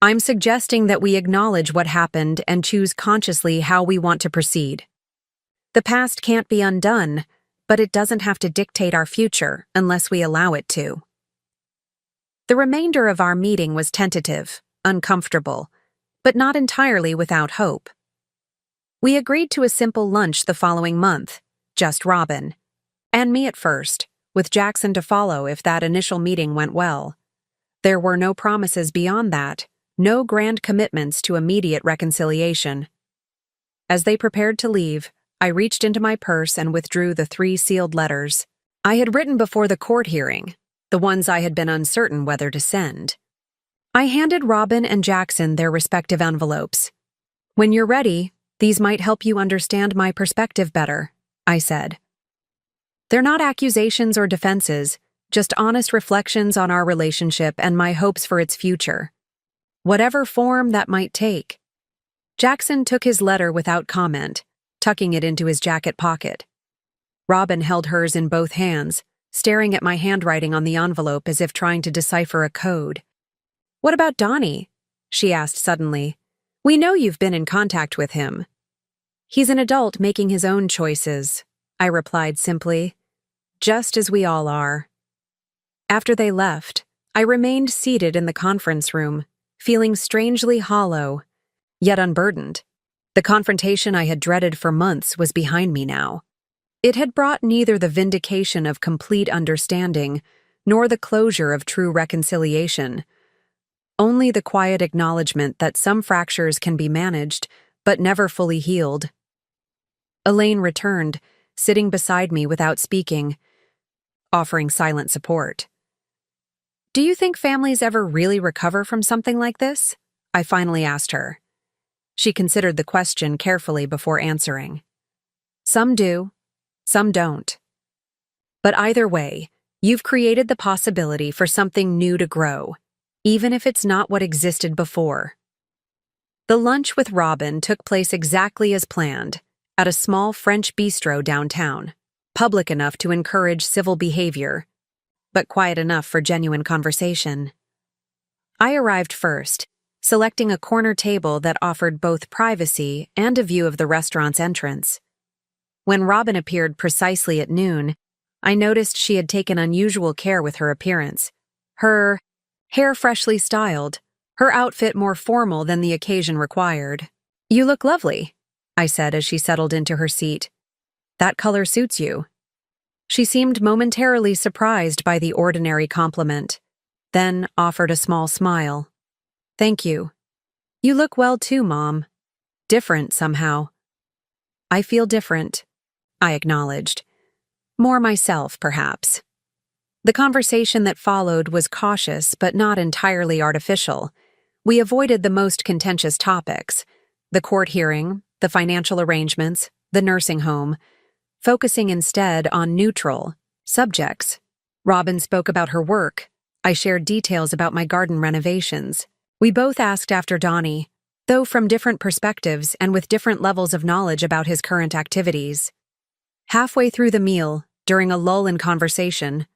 I'm suggesting that we acknowledge what happened and choose consciously how we want to proceed. The past can't be undone, but it doesn't have to dictate our future unless we allow it to. The remainder of our meeting was tentative, uncomfortable, but not entirely without hope. We agreed to a simple lunch the following month, just Robin. And me at first, with Jackson to follow if that initial meeting went well. There were no promises beyond that, no grand commitments to immediate reconciliation. As they prepared to leave, I reached into my purse and withdrew the 3 sealed letters I had written before the court hearing, the ones I had been uncertain whether to send. I handed Robin and Jackson their respective envelopes. When you're ready, these might help you understand my perspective better, I said. They're not accusations or defenses, just honest reflections on our relationship and my hopes for its future. Whatever form that might take. Jackson took his letter without comment, tucking it into his jacket pocket. Robin held hers in both hands, staring at my handwriting on the envelope as if trying to decipher a code. What about Donnie? She asked suddenly. We know you've been in contact with him. He's an adult making his own choices, I replied simply. Just as we all are. After they left, I remained seated in the conference room, feeling strangely hollow, yet unburdened. The confrontation I had dreaded for months was behind me now. It had brought neither the vindication of complete understanding nor the closure of true reconciliation. Only the quiet acknowledgement that some fractures can be managed, but never fully healed. Elaine returned, sitting beside me without speaking, offering silent support. Do you think families ever really recover from something like this? I finally asked her. She considered the question carefully before answering. Some do, some don't. But either way, you've created the possibility for something new to grow, even if it's not what existed before. The lunch with Robin took place exactly as planned, at a small French bistro downtown, public enough to encourage civil behavior, but quiet enough for genuine conversation. I arrived first, selecting a corner table that offered both privacy and a view of the restaurant's entrance. When Robin appeared precisely at noon, I noticed she had taken unusual care with her appearance. Her hair freshly styled, her outfit more formal than the occasion required. You look lovely, I said as she settled into her seat. That color suits you. She seemed momentarily surprised by the ordinary compliment, then offered a small smile. Thank you. You look well too, Mom. Different somehow. I feel different, I acknowledged. More myself, perhaps. The conversation that followed was cautious but not entirely artificial. We avoided the most contentious topics, the court hearing, the financial arrangements, the nursing home, focusing instead on neutral subjects. Robin spoke about her work. I shared details about my garden renovations. We both asked after Donnie, though from different perspectives and with different levels of knowledge about his current activities. Halfway through the meal, during a lull in conversation,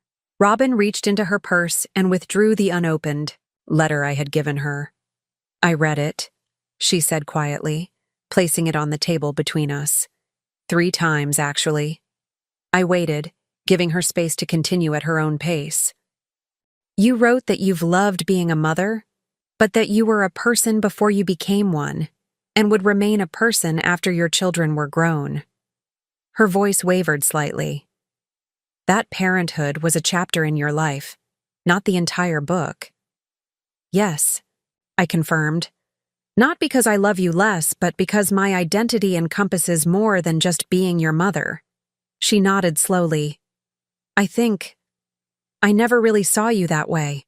Robin reached into her purse and withdrew the unopened letter I had given her. I read it, she said quietly, placing it on the table between us. 3 times, actually. I waited, giving her space to continue at her own pace. You wrote that you've loved being a mother, but that you were a person before you became one, and would remain a person after your children were grown. Her voice wavered slightly. That parenthood was a chapter in your life, not the entire book. Yes, I confirmed. Not because I love you less, but because my identity encompasses more than just being your mother. She nodded slowly. I never really saw you that way.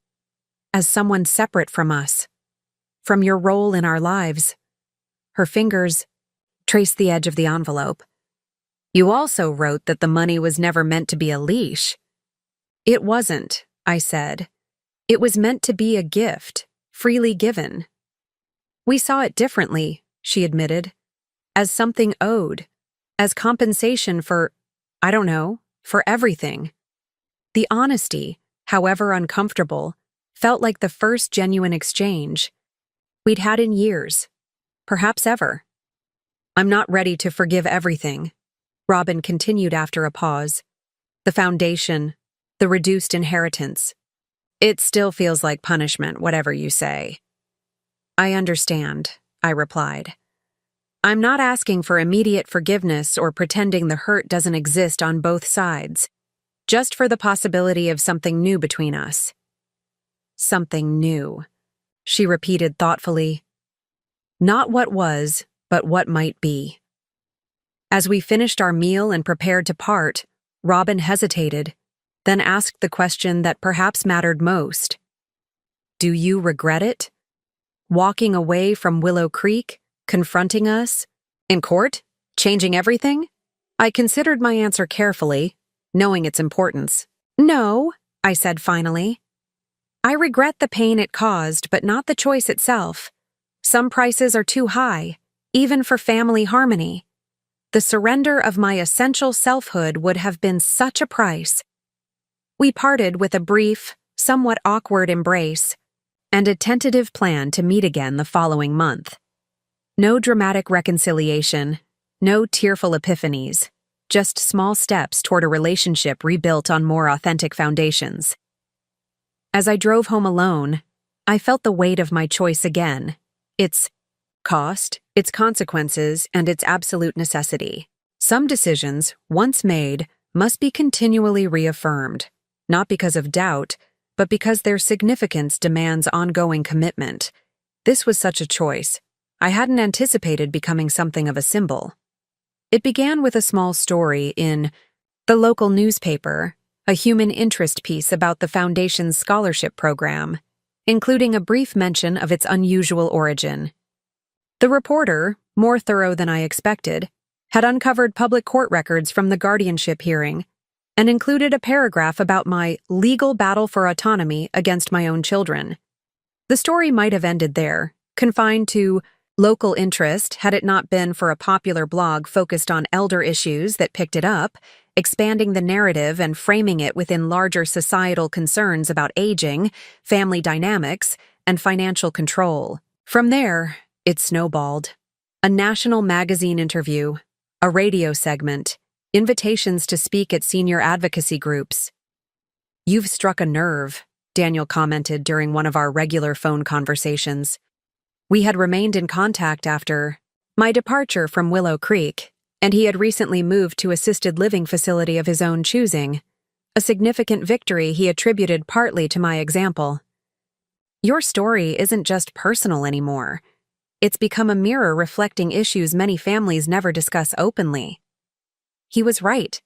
As someone separate from us. From your role in our lives. Her fingers traced the edge of the envelope. You also wrote that the money was never meant to be a leash. It wasn't, I said. It was meant to be a gift, freely given. We saw it differently, she admitted. As something owed. As compensation for, I don't know, for everything. The honesty, however uncomfortable, felt like the first genuine exchange we'd had in years, perhaps ever. I'm not ready to forgive everything, Robin continued after a pause. The foundation, the reduced inheritance. It still feels like punishment, whatever you say. I understand, I replied. I'm not asking for immediate forgiveness or pretending the hurt doesn't exist on both sides, just for the possibility of something new between us. Something new, she repeated thoughtfully. Not what was, but what might be. As we finished our meal and prepared to part, Robin hesitated, then asked the question that perhaps mattered most. Do you regret it? Walking away from Willow Creek, confronting us, in court, changing everything? I considered my answer carefully, knowing its importance. No, I said finally. I regret the pain it caused, but not the choice itself. Some prices are too high, even for family harmony. The surrender of my essential selfhood would have been such a price. We parted with a brief, somewhat awkward embrace, and a tentative plan to meet again the following month. No dramatic reconciliation, no tearful epiphanies, just small steps toward a relationship rebuilt on more authentic foundations. As I drove home alone, I felt the weight of my choice again, its cost, its consequences, and its absolute necessity. Some decisions, once made, must be continually reaffirmed, not because of doubt, but because their significance demands ongoing commitment. This was such a choice. I hadn't anticipated becoming something of a symbol. It began with a small story in the local newspaper, a human interest piece about the Foundation's scholarship program, including a brief mention of its unusual origin. The reporter, more thorough than I expected, had uncovered public court records from the guardianship hearing and included a paragraph about my legal battle for autonomy against my own children. The story might have ended there, confined to local interest had it not been for a popular blog focused on elder issues that picked it up, expanding the narrative and framing it within larger societal concerns about aging, family dynamics, and financial control. From there, it snowballed. A national magazine interview, a radio segment, invitations to speak at senior advocacy groups. You've struck a nerve, Daniel commented during one of our regular phone conversations. We had remained in contact after my departure from Willow Creek, and he had recently moved to assisted living facility of his own choosing, a significant victory he attributed partly to my example. Your story isn't just personal anymore. It's become a mirror reflecting issues many families never discuss openly. He was right.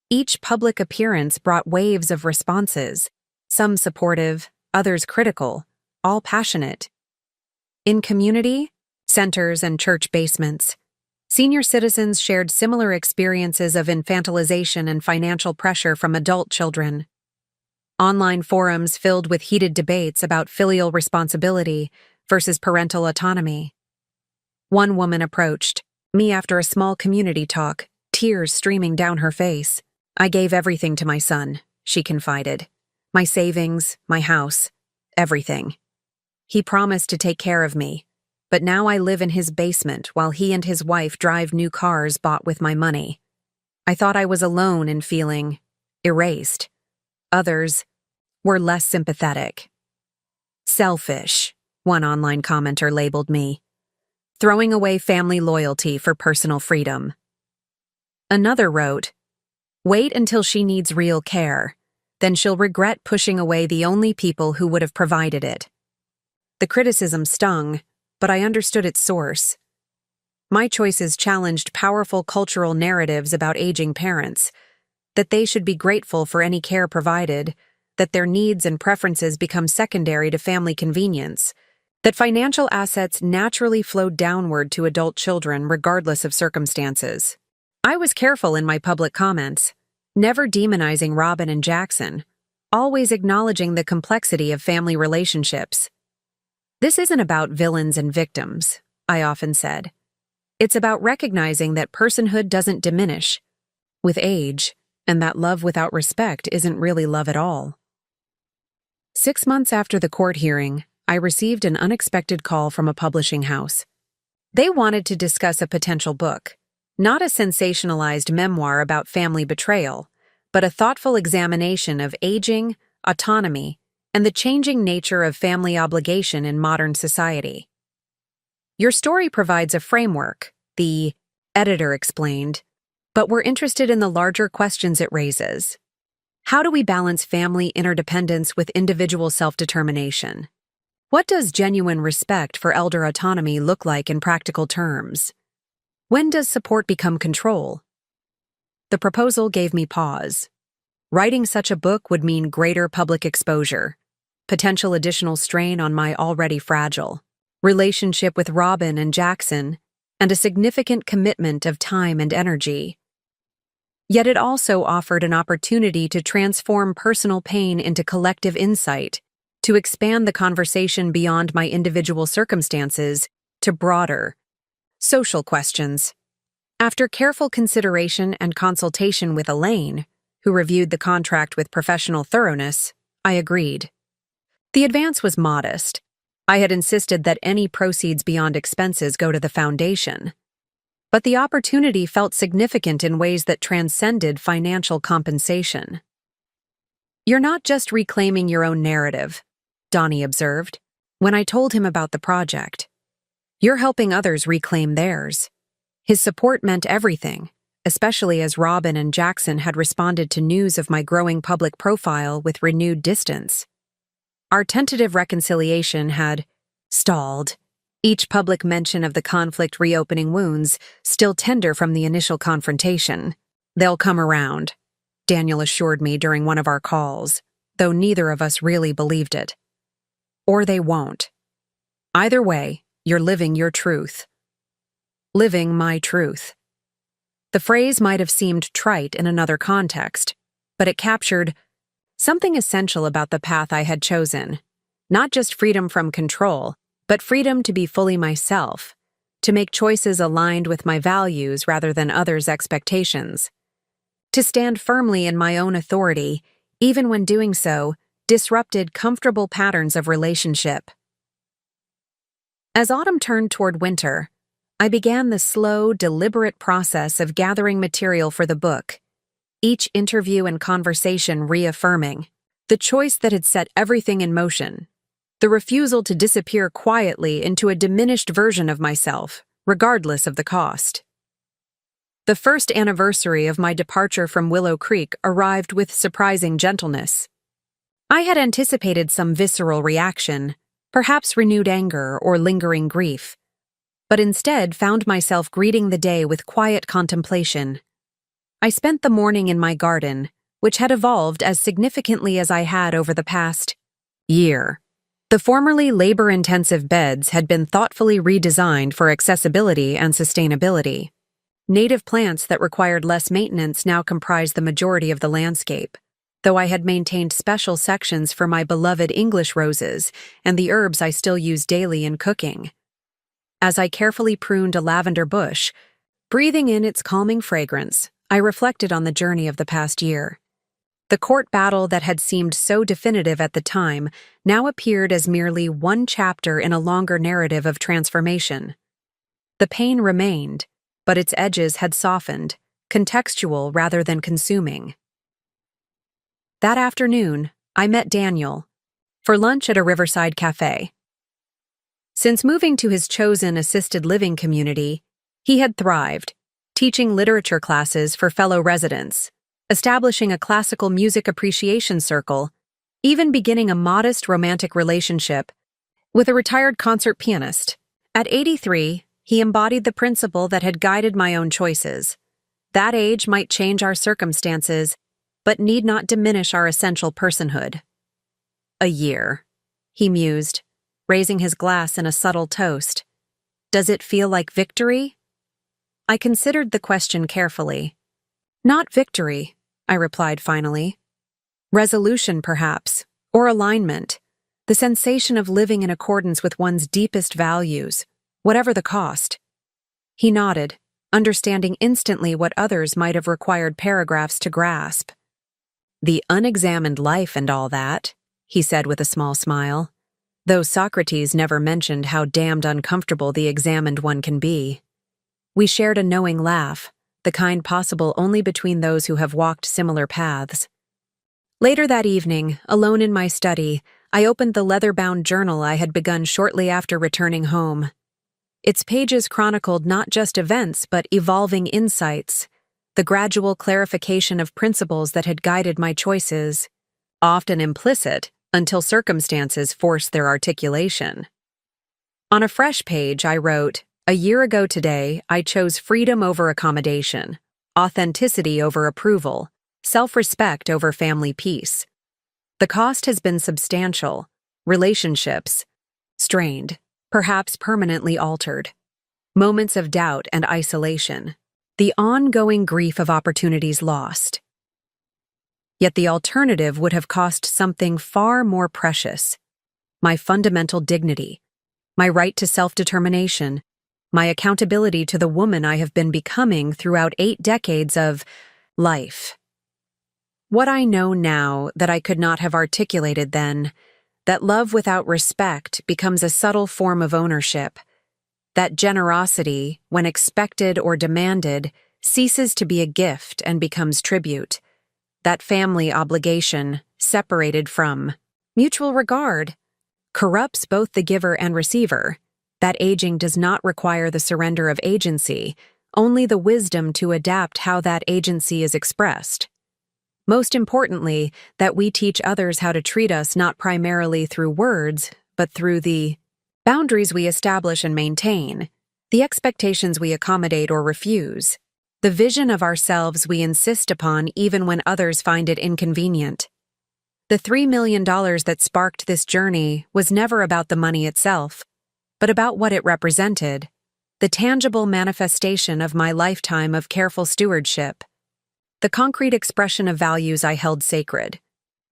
Each public appearance brought waves of responses, some supportive, others critical, all passionate. In community, centers, and church basements, senior citizens shared similar experiences of infantilization and financial pressure from adult children. Online forums filled with heated debates about filial responsibility versus parental autonomy. One woman approached me after a small community talk, tears streaming down her face. I gave everything to my son, she confided. My savings, my house, everything. He promised to take care of me, but now I live in his basement while he and his wife drive new cars bought with my money. I thought I was alone in feeling erased. Others were less sympathetic. Selfish, one online commenter labeled me. Throwing away family loyalty for personal freedom. Another wrote, Wait until she needs real care. Then she'll regret pushing away the only people who would have provided it. The criticism stung, but I understood its source. My choices challenged powerful cultural narratives about aging parents, that they should be grateful for any care provided, that their needs and preferences become secondary to family convenience, that financial assets naturally flowed downward to adult children regardless of circumstances. I was careful in my public comments, never demonizing Robin and Jackson, always acknowledging the complexity of family relationships. This isn't about villains and victims, I often said. It's about recognizing that personhood doesn't diminish with age, and that love without respect isn't really love at all. 6 months after the court hearing, I received an unexpected call from a publishing house. They wanted to discuss a potential book, not a sensationalized memoir about family betrayal, but a thoughtful examination of aging, autonomy, and the changing nature of family obligation in modern society. Your story provides a framework, the editor explained, but we're interested in the larger questions it raises. How do we balance family interdependence with individual self-determination? What does genuine respect for elder autonomy look like in practical terms? When does support become control? The proposal gave me pause. Writing such a book would mean greater public exposure, potential additional strain on my already fragile relationship with Robin and Jackson, and a significant commitment of time and energy. Yet it also offered an opportunity to transform personal pain into collective insight, to expand the conversation beyond my individual circumstances to broader, social questions. After careful consideration and consultation with Elaine, who reviewed the contract with professional thoroughness, I agreed. The advance was modest. I had insisted that any proceeds beyond expenses go to the foundation. But the opportunity felt significant in ways that transcended financial compensation. "You're not just reclaiming your own narrative," Donnie observed, when I told him about the project. "You're helping others reclaim theirs." His support meant everything, especially as Robin and Jackson had responded to news of my growing public profile with renewed distance. Our tentative reconciliation had stalled, each public mention of the conflict reopening wounds still tender from the initial confrontation. "They'll come around," Daniel assured me during one of our calls, though neither of us really believed it. Or they won't. Either way, you're living your truth. Living my truth. The phrase might have seemed trite in another context, but it captured something essential about the path I had chosen. Not just freedom from control, but freedom to be fully myself, to make choices aligned with my values rather than others' expectations. To stand firmly in my own authority, even when doing so disrupted comfortable patterns of relationship. As autumn turned toward winter, I began the slow, deliberate process of gathering material for the book, each interview and conversation reaffirming the choice that had set everything in motion, the refusal to disappear quietly into a diminished version of myself, regardless of the cost. The first anniversary of my departure from Willow Creek arrived with surprising gentleness. I had anticipated some visceral reaction, perhaps renewed anger or lingering grief, but instead found myself greeting the day with quiet contemplation. I spent the morning in my garden, which had evolved as significantly as I had over the past year. The formerly labor-intensive beds had been thoughtfully redesigned for accessibility and sustainability. Native plants that required less maintenance now comprised the majority of the landscape, though I had maintained special sections for my beloved English roses and the herbs I still use daily in cooking. As I carefully pruned a lavender bush, breathing in its calming fragrance, I reflected on the journey of the past year. The court battle that had seemed so definitive at the time now appeared as merely one chapter in a longer narrative of transformation. The pain remained, but its edges had softened, contextual rather than consuming. That afternoon, I met Daniel for lunch at a riverside cafe. Since moving to his chosen assisted living community, he had thrived, teaching literature classes for fellow residents, establishing a classical music appreciation circle, even beginning a modest romantic relationship with a retired concert pianist. At 83, he embodied the principle that had guided my own choices. That age might change our circumstances, but need not diminish our essential personhood. A year, he mused, raising his glass in a subtle toast. Does it feel like victory? I considered the question carefully. Not victory, I replied finally. Resolution, perhaps, or alignment. The sensation of living in accordance with one's deepest values, whatever the cost. He nodded, understanding instantly what others might have required paragraphs to grasp. The unexamined life and all that, he said with a small smile, though Socrates never mentioned how damned uncomfortable the examined one can be. We shared a knowing laugh, the kind possible only between those who have walked similar paths. Later that evening, alone in my study, I opened the leather-bound journal I had begun shortly after returning home. Its pages chronicled not just events but evolving insights, the gradual clarification of principles that had guided my choices, often implicit until circumstances forced their articulation. On a fresh page, I wrote, "A year ago today, I chose freedom over accommodation, authenticity over approval, self-respect over family peace. The cost has been substantial, relationships strained, perhaps permanently altered, moments of doubt and isolation, the ongoing grief of opportunities lost. Yet the alternative would have cost something far more precious: my fundamental dignity, my right to self-determination, my accountability to the woman I have been becoming throughout 8 decades of life. What I know now that I could not have articulated then, that love without respect becomes a subtle form of ownership, that generosity, when expected or demanded, ceases to be a gift and becomes tribute, that family obligation, separated from mutual regard, corrupts both the giver and receiver, that aging does not require the surrender of agency, only the wisdom to adapt how that agency is expressed. Most importantly, that we teach others how to treat us not primarily through words, but through the boundaries we establish and maintain, the expectations we accommodate or refuse, the vision of ourselves we insist upon even when others find it inconvenient. The $3 million that sparked this journey was never about the money itself, but about what it represented, the tangible manifestation of my lifetime of careful stewardship, the concrete expression of values I held sacred,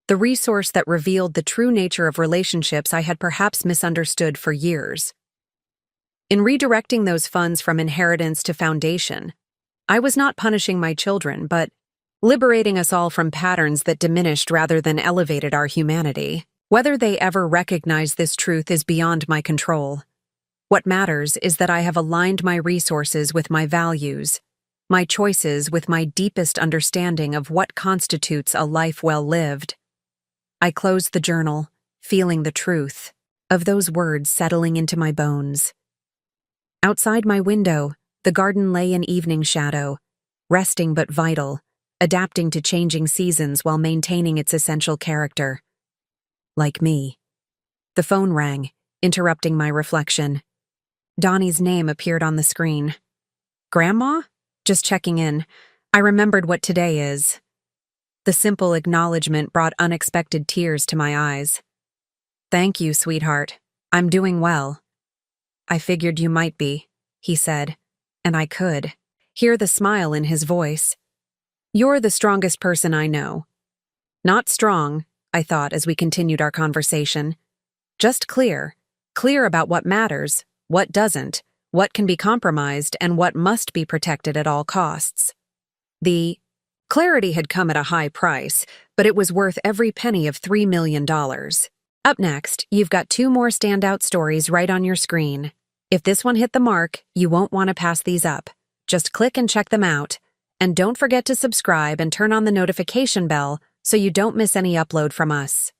the resource that revealed the true nature of relationships I had perhaps misunderstood for years. In redirecting those funds from inheritance to foundation, I was not punishing my children, but liberating us all from patterns that diminished rather than elevated our humanity. Whether they ever recognize this truth is beyond my control. What matters is that I have aligned my resources with my values, my choices with my deepest understanding of what constitutes a life well lived. I closed the journal, feeling the truth of those words settling into my bones. Outside my window, the garden lay in evening shadow, resting but vital, adapting to changing seasons while maintaining its essential character. Like me. The phone rang, interrupting my reflection. Donnie's name appeared on the screen. "Grandma? Just checking in. I remembered what today is." The simple acknowledgement brought unexpected tears to my eyes. "Thank you, sweetheart. I'm doing well." "I figured you might be," he said, and I could hear the smile in his voice. "You're the strongest person I know." Not strong, I thought as we continued our conversation. Just clear about what matters, what doesn't, what can be compromised, and what must be protected at all costs. The clarity had come at a high price, but it was worth every penny of $3 million. Up next, you've got 2 more standout stories right on your screen. If this one hit the mark, you won't want to pass these up. Just click and check them out. And don't forget to subscribe and turn on the notification bell so you don't miss any upload from us.